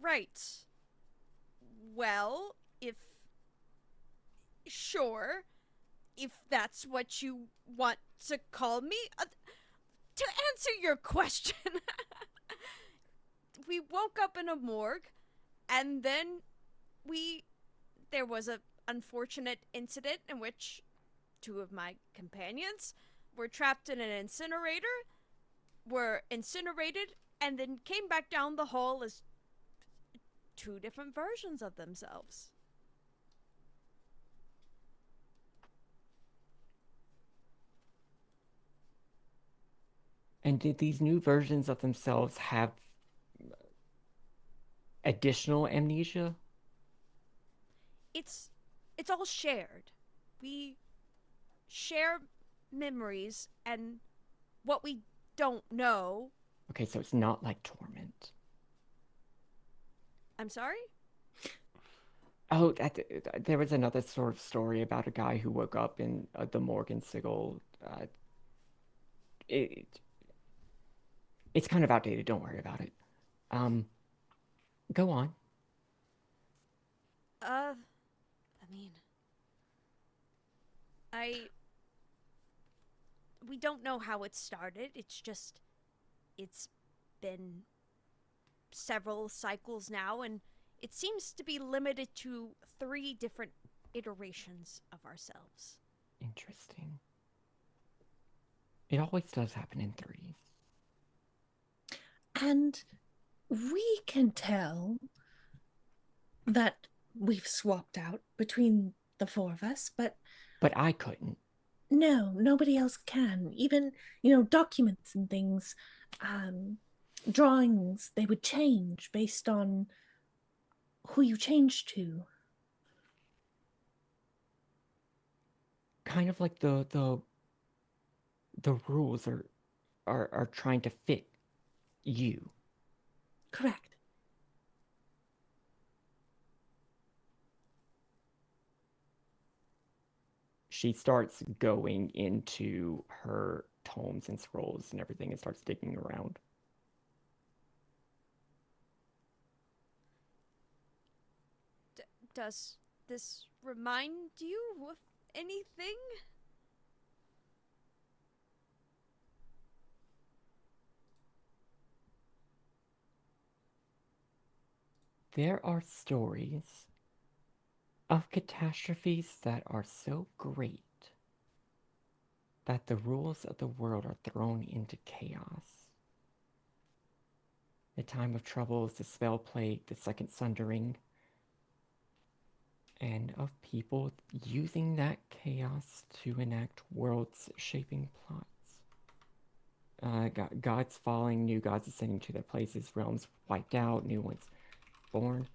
Right. Well, sure, if that's what you want to call me. To answer your question, we woke up in a morgue, and then there was a unfortunate incident in which 2 of my companions were trapped in an incinerator, were incinerated, and then came back down the hall as 2 different versions of themselves. And did these new versions of themselves have additional amnesia? It's all shared. We share memories, and what we don't know. Okay, so it's not like torment. I'm sorry? Oh, there was another sort of story about a guy who woke up in the Morgan Sigil. It, it's kind of outdated. Don't worry about it. Go on. I mean, we don't know how it started. It's been several cycles now, and it seems to be limited to 3 different iterations of ourselves. Interesting. It always does happen in 3s. And we can tell that we've swapped out between the 4 of us, but I couldn't. no, nobody else can. Even, documents and things, drawings, they would change based on who you changed to. Kind of like the rules are trying to fit you. Correct. She starts going into her tomes and scrolls and everything and starts digging around. Does this remind you of anything? There are stories of catastrophes that are so great that the rules of the world are thrown into chaos. The time of troubles, the spell plague, the second sundering, and of people using that chaos to enact world-shaping plots. Gods falling, new gods ascending to their places, realms wiped out, new ones born.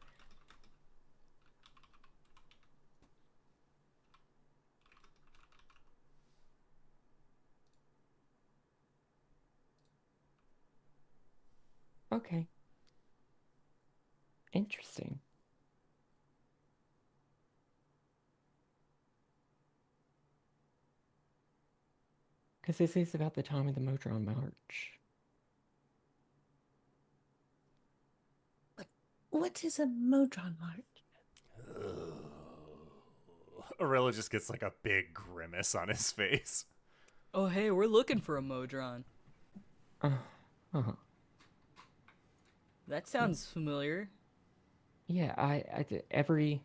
Okay. Interesting. Because this is about the time of the Modron March. What is a Modron March? Orillo just gets like a big grimace on his face. Oh, hey, we're looking for a Modron. Uh-huh. That sounds familiar. Yeah, I every,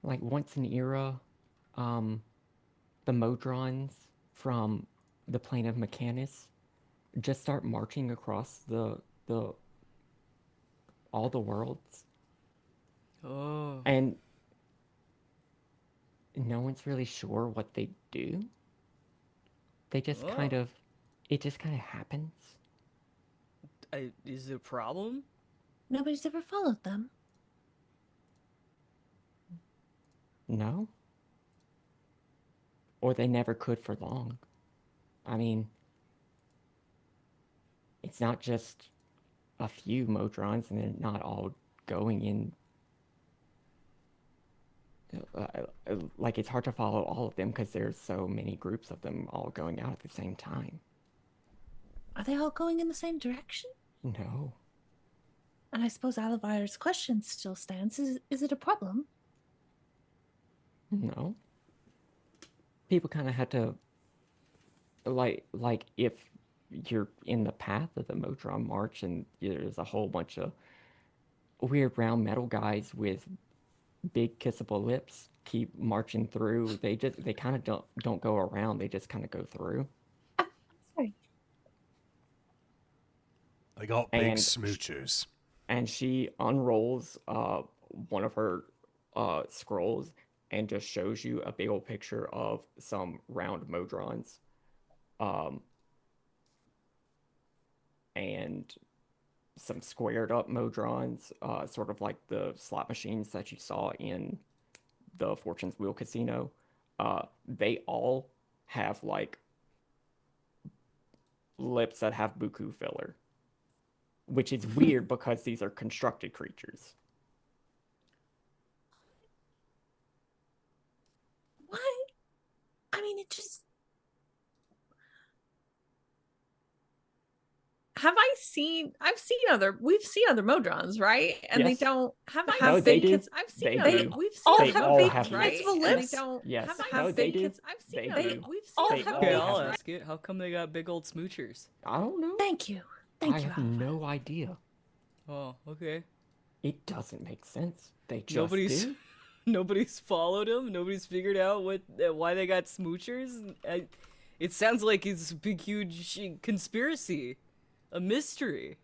like, once an era, the Modrons from the plane of Mechanus just start marching across all the worlds. Oh. And no one's really sure what they do. They just it just kind of happens. Is it a problem? Nobody's ever followed them. No. Or they never could for long. I mean, it's not just a few Modrons, and they're not all going in. Like, it's hard to follow all of them because there's so many groups of them all going out at the same time. Are they all going in the same direction? No. And I suppose Aluvire's question still stands. Is it a problem? No. People kind of had to, like if you're in the path of the Modron March and there's a whole bunch of weird round metal guys with big kissable lips keep marching through. They kind of don't go around. They just kind of go through. Sorry. They got big And smoochers. And she unrolls one of her scrolls and just shows you a big old picture of some round Modrons. And some squared up Modrons, sort of like the slot machines that you saw in the Fortune's Wheel Casino. They all have like lips that have buku filler, which is weird because these are constructed creatures. What? I mean, it just. I've seen other. We've seen other Modrons, right? And Yes. they don't No, have they big do. kids. I've seen They other. do. We've seen They other all Modrons, have right? lips. And Yes. they don't Yes. have No, they big do. kids. I've They seen other. do. We've seen They other Okay, all Modrons, I'll have right? ask it. How come they got big old smoochers? I don't know. Thank you. Thank I you, have Alva. no idea. Oh, okay. It doesn't make sense. They just do. Nobody's followed him. Nobody's figured out why they got smoochers. It sounds like it's a big, huge conspiracy, a mystery.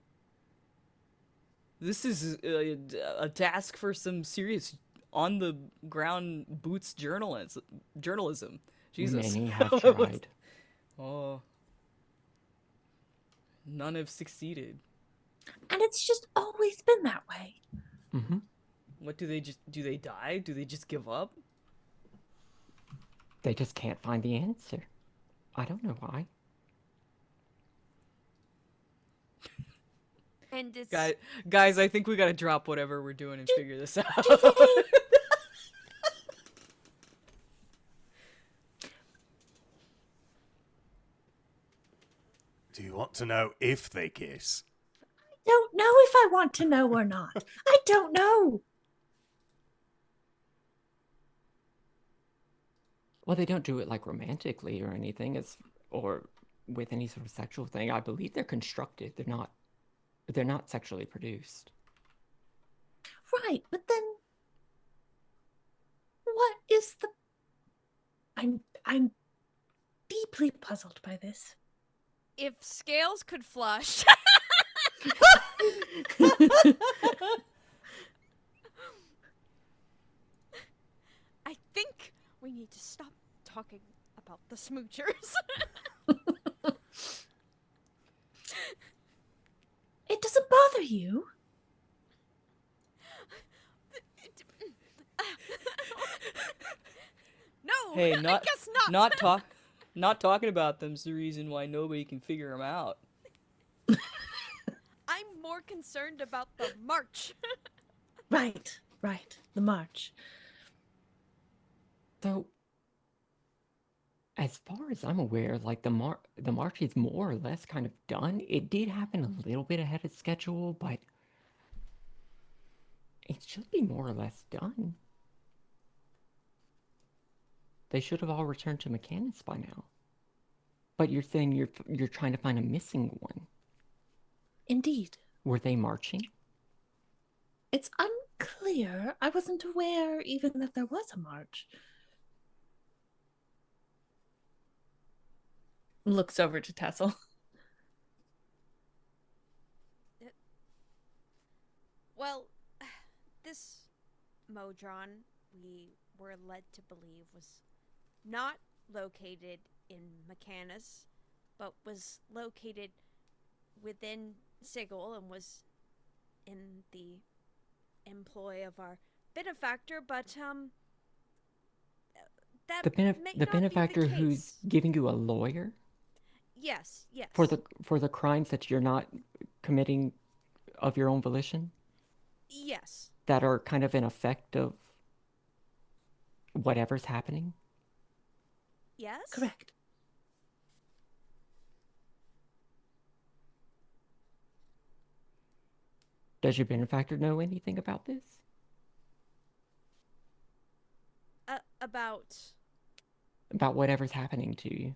This is a task for some serious on the ground boots journalism. Jesus. Many have tried. Oh. None have succeeded. And it's just always been that way. Mm-hmm. What do they die? Do they just give up? They just can't find the answer. I don't know why. And it's Guys, I think we gotta drop whatever we're doing and figure this out. Do you want to know if they kiss? Don't know if I want to know or not. I don't know. Well, they don't do it like romantically or anything, or with any sort of sexual thing. I believe they're constructed. They're not sexually produced. Right, but then what is the I'm deeply puzzled by this. if scales could flush. I think we need to stop talking about the smoochers. It doesn't bother you? No, Hey, I guess not. Not talking about them's the reason why nobody can figure them out. I'm more concerned about the march. Right. The march. So, as far as I'm aware, like the march is more or less kind of done. It did happen a little bit ahead of schedule, but it should be more or less done. They should have all returned to Mechanus by now. But you're saying you're trying to find a missing one. Indeed. Were they marching? It's unclear. I wasn't aware even that there was a march. Looks over to Tessell. Well, this Modron, we were led to believe, was not located in Mechanus, but was located within Sigil and was in the employ of our benefactor, but that The may not benefactor be the who's case. giving you a lawyer Yes. for the crimes that you're not committing of your own volition, Yes. that are kind of an effect of whatever's happening. Yes. Correct. Does your benefactor know anything about this? About. About whatever's happening to you?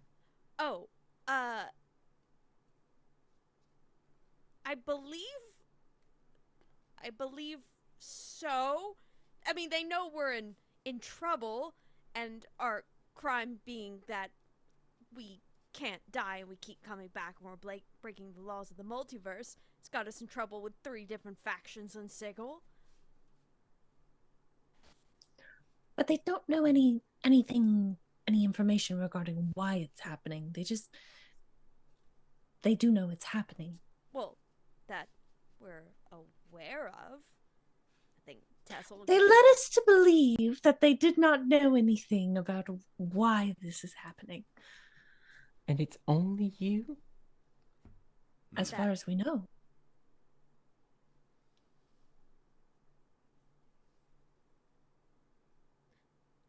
Oh, I believe I believe so. I mean, they know we're in trouble, and our crime being that we can't die and we keep coming back and we're breaking the laws of the multiverse. It's got us in trouble with 3 different factions on Sigil. But they don't know any information regarding why it's happening. They do know it's happening. Well, that we're aware of. I think Tessell. They led us to believe that they did not know anything about why this is happening. And it's only you? As far as we know.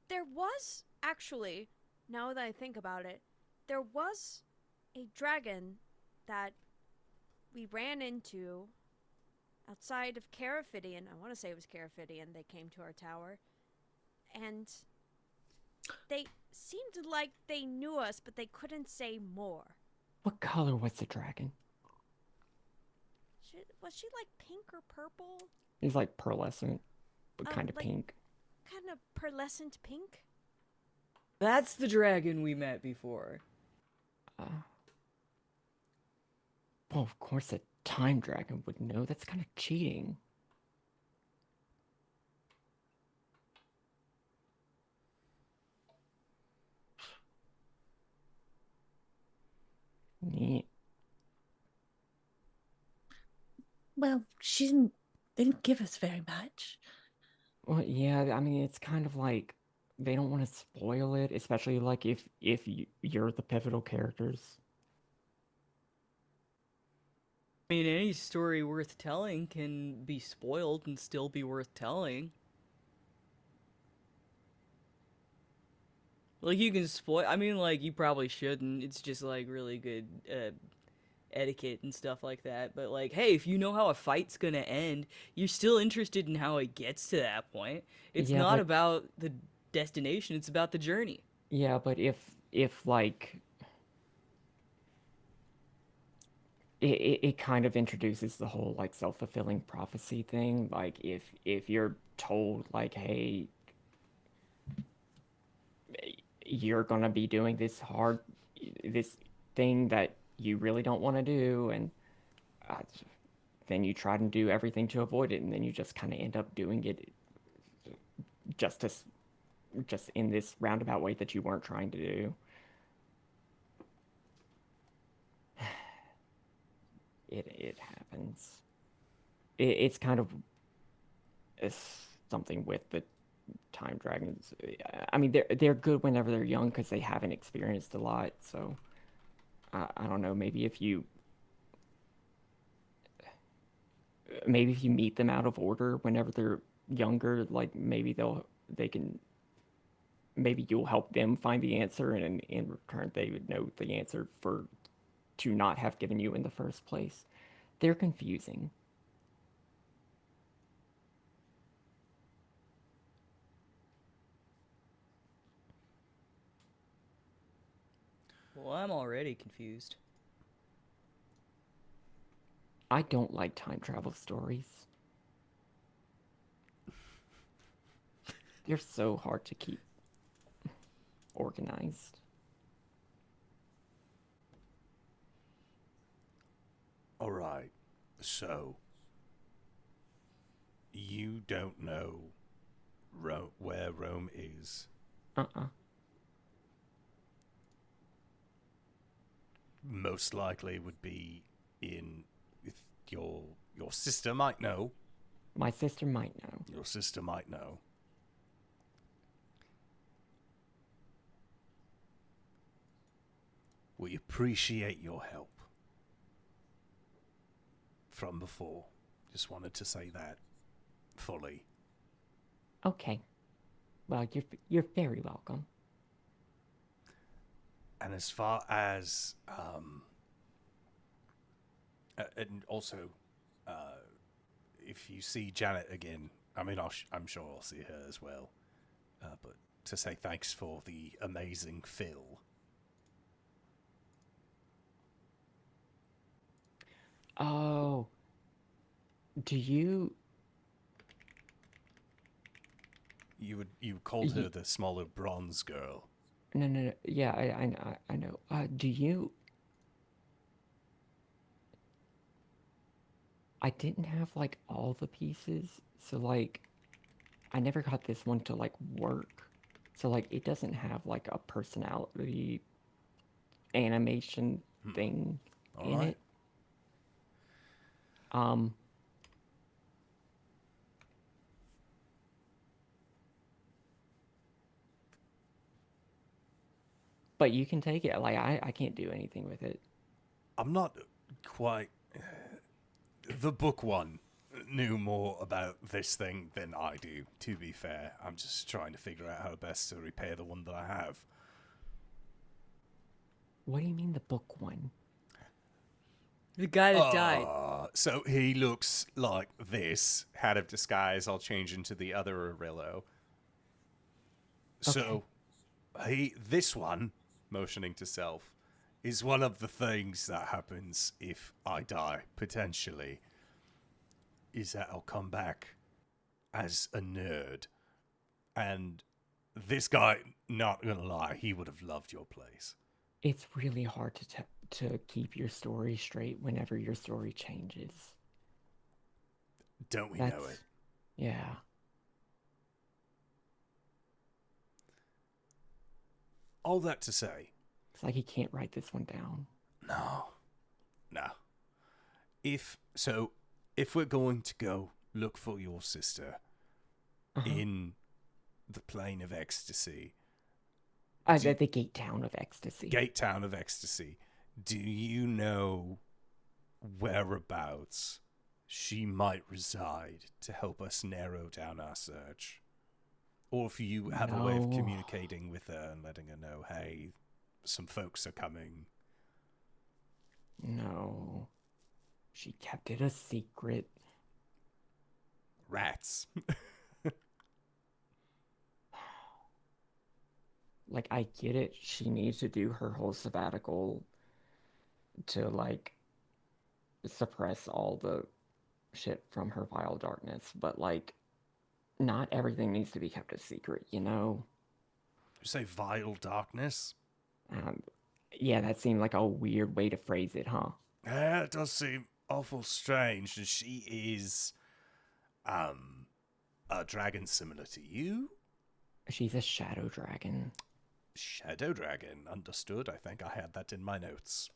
There was, actually, now that I think about it, there was a dragon that we ran into outside of Carafidian. I want to say it was Carafidian. They came to our tower. And they seemed like they knew us, but they couldn't say more. What color was the dragon? Was she like pink or purple? He's like pearlescent, but kind of like, pink. Kind of pearlescent pink? That's the dragon we met before. Well, of course a time dragon would know. That's kind of cheating. Neat. Well, they didn't give us very much. Well, yeah, I mean, it's kind of like they don't want to spoil it, especially like if you're the pivotal characters. I mean, any story worth telling can be spoiled and still be worth telling. Like, you can spoil... I mean, like, you probably shouldn't. It's just, like, really good etiquette and stuff like that. But, like, hey, if you know how a fight's gonna end, you're still interested in how it gets to that point. It's not about the destination, it's about the journey. Yeah, but if like... It kind of introduces the whole, like, self-fulfilling prophecy thing. Like, if you're told, like, hey... you're gonna be doing this thing that you really don't want to do, and then you try to do everything to avoid it, and then you just kind of end up doing it just in this roundabout way that you weren't trying to do. It happens. It's kind of something with the time dragons. I mean, they're good whenever they're young because they haven't experienced a lot. So I don't know. Maybe if you meet them out of order whenever they're younger, like maybe maybe you'll help them find the answer, and in return they would know the answer to not have given you in the first place. They're confusing. Well, I'm already confused. I don't like time travel stories. They're so hard to keep organized. All right, so you don't know where Rome is. Most likely would be in... Your sister might know. My sister might know. Your sister might know. We appreciate your help from before. Just wanted to say that fully. Okay. Well, you're very welcome. And as far as and also if you see Janet again, I mean, I'm sure I'll see her as well. But to say thanks for the amazing fill. Oh. Do you You called her the smaller bronze girl. No. Yeah, I know. Do you? I didn't have like all the pieces, so like I never got this one to like work. So like it doesn't have like a personality animation thing All in right. it. But you can take it. Like I can't do anything with it. I'm not quite. The book one knew more about this thing than I do, to be fair. I'm just trying to figure out how best to repair the one that I have. What do you mean the book one? The guy that died. So he looks like this. Hat of disguise, I'll change into the other Orillo. So, this one, motioning to self, is one of the things that happens if I die, potentially. Is that I'll come back as a nerd. And this guy, not gonna lie, he would have loved your place. It's really hard to keep your story straight whenever your story changes. Don't we know it? Yeah. All that to say, It's like he can't write this one down. no. If we're going to go look for your sister in the plane of ecstasy, the Gate Town of Ecstasy. Gate Town of Ecstasy, do you know whereabouts she might reside to help us narrow down our search? Or if you have a way of communicating with her and letting her know, hey, some folks are coming. No. She kept it a secret. Rats. Like, I get it. She needs to do her whole sabbatical to, like, suppress all the shit from her vile darkness. But, like, not everything needs to be kept a secret, you know? You say vile darkness? Yeah, that seemed like a weird way to phrase it, huh? Yeah, it does seem awful strange. And she is, a dragon similar to you? She's a shadow dragon. Shadow dragon, understood. I think I had that in my notes.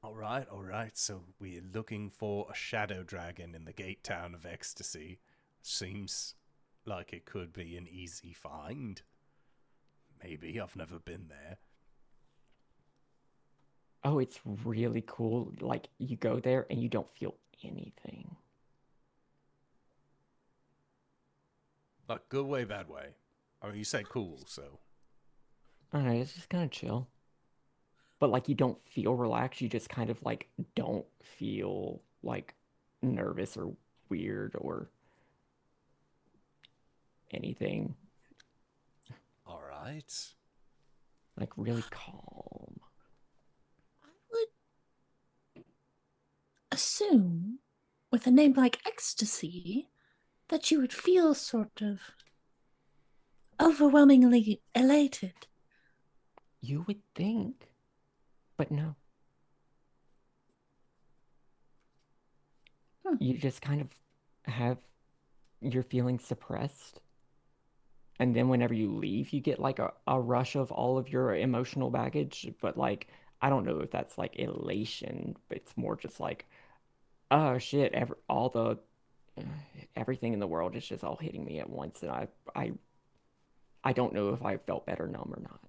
All right. So we're looking for a shadow dragon in the Gate Town of Ecstasy. Seems like it could be an easy find. Maybe. I've never been there. Oh, it's really cool. Like, you go there and you don't feel anything. Like, good way, bad way. I mean, you say cool, so. I don't know, it's just kind of chill. But, like, you don't feel relaxed. You just kind of, like, don't feel, like, nervous or weird or anything. All right. Like, really calm. I would assume, with a name like Ecstasy, that you would feel sort of overwhelmingly elated. You would think, but no. You just kind of have your feelings suppressed. And then whenever you leave, you get like a rush of all of your emotional baggage. But like, I don't know if that's like elation, but it's more just like, oh shit, everything in the world is just all hitting me at once. And I don't know if I felt better numb or not.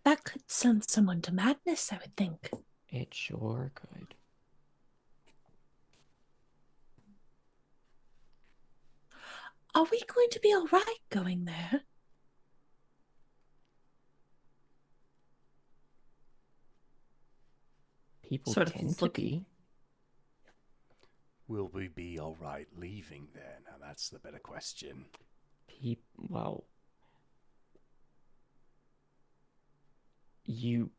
That could send someone to madness, I would think. It sure could. Are we going to be all right going there? People Sort of tend to looking. be. Will we be all right leaving there? Now, that's the better question. Well, you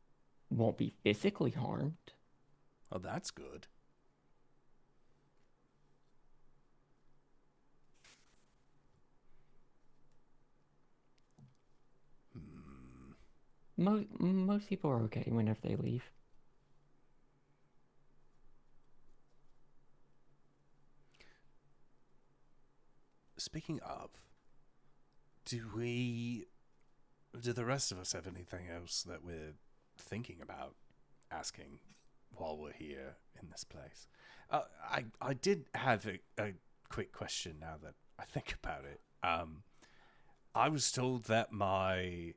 won't be physically harmed. Oh, that's good. Most people are okay whenever they leave. Speaking of, do the rest of us have anything else that we're thinking about asking while we're here in this place? I did have a quick question now that I think about it. I was told that my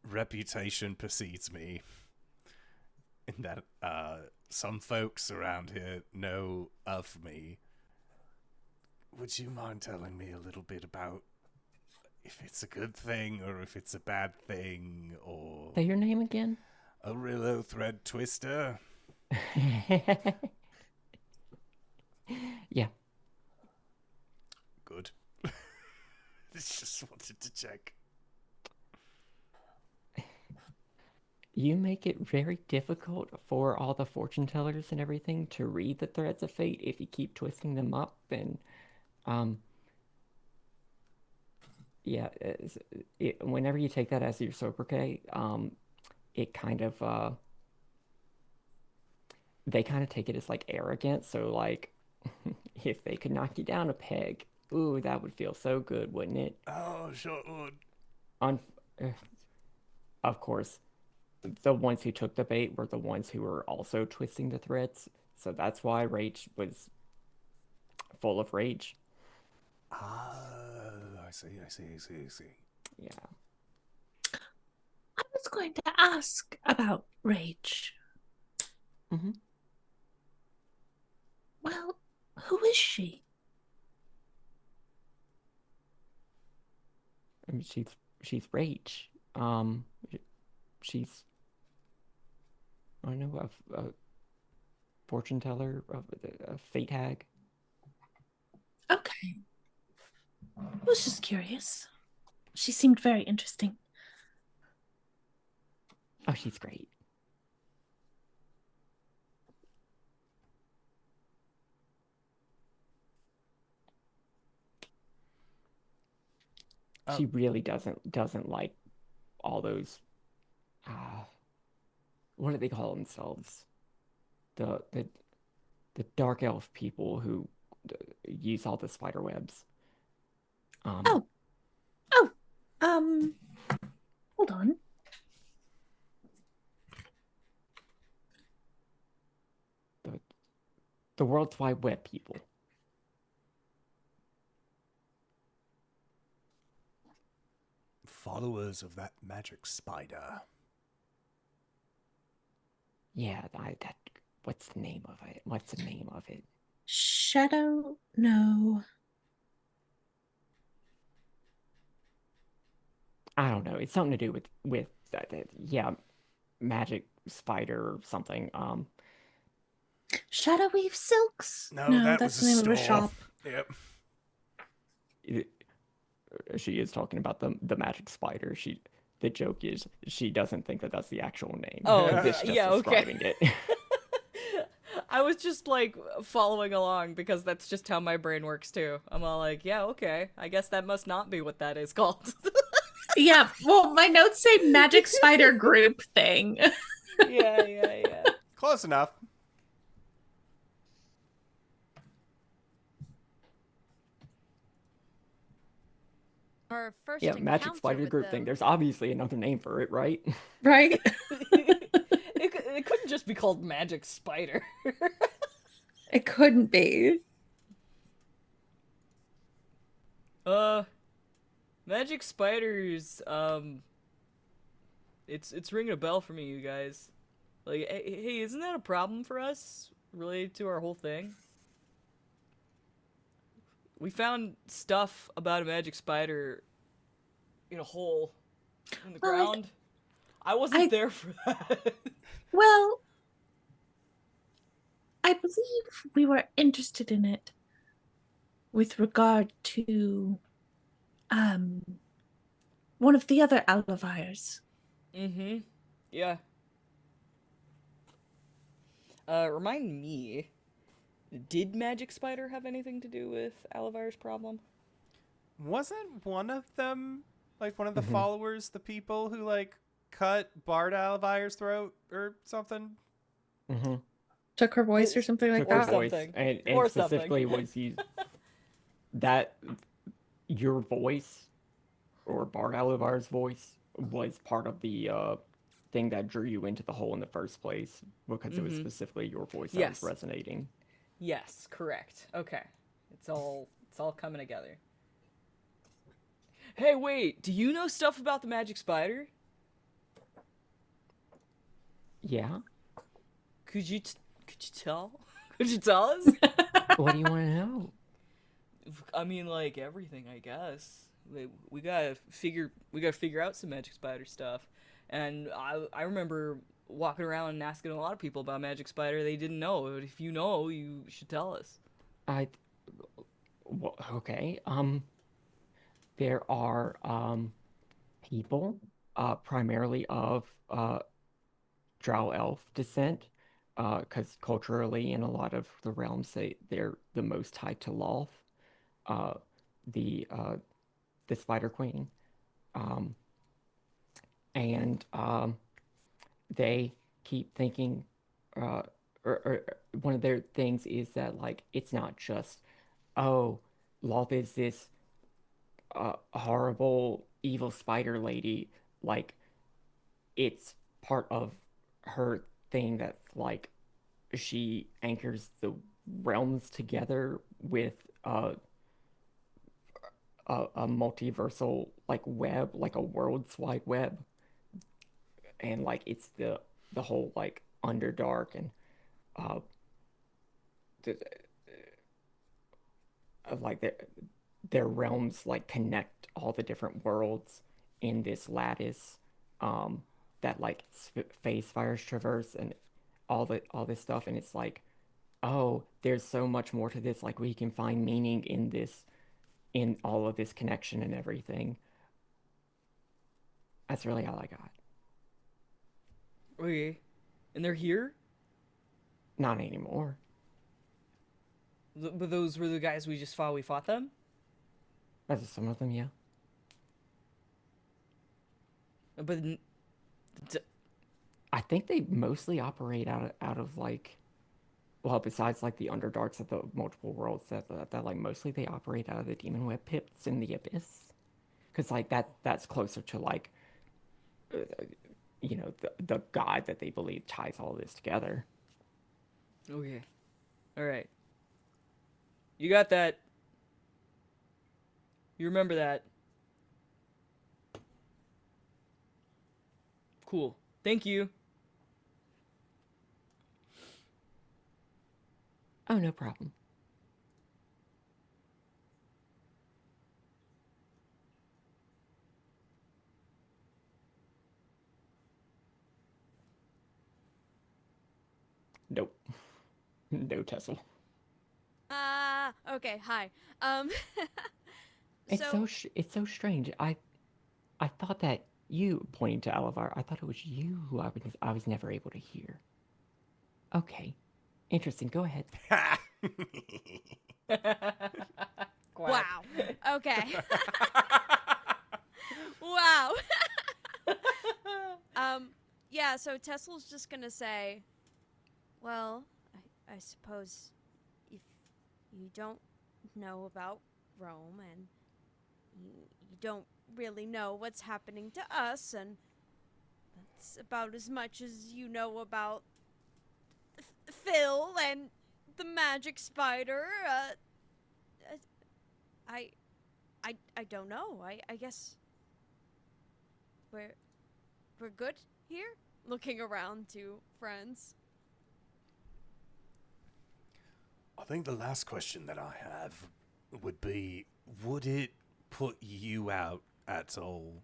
reputation precedes me, in that some folks around here know of me. Would you mind telling me a little bit about if it's a good thing or if it's a bad thing, or... Say your name again? Orillo Thread Twister? Yeah. Good. Just wanted to check. You make it very difficult for all the fortune tellers and everything to read the threads of fate if you keep twisting them up, and yeah, whenever you take that as your sobriquet, it kind of they kind of take it as like arrogant. So like, if they could knock you down a peg, ooh, that would feel so good, wouldn't it? Oh, sure would. On, of course, the ones who took the bait were the ones who were also twisting the threads. So that's why Rage was full of rage. I see. Yeah. I was going to ask about Rage. Mm-hmm. Well, who is she? I mean, she's Rage. She's, I don't know, a fortune teller, a fate hag. Okay. I was just curious. She seemed very interesting. Oh, she's great. She really doesn't like all those what do they call themselves? The dark elf people who use all the spider webs. Oh, hold on. The World's Wide Web people. Followers of that magic spider. Yeah, that. What's the name of it? What's the name of it? Shadow? No. I don't know. It's something to do with yeah, magic spider or something. Shadow Weave Silks? No, that that's was the a name of a store. shop. Yep. She is talking about the magic spider. The joke is she doesn't think that that's the actual name. Oh, It's just yeah, okay. describing it. I was just like following along because that's just how my brain works too. I'm all like, yeah, okay. I guess that must not be what that is called. Yeah, well, my notes say magic spider group thing. Yeah. Close enough. Our first Yeah, magic encounter spider with group them. thing. There's obviously another name for it, right? Right? It couldn't just be called Magic Spider. It couldn't be. Magic Spiders, it's ringing a bell for me, you guys. Like, hey, isn't that a problem for us related to our whole thing? We found stuff about a magic spider in a hole in the ground. I wasn't there for that. Well, I believe we were interested in it with regard to one of the other Aluvires. Mm-hmm. Yeah. Remind me, did Magic Spider have anything to do with Aluvire's problem? Wasn't one of them Like one of the Mhm. followers, the people who like cut Bard Alivire's throat or something. Mm-hmm. Took her voice or something like Took her that. voice, something. and Or specifically something. was used that your voice or Bard Alivar's voice was part of the thing that drew you into the hole in the first place because it was specifically your voice that was Yes. resonating. Yes, correct. Okay. It's all coming together. Hey, wait, do you know stuff about the magic spider? Yeah? Could you tell? Could you tell us? What do you want to know? I mean, like everything, I guess. We gotta figure out some magic spider stuff. And I remember walking around and asking a lot of people about magic spider. They didn't know. But if you know, you should tell us. Well, okay. There are people, primarily of Drow elf descent, because culturally in a lot of the realms they're the most tied to Lolth, uh, the uh, the Spider Queen, um, and they keep thinking, uh, or one of their things is that like it's not just, oh, Lolth is this horrible evil spider lady, like it's part of her thing that like she anchors the realms together with a multiversal like web, like a world's wide web, and like it's the whole like Underdark and uh the, like their realms like connect all the different worlds in this lattice that like phase fires traverse and all this stuff, and it's like, oh, there's so much more to this, like we can find meaning in this, in all of this connection and everything. That's really all I got. Okay. And they're here? Not anymore. But those were the guys we just fought. We fought them? That's some of them, yeah. But I think they mostly operate out of like, well, besides like the Underdarks of the multiple worlds, that like mostly they operate out of the Demon Web pits in the Abyss, because like that's closer to like, uh, the god that they believe ties all this together. okay. All right. You got that. You remember that. Cool. Thank you. Oh, no problem. Nope. No Tessell. Okay, hi. Um, so, It's so strange. I thought that you, pointing to Aluvire, I thought it was you who I was never able to hear. Okay. Interesting. Go ahead. Quack. wow. Okay. wow. Yeah, so Tessell's just gonna say, well, I suppose if you don't know about Rome and you don't really know what's happening to us, and that's about as much as you know about Phil and the magic spider. I, I don't know. I guess we're good here. Looking around to friends. I think the last question that I have would be, would it put you out at all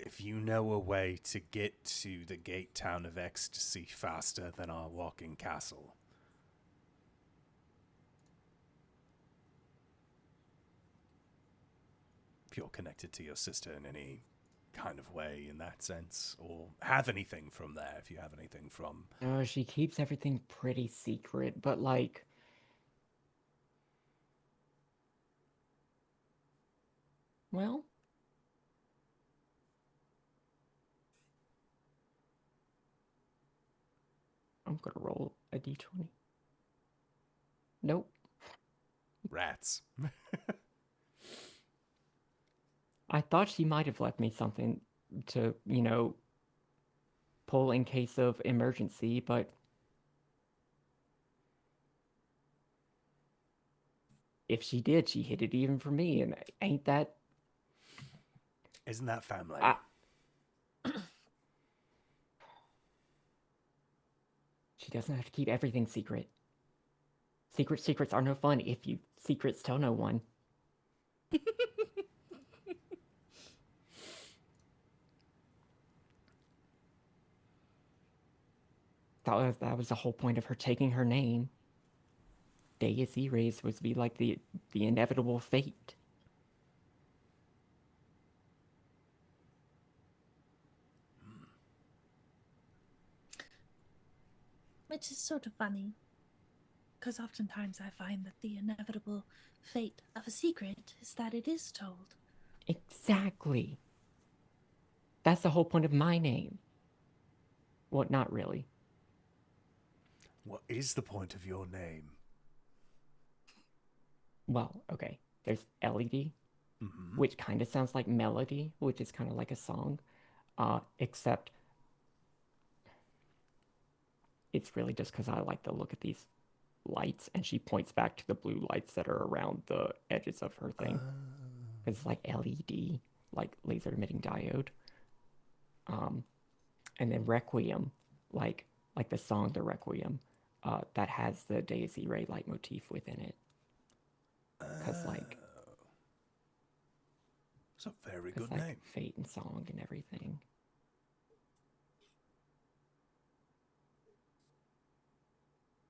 if you know a way to get to the gate town of Ecstasy faster than our walking castle? If you're connected to your sister in any kind of way in that sense, or have anything from there, if you have anything from... She keeps everything pretty secret, but like, well, I'm gonna roll a d20. Nope. Rats. I thought she might have left me something to, pull in case of emergency, but if she did, she hid it even for me, and ain't that... Isn't that family? She doesn't have to keep everything secret. Secrets are no fun if you secrets tell no one. That was the whole point of her taking her name. Deus Eres was to be like the inevitable fate. Which is sort of funny, because oftentimes I find that the inevitable fate of a secret is that it is told. Exactly. That's the whole point of my name. Well, not really. What is the point of your name? Well, okay. There's LED, Mm-hmm. which kind of sounds like melody, which is kind of like a song, except it's really just because I like to look at these lights, and she points back to the blue lights that are around the edges of her thing. Because it's like LED, like laser emitting diode. And then Requiem, like the song The Requiem, that has the Deus Irae leitmotif within it. Because it's a very good like name. fate and song and everything.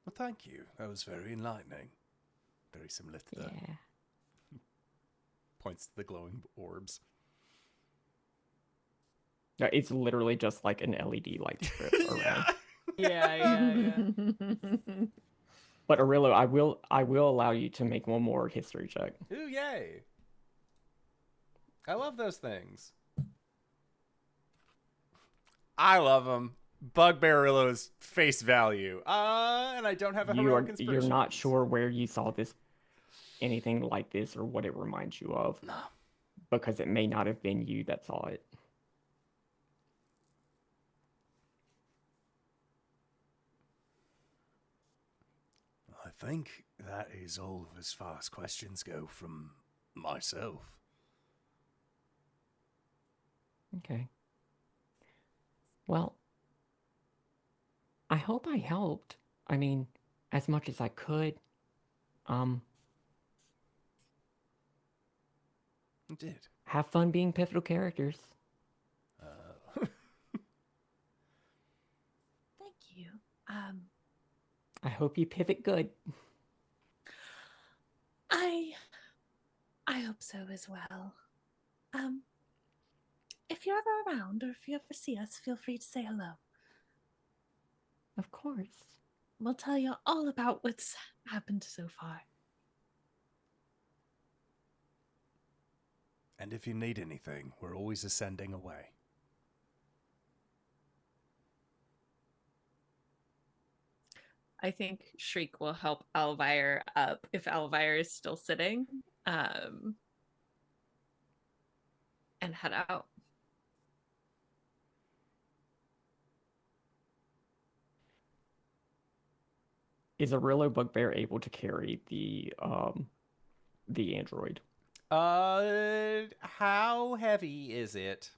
Well, thank you. That was very enlightening. Very similar to the... Yeah. Points to the glowing orbs. No, it's literally just like an LED light strip around. Yeah. But Orillo, I will allow you to make one more history check. Ooh, yay! I love those things. I love them. Bugbear Orillo's face value. And I don't have a heroic inspiration. You're not sure where you saw this, anything like this, or what it reminds you of. No. Because it may not have been you that saw it. I think that is all as far as questions go from myself. Okay. Well, I hope I helped. I mean, as much as I could. You did. Have fun being pivotal characters. Thank you. I hope you pivot good. I hope so as well. If you're ever around, or if you ever see us, feel free to say hello. Of course. We'll tell you all about what's happened so far. And if you need anything, we're always ascending away. I think Shriek will help Aluvire up if Aluvire is still sitting, and head out. Is Orillo Bugbear able to carry the android? How heavy is it?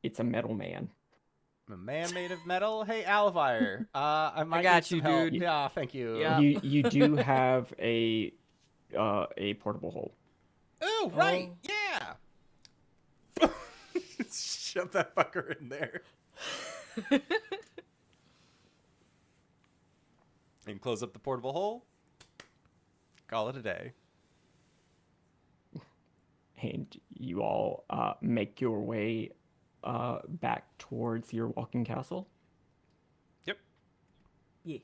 It's a metal man. A man made of metal? Hey, Aluvire. I might got need some you, help. dude. Yeah, thank you. Yeah. You do have a portable hole. Oh, right. Yeah. Shove that fucker in there. And close up the portable hole. Call it a day. And you all make your way back towards your walking castle. Yep. Yeah.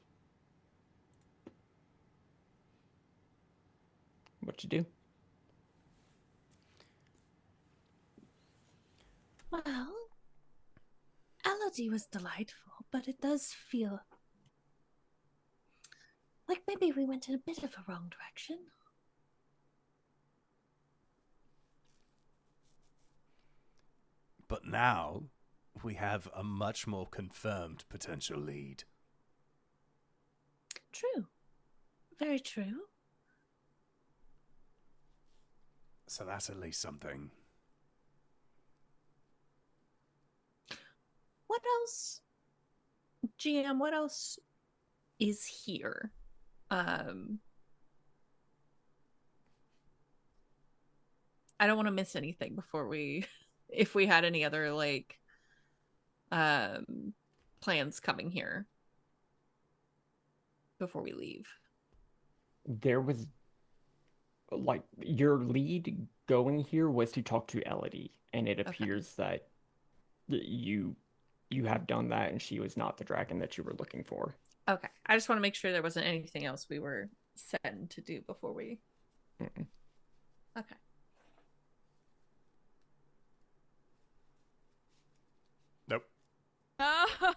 What you do? Well, melody was delightful, but it does feel like maybe we went in a bit of a wrong direction. But now we have a much more confirmed potential lead. True. Very true. So that's at least something. What else, GM, what else is here? I don't want to miss anything before if we had any other, like, plans coming here before we leave. There was, like, your lead going here was to talk to Elodie, and it appears that you have done that, and she was not the dragon that you were looking for. Okay. I just want to make sure there wasn't anything else we were set to do before we... Mm-mm. Okay. Nope. Oh.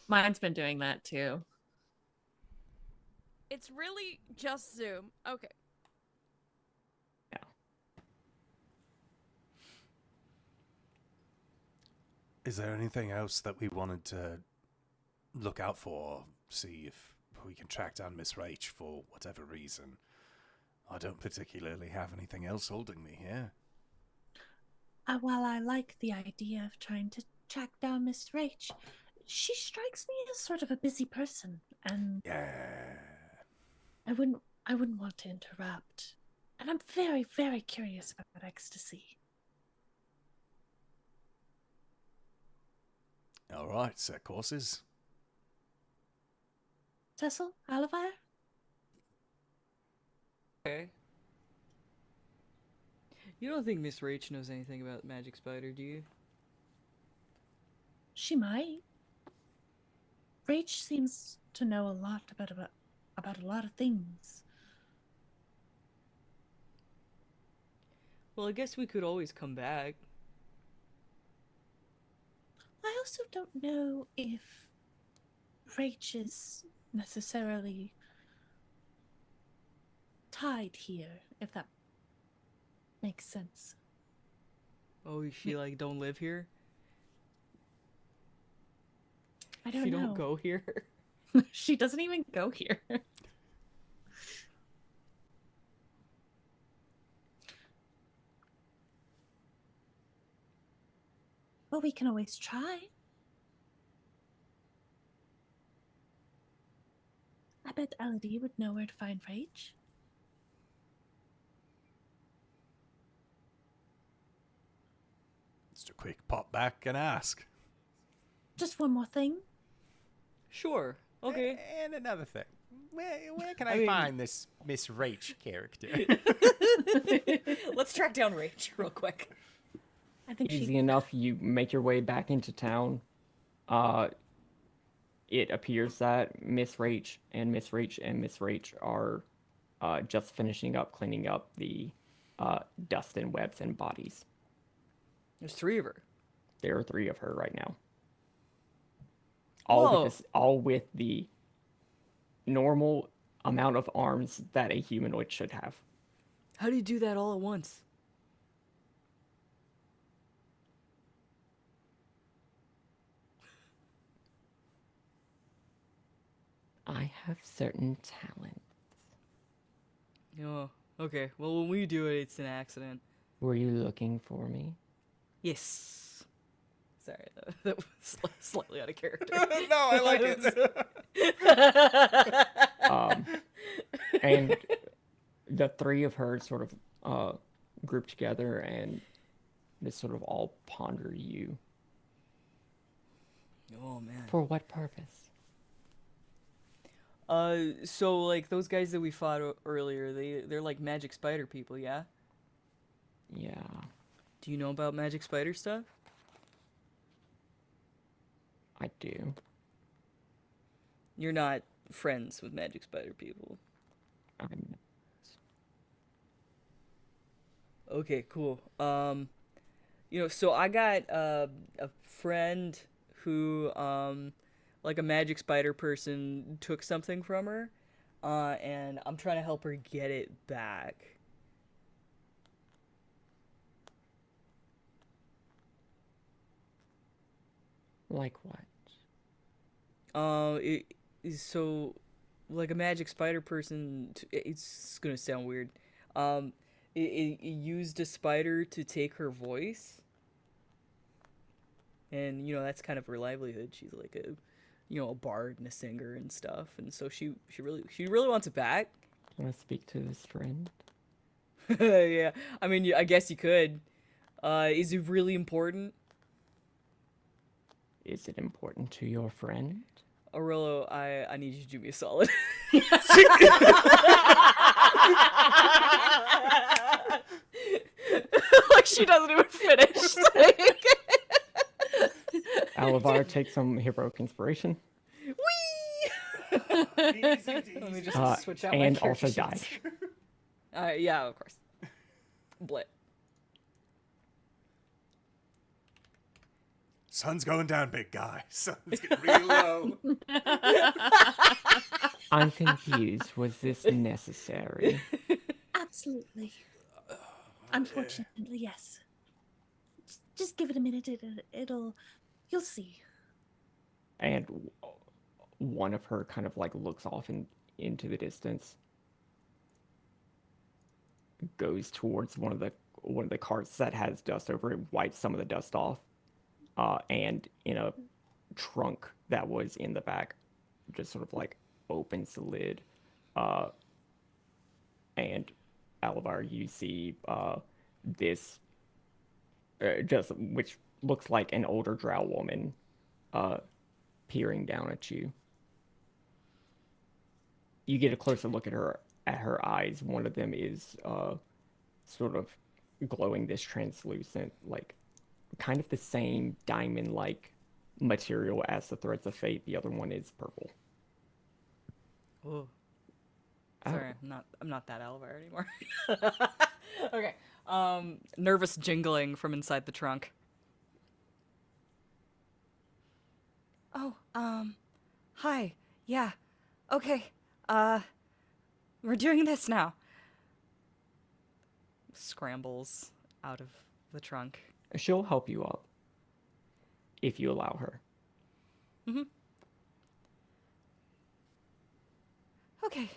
Mine's been doing that too. It's really just Zoom. Okay. Yeah. Is there anything else that we wanted to look out for? See if we can track down Miss Rach for whatever reason. I don't particularly have anything else holding me here. While I like the idea of trying to track down Miss Rach, she strikes me as sort of a busy person, and Yeah. I wouldn't want to interrupt. And I'm very, very curious about ecstasy. All right, set courses. Tessell, Aluvire? Okay. You don't think Miss Rach knows anything about Magic Spider, do you? She might. Rach seems to know a lot about a lot of things. Well, I guess we could always come back. I also don't know if Rach is necessarily tied here, if that makes sense. Oh, she like don't live here? I don't She know. don't go here? She doesn't even go here. Well, we can always try. I bet Elodie would know where to find Rach. Just a quick pop back and ask. Just one more thing. Sure. Okay. And another thing. Where can I I mean- find this Miss Rach character? Let's track down Rach real quick. I think Easy she... enough. You make your way back into town. It appears that Miss Rach and Miss Rach are just finishing up cleaning up the dust and webs and bodies. There's 3 of her. There are 3 of her right now. Whoa. All with the normal amount of arms that a humanoid should have. How do you do that all at once? I have certain talents. Oh, okay. Well, when we do it, it's an accident. Were you looking for me? Yes. Sorry, that was slightly out of character. No, I like it. And the 3 of her sort of group together and just sort of all ponder you. Oh man. For what purpose? So like those guys that we fought earlier, they're like magic spider people, yeah? Yeah. Do you know about magic spider stuff? I do. You're not friends with magic spider people. I'm Okay, cool. So I got a friend who, like a magic spider person, took something from her, and I'm trying to help her get it back. Like what? It is so, like a magic spider person. It's gonna sound weird. It used a spider to take her voice, and that's kind of her livelihood. She's like a bard and a singer and stuff, and so she really wants it back. Want to speak to this friend? Yeah, I mean, I guess you could. Is it really important? Is it important to your friend? Orillo, I need you to do me a solid. Like she doesn't even finish. Aluvire, take some heroic inspiration. Whee! Let me just switch out my and character also die. sheets. Yeah, of course. Blit. Sun's going down, big guy. Sun's getting really low. I'm confused. Was this necessary? Absolutely. Unfortunately, yes. Just give it a minute. You'll see. And one of her kind of like looks off into the distance, goes towards one of the carts that has dust over it, wipes some of the dust off, and in a trunk that was in the back, just sort of like opens the lid, and Aluvire, you see this just which looks like an older drow woman peering down at you. You get a closer look at her eyes. One of them is sort of glowing this translucent, like kind of the same diamond-like material as the threads of fate. The other one is purple. Oh. Sorry, I'm not that Aluvire anymore. Okay. Nervous jingling from inside the trunk. Oh, hi. Yeah. Okay. We're doing this now. Scrambles out of the trunk. She'll help you up if you allow her. Mm-hmm. Okay.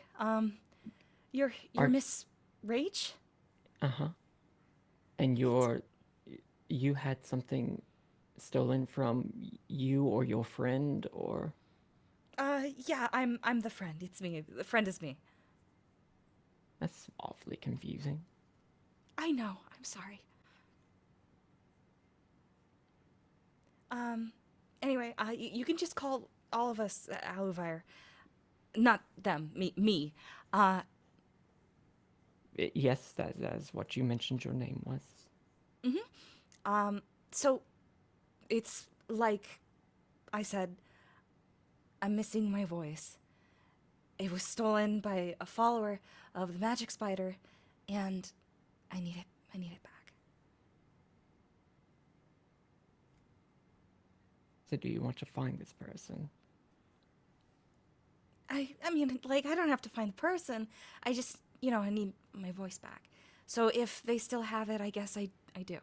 You're Miss Rach? Uh-huh. And you had something stolen from you or your friend, or? Yeah, I'm the friend. It's me. The friend is me. That's awfully confusing. I know. I'm sorry. Anyway, you can just call all of us Aluvire. Not them, me. Yes, that is what you mentioned your name was. Mm-hmm. So, it's like I said, I'm missing my voice. It was stolen by a follower of the magic spider, and I need it back. So do you want to find this person? I mean, like, I don't have to find the person. I just, I need my voice back. So if they still have it, I guess I do.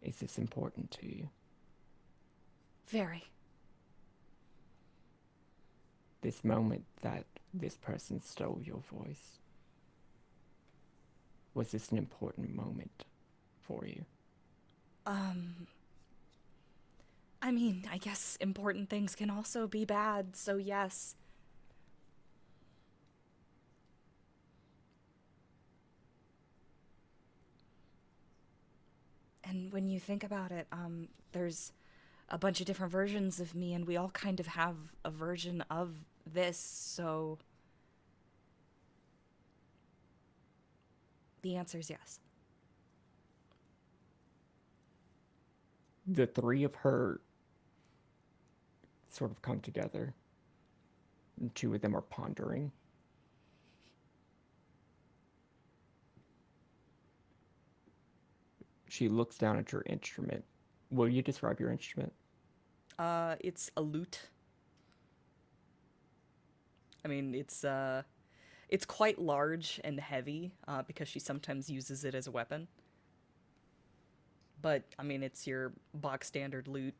Is this important to you? Very. This moment that this person stole your voice, was this an important moment for you? I mean, I guess important things can also be bad, so yes. And when you think about it, there's a bunch of different versions of me, and we all kind of have a version of this, so the answer is yes. The three of her sort of come together. And two of them are pondering. She looks down at your instrument. Will you describe your instrument? It's a lute. I mean, it's quite large and heavy, because she sometimes uses it as a weapon. But, I mean, it's your box standard lute.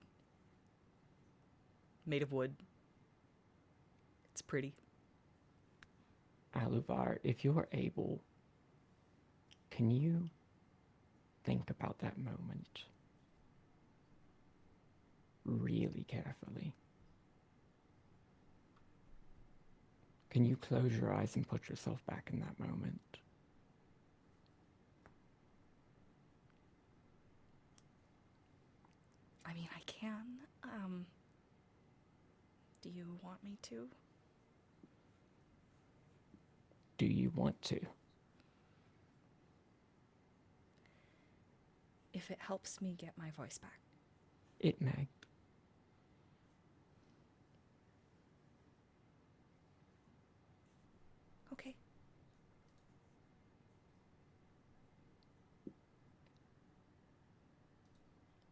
Made of wood. It's pretty. Aluvire, if you are able, can you think about that moment really carefully? Can you close your eyes and put yourself back in that moment? I mean, I can. Do you want me to? Do you want to? If it helps me get my voice back. It may. Okay.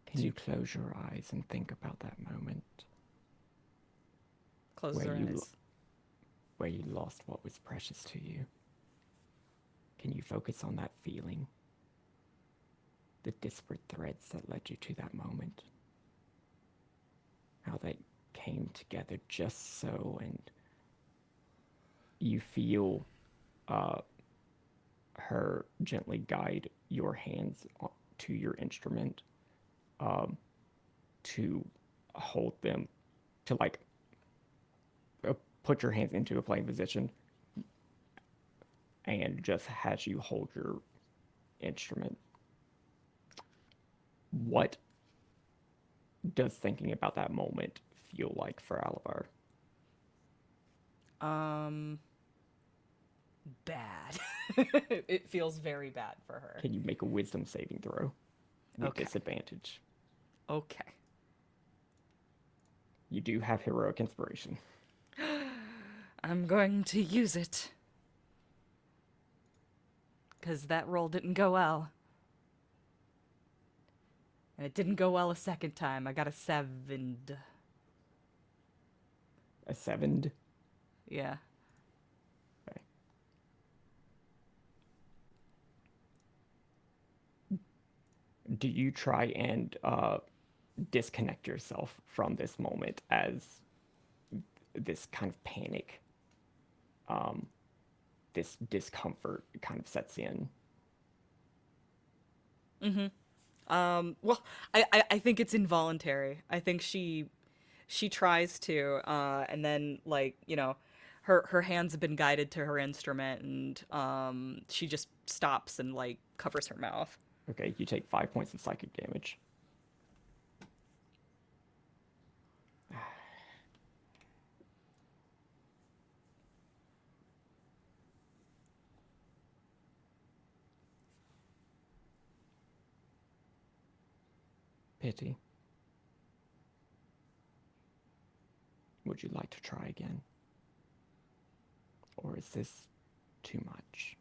Can you close your eyes and think about that moment Closes Where her you eyes. where you lost what was precious to you? Can you focus on that feeling? The disparate threads that led you to that moment? How they came together just so, and you feel her gently guide your hands to your instrument, to hold them, to like put your hands into a playing position, and just has you hold your instrument. What does thinking about that moment feel like for Aluvire? Bad. It feels very bad for her. Can you make a wisdom saving throw with Okay. disadvantage? Okay. You do have heroic inspiration. I'm going to use it. Because that roll didn't go well. And it didn't go well a second time. I got a 7. A 7. Yeah. Okay. Do you try and disconnect yourself from this moment as this kind of panic, this discomfort kind of sets in? Well, I think it's involuntary. I think she tries to, and then, like, you know, her hands have been guided to her instrument, and she just stops and, like, covers her mouth. Okay, you take 5 points of psychic damage. Pity. Would you like to try again? Or is this too much?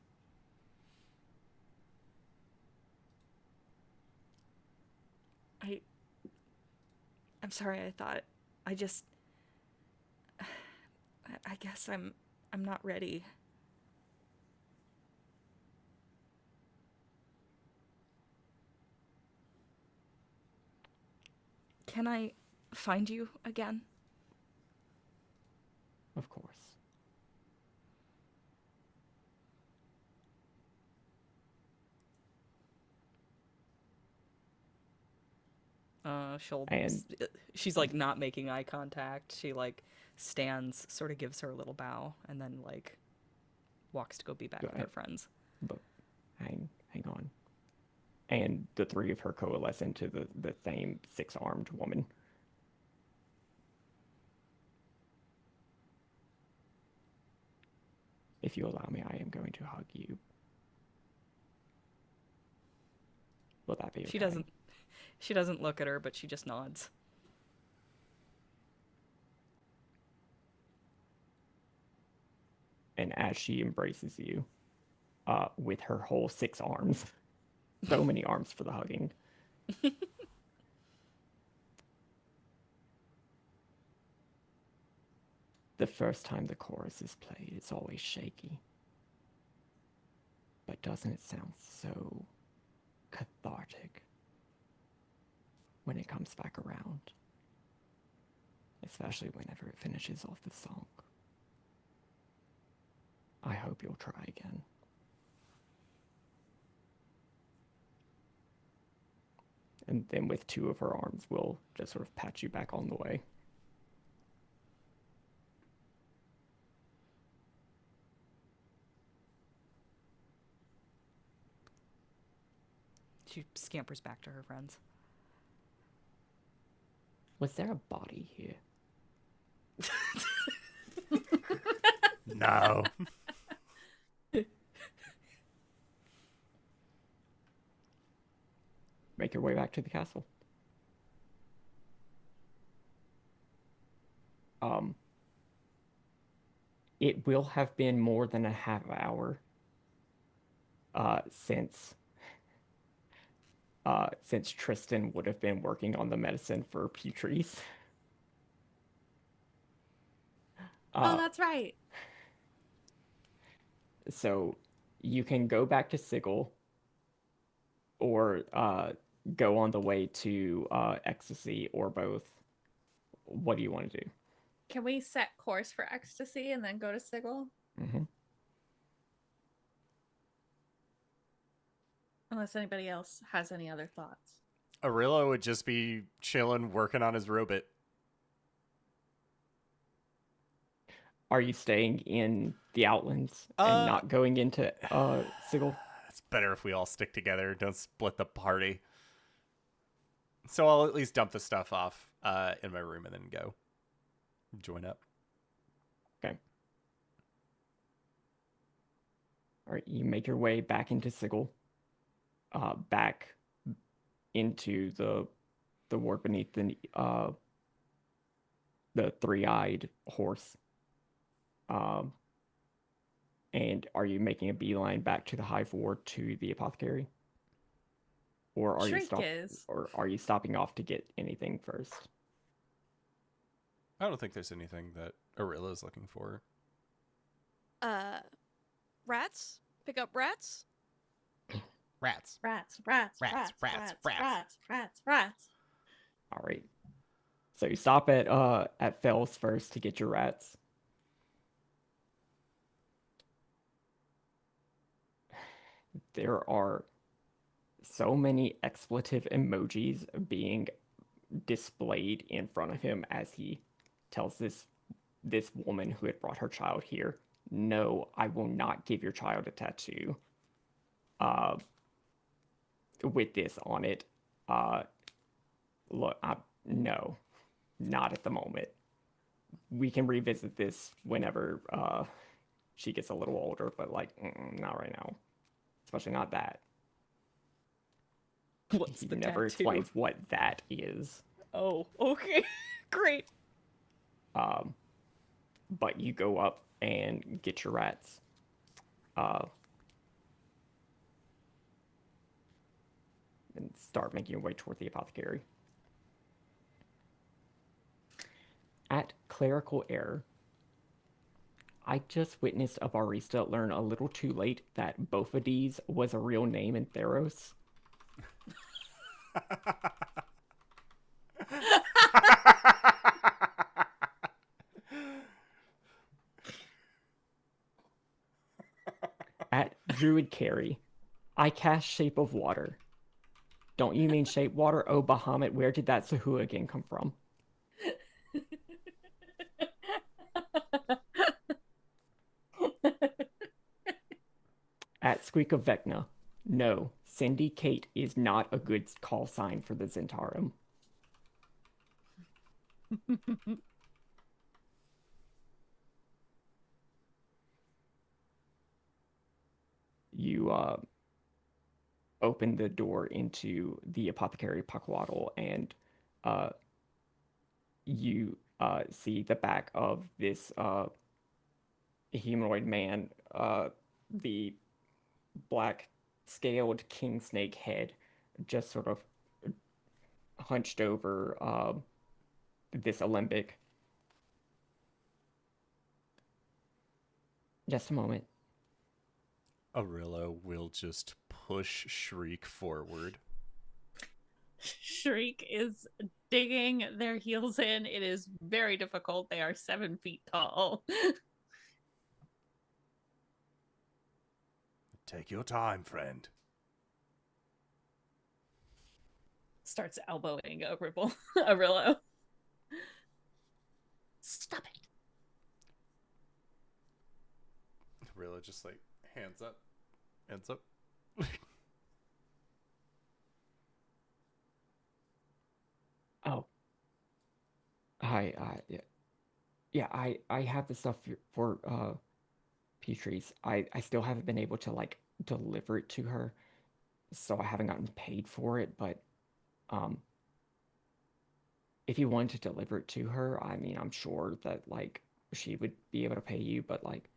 I'm sorry, I thought, I just, I guess I'm not ready. Can I find you again? Of course. And She's like not making eye contact. She like stands, sort of gives her a little bow, and then like walks to go be back with her friends. But hang on. And the three of her coalesce into the same 6-armed woman. If you allow me, I am going to hug you. Will that be okay? She doesn't look at her, but she just nods. And as she embraces you, with her whole 6 arms, so many arms for the hugging. The first time the chorus is played, it's always shaky. But doesn't it sound so cathartic when it comes back around? Especially whenever it finishes off the song. I hope you'll try again. And then with 2 of her arms, we'll just sort of pat you back on the way. She scampers back to her friends. Was there a body here? No. Make your way back to the castle. It will have been more than a half hour since Tristan would have been working on the medicine for Putrice. Oh, that's right. So you can go back to Sigil or go on the way to Ecstasy, or both. What do you want to do? Can we set course for Ecstasy and then go to Sigil? Mm-hmm. Unless anybody else has any other thoughts. Orillo would just be chilling, working on his robot. Are you staying in the Outlands and not going into Sigil? It's better if we all stick together. Don't split the party. So I'll at least dump the stuff off in my room and then go join up. Okay. All right, you make your way back into Sigil, back into the ward beneath the three-eyed horse. And are you making a beeline back to the hive ward to the apothecary? Or are Shriek is. Or are you stopping off to get anything first? I don't think there's anything that Orillo's looking for. Rats? Pick up rats? Rats. Rats. All right. So you stop at Fell's first to get your rats. There are so many expletive emojis being displayed in front of him as he tells this woman who had brought her child here, no, I will not give your child a tattoo with this on it. Look, no, not at the moment. We can revisit this whenever she gets a little older, but like, not right now. Especially not that. What's He the never tattoo? explains what that is. Oh, okay. Great. But you go up and get your rats. And start making your way toward the apothecary. At Clerical Error, I just witnessed a barista learn a little too late that Bofades was a real name in Theros. At Druid Carry, I cast Shape of Water. Don't you mean Shape Water? Oh, Bahamut, where did that Sahuagin come from? At Squeak of Vecna, no, Cindy Kate is not a good call sign for the Zentarum. You open the door into the apothecary Pakwaddle, and you see the back of this humanoid man, the black scaled king snake head, just sort of hunched over this alembic. Just a moment. Orillo will just push Shriek forward. Shriek is digging their heels in. It is very difficult. They are 7 feet tall. Take your time, friend. Starts elbowing Orillo. Stop it. Orillo just like hands up. Oh. Hi, yeah, I have the stuff for Petrie's. I still haven't been able to like deliver it to her, so I haven't gotten paid for it, but if you wanted to deliver it to her, I mean, I'm sure that like she would be able to pay you, but like,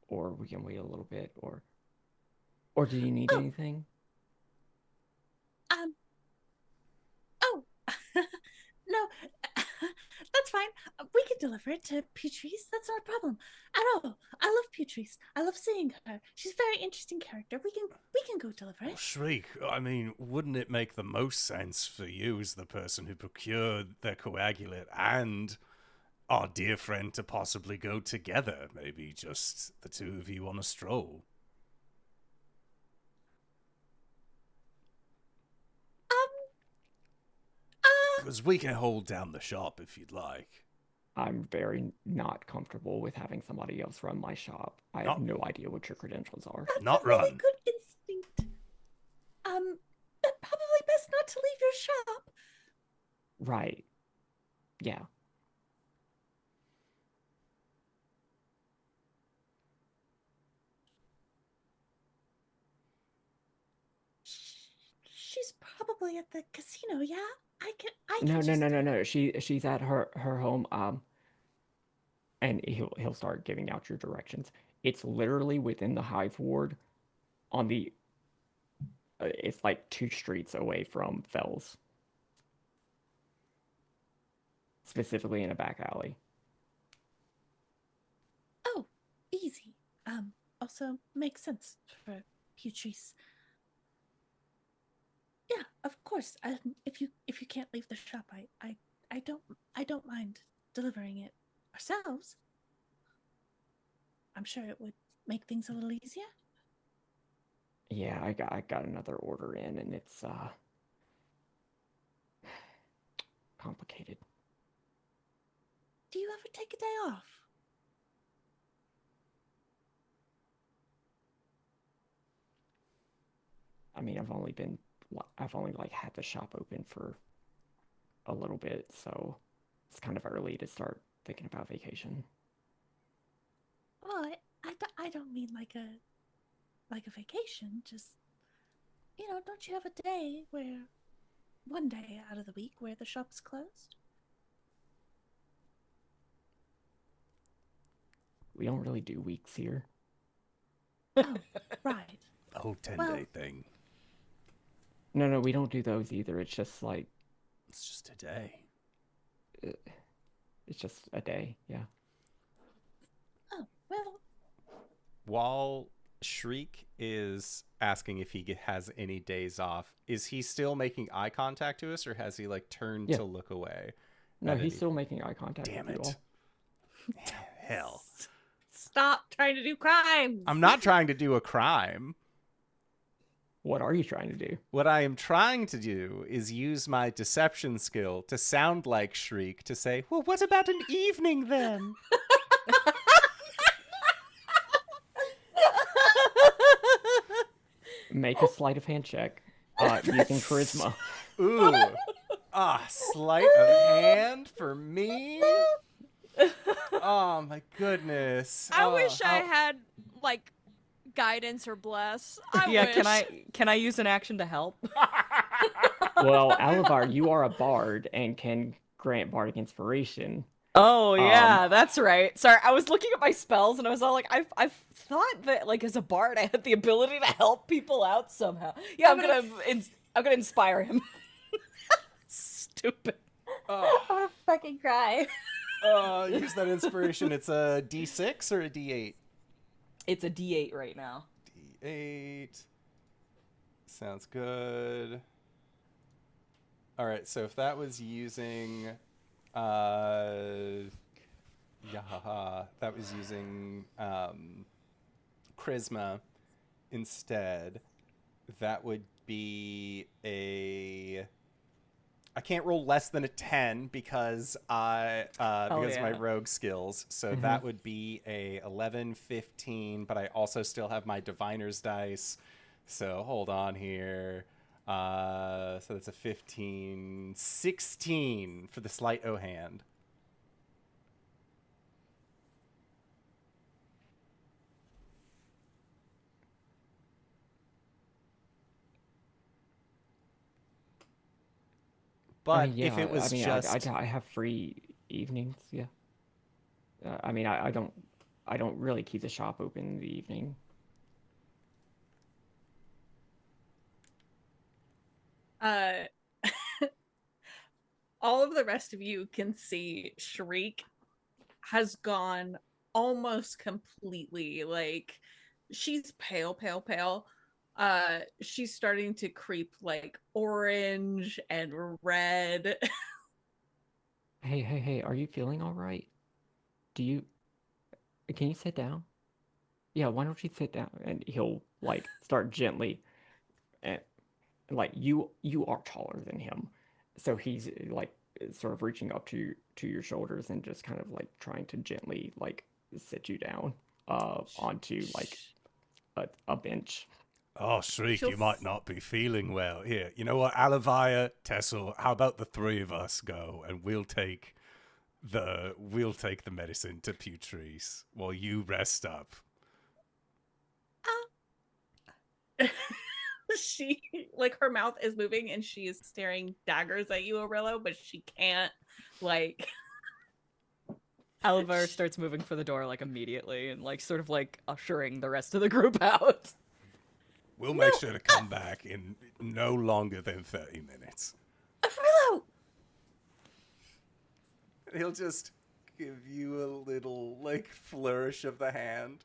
or we can wait a little bit, or do you need anything? Oh, no, that's fine. We can deliver it to Petrie's. That's not a problem at all. I love Petrie's. I love seeing her. She's a very interesting character. We can go deliver it. Well, Shriek, I mean, wouldn't it make the most sense for you as the person who procured the coagulate and our dear friend to possibly go together? Maybe just the two of you on a stroll. Because we can hold down the shop if you'd like. I'm very not comfortable with having somebody else run my shop. I have no idea what your credentials are. That's Not a really run. good instinct. But probably best not to leave your shop. Right. Yeah. She's probably at the casino. Yeah, I can. No. She's at her home. And he'll start giving out your directions. It's literally within the Hive Ward, on the. It's like 2 streets away from Fells. Specifically in a back alley. Oh, easy. Also makes sense for Petrie's. Yeah, of course. If you can't leave the shop, I don't mind delivering it ourselves. I'm sure it would make things a little easier. Yeah, I got another order in, and it's complicated. Do you ever take a day off? I mean, I've only like had the shop open for a little bit, so it's kind of early to start thinking about vacation. Well, I don't mean like a vacation. Just, don't you have a day where, one day out of the week where the shop's closed? We don't really do weeks here. Oh, right. Oh, 10-day thing. No, we don't do those either. It's just like... It's just a day. It's just a day, yeah. Oh, well... While Shriek is asking if he has any days off, is he still making eye contact to us, or has he, like, turned to look away? No, he's still making eye contact Damn with you it. all. Hell. Stop trying to do crimes! I'm not trying to do a crime. What are you trying to do? What I am trying to do is use my deception skill to sound like Shriek to say, well, what about an evening then? Make a sleight of hand check using charisma. Ooh. Sleight of hand for me? Oh, my goodness. I wish I had, like, guidance or bless. I Yeah, wish. can I use an action to help? Well, Aluvire, you are a bard and can grant bardic inspiration. Oh yeah, that's right. Sorry, I was looking at my spells and I was all like, I've thought that like as a bard I had the ability to help people out somehow. Yeah, I'm gonna inspire him. Stupid. I'm gonna fucking cry. Use that inspiration. It's a D6 or a D8? It's a D8 right now. D8. Sounds good. All right, so if that was using, that was using charisma instead, that would be a. I can't roll less than a 10 because because of my rogue skills. So that would be a 11, 15, but I also still have my diviner's dice. So hold on here. So that's a 15, 16 for the sleight o' hand. But if it was just, I have free evenings. Yeah. I don't really keep the shop open in the evening. All of the rest of you can see Shriek has gone almost completely, like, she's pale. She's starting to creep like orange and red. Hey, are you feeling all right? Can you sit down? Yeah, why don't you sit down? And he'll like start gently, and like you are taller than him, so he's like sort of reaching up to your shoulders and just kind of like trying to gently like sit you down onto like a bench. oh, Shriek, you might not be feeling well. Here, you know what, Aluvire, Tessell, how about the three of us go and we'll take the medicine to Putrice while you rest up. She, like, her mouth is moving and she is staring daggers at you, Orillo, but she can't, like. Aluvire starts moving for the door like immediately and like sort of like ushering the rest of the group out. We'll make sure to come back in no longer than 30 minutes. Orillo! He'll just give you a little, like, flourish of the hand.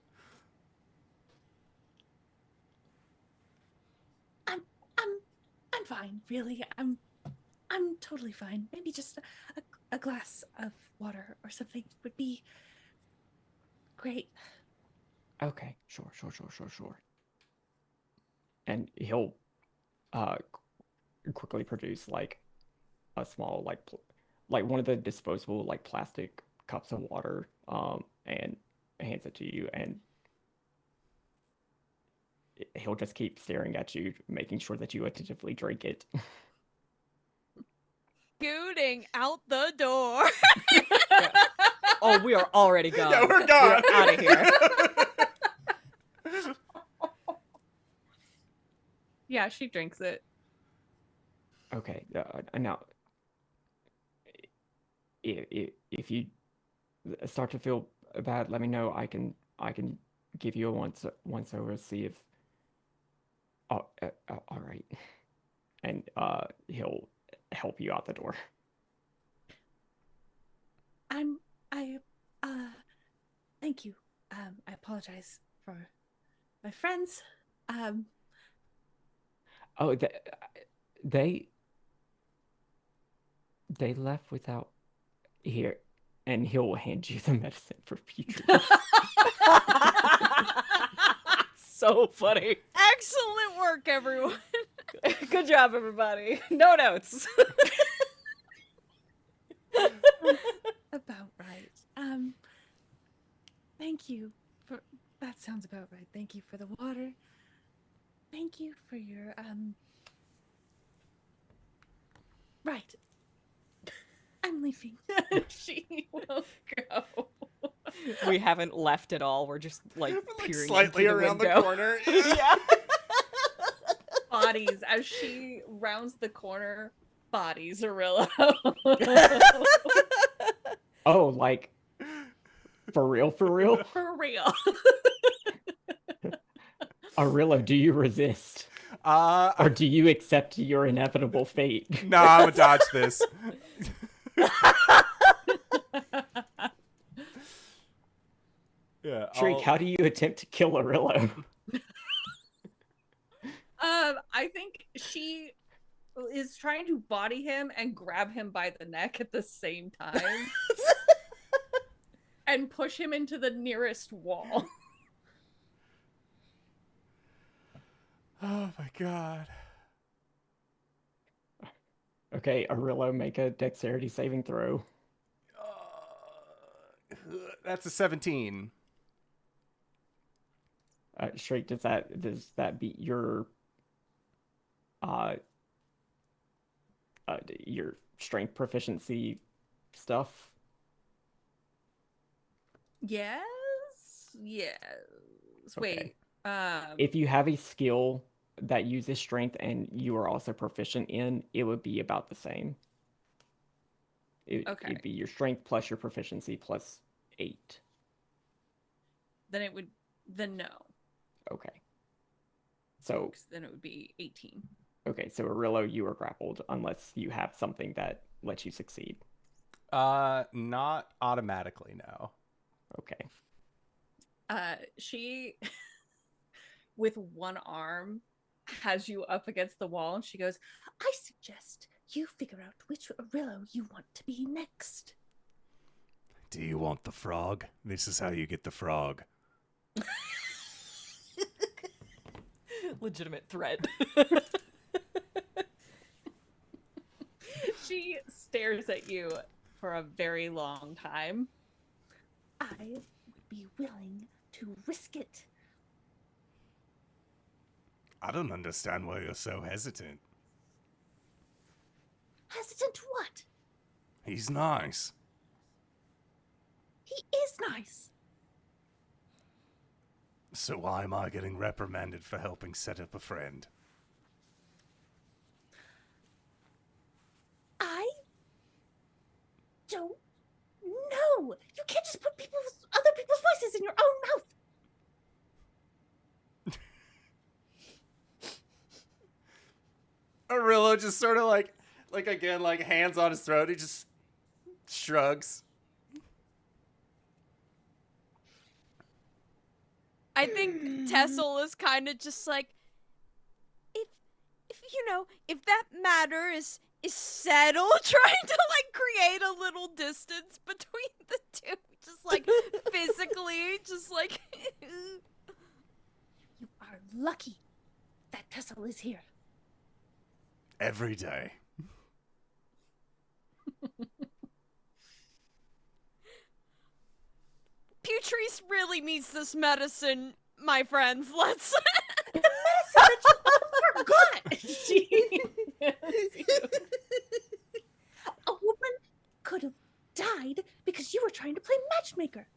I'm fine, really. I'm totally fine. Maybe just a glass of water or something would be great. Okay, sure. And he'll quickly produce like a small like one of the disposable like plastic cups of water and hands it to you, and he'll just keep staring at you, making sure that you attentively drink it. Scooting out the door. Oh, we are already gone. Yeah, we're gone. We're out of here. Yeah, she drinks it. Okay, now if you start to feel bad, let me know. I can give you a once over, see if. Oh, all right. And he'll help you out the door. Thank you. I apologize for my friends. Oh, they left without here, and he'll hand you the medicine for future. So funny. Excellent work, everyone. Good job, everybody. No notes. About right. Thank you for that. Sounds about right. Thank you for the water. Thank you for your Right. I'm leaving. She will go. We haven't left at all. We're just like peering slightly into the around window. the corner. Yeah. Bodies as she rounds the corner. Bodies, Orillo. Oh, like for real, for real? For real. Orillo, do you resist? Or do you accept your inevitable fate? No, I'm gonna dodge this. Yeah. Shriek, how do you attempt to kill Orillo? I think she is trying to body him and grab him by the neck at the same time. And push him into the nearest wall. Oh my god. Okay, Orillo, make a dexterity saving throw. That's a 17. Shriek, does that beat your strength proficiency stuff? Yes. Wait. If you have a skill that uses strength and you are also proficient in, it would be about the same. It'd be your strength plus your proficiency plus 8. Then no. Okay. So then it would be 18. Okay, so Orillo, you are grappled unless you have something that lets you succeed. Not automatically, no. Okay. She, with one arm, has you up against the wall, and she goes, I suggest you figure out which Orillo you want to be next. Do you want the frog? This is how you get the frog. Legitimate threat. She stares at you for a very long time. I would be willing to risk it. I don't understand why you're so hesitant. Hesitant to what? He's nice. He is nice. So why am I getting reprimanded for helping set up a friend? I don't know. You can't just put other people's voices in your own mouth. Orillo just sort of like again, like hands on his throat. He just shrugs. I think Tessell is kind of just like, if that matter is settled, trying to like create a little distance between the two, just like physically, just like. You are lucky that Tessell is here. Every day. Putrice really needs this medicine, my friends. Let's. The medicine that you forgot. She a woman could have died because you were trying to play matchmaker.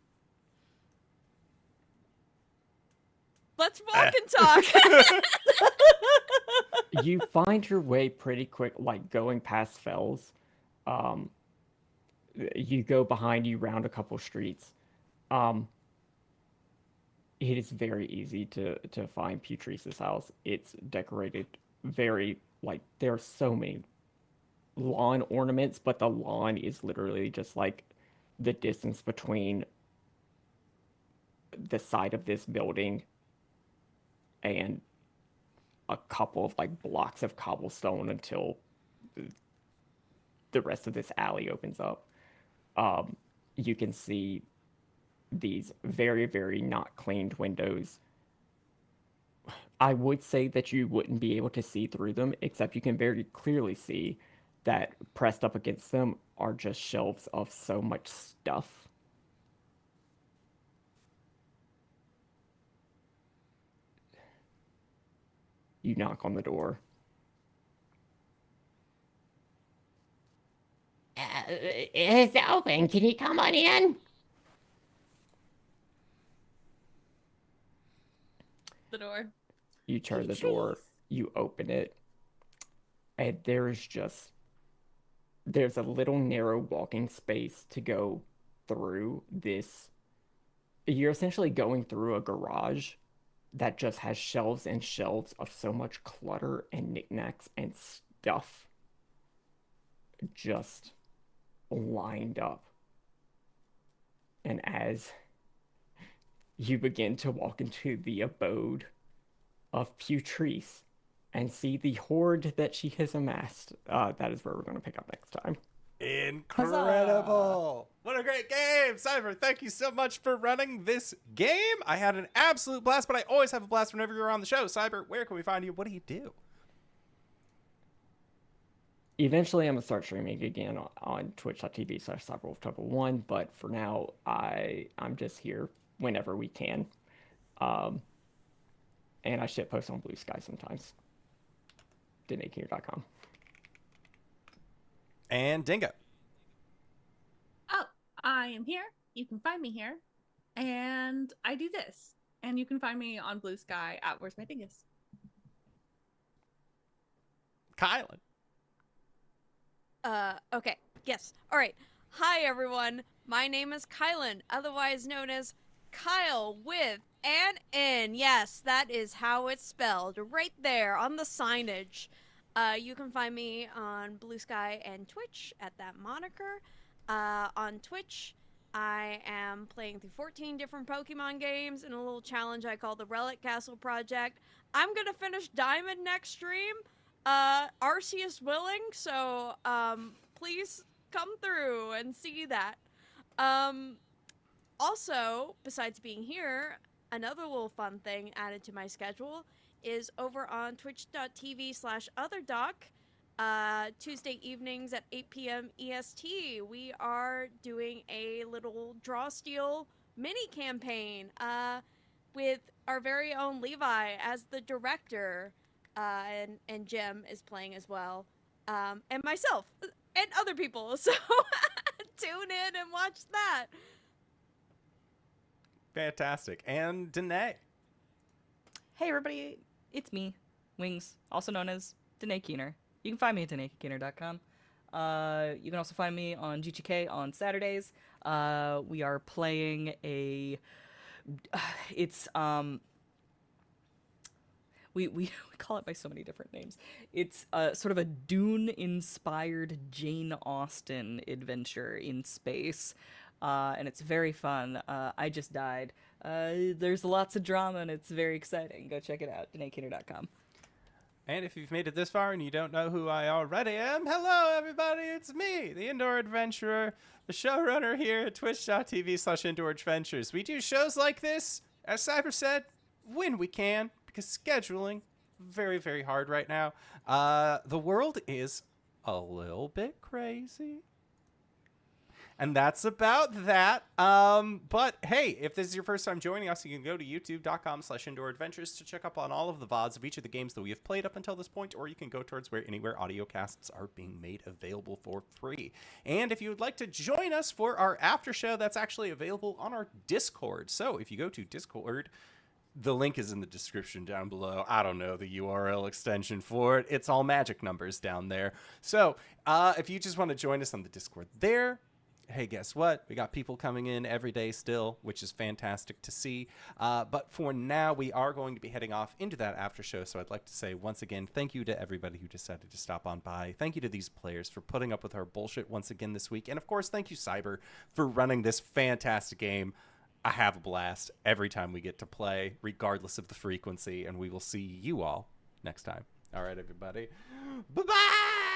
Let's walk and talk. You find your way pretty quick, like going past Fells. You go behind you, round a couple streets. It is very easy to find Putrice's house. It's decorated very, like, there are so many lawn ornaments, but the lawn is literally just like the distance between the side of this building and a couple of like blocks of cobblestone until the rest of this alley opens up. You can see these very, very not cleaned windows. I would say that you wouldn't be able to see through them, except you can very clearly see that pressed up against them are just shelves of so much stuff. You knock on the door. It's open. Can you come on in? the door. You turn Hey, the door, trees. you open it, and there's a little narrow walking space to go through this. You're essentially going through a garage that just has shelves and shelves of so much clutter and knickknacks and stuff just lined up. And as you begin to walk into the abode of Putrice and see the hoard that she has amassed, that is where we're going to pick up next time. Incredible. What a great game. Cyber, thank you so much for running this game. I had an absolute blast, but I always have a blast whenever you're on the show. Cyber, where can we find you? What do you do? Eventually, I'm going to start streaming again on twitch.tv/cyberwolf1, but for now, I'm just here whenever we can. And I shitpost on Blue Sky sometimes. Danae.com. And Dingo. Oh, I am here. You can find me here. And I do this. And you can find me on Blue Sky at WheresMyDingus. Kylan. Okay. Yes. All right. Hi, everyone. My name is Kylan, otherwise known as KyleWithAnN. Yes, that is how it's spelled, right there on the signage. You can find me on Blue Sky and Twitch at that moniker. On Twitch, I am playing through 14 different Pokemon games in a little challenge I call the Relic Castle Project. I'm gonna finish Diamond next stream. Arceus willing, so please come through and see that. Also, besides being here, another little fun thing added to my schedule is over on twitch.tv/otherdoc. Tuesday evenings at 8 p.m. EST, we are doing a little Draw Steal mini campaign with our very own Levi as the director. And Jim is playing as well, and myself, and other people, so tune in and watch that. Fantastic. And Danae. Hey everybody, it's me, Wings, also known as Danae Keener. You can find me at DanaeKeener.com. You can also find me on GTK on Saturdays. We are playing we call it by so many different names. It's sort of a Dune-inspired Jane Austen adventure in space, and it's very fun. I just died. There's lots of drama, and it's very exciting. Go check it out, DanaeKeener.com. And if you've made it this far and you don't know who I already am, hello everybody, it's me, the Indoor Adventurer, the showrunner here at twitch.tv/IndoorAdventures. We do shows like this, as Cyber said, when we can, because scheduling, very, very hard right now. The world is a little bit crazy. And that's about that. But hey, if this is your first time joining us, you can go to youtube.com/IndoorAdventures to check up on all of the VODs of each of the games that we have played up until this point, or you can go towards anywhere audio casts are being made available for free. And if you would like to join us for our after show, that's actually available on our Discord. So if you go to Discord, the link is in the description down below. I don't know the URL extension for it. It's all magic numbers down there. So if you just want to join us on the Discord there, hey, guess what? We got people coming in every day still, which is fantastic to see. But for now, we are going to be heading off into that after show. So I'd like to say once again, thank you to everybody who decided to stop on by. Thank you to these players for putting up with our bullshit once again this week. And of course, thank you, Cyber, for running this fantastic game. I have a blast every time we get to play, regardless of the frequency. And we will see you all next time. All right, everybody. Bye-bye!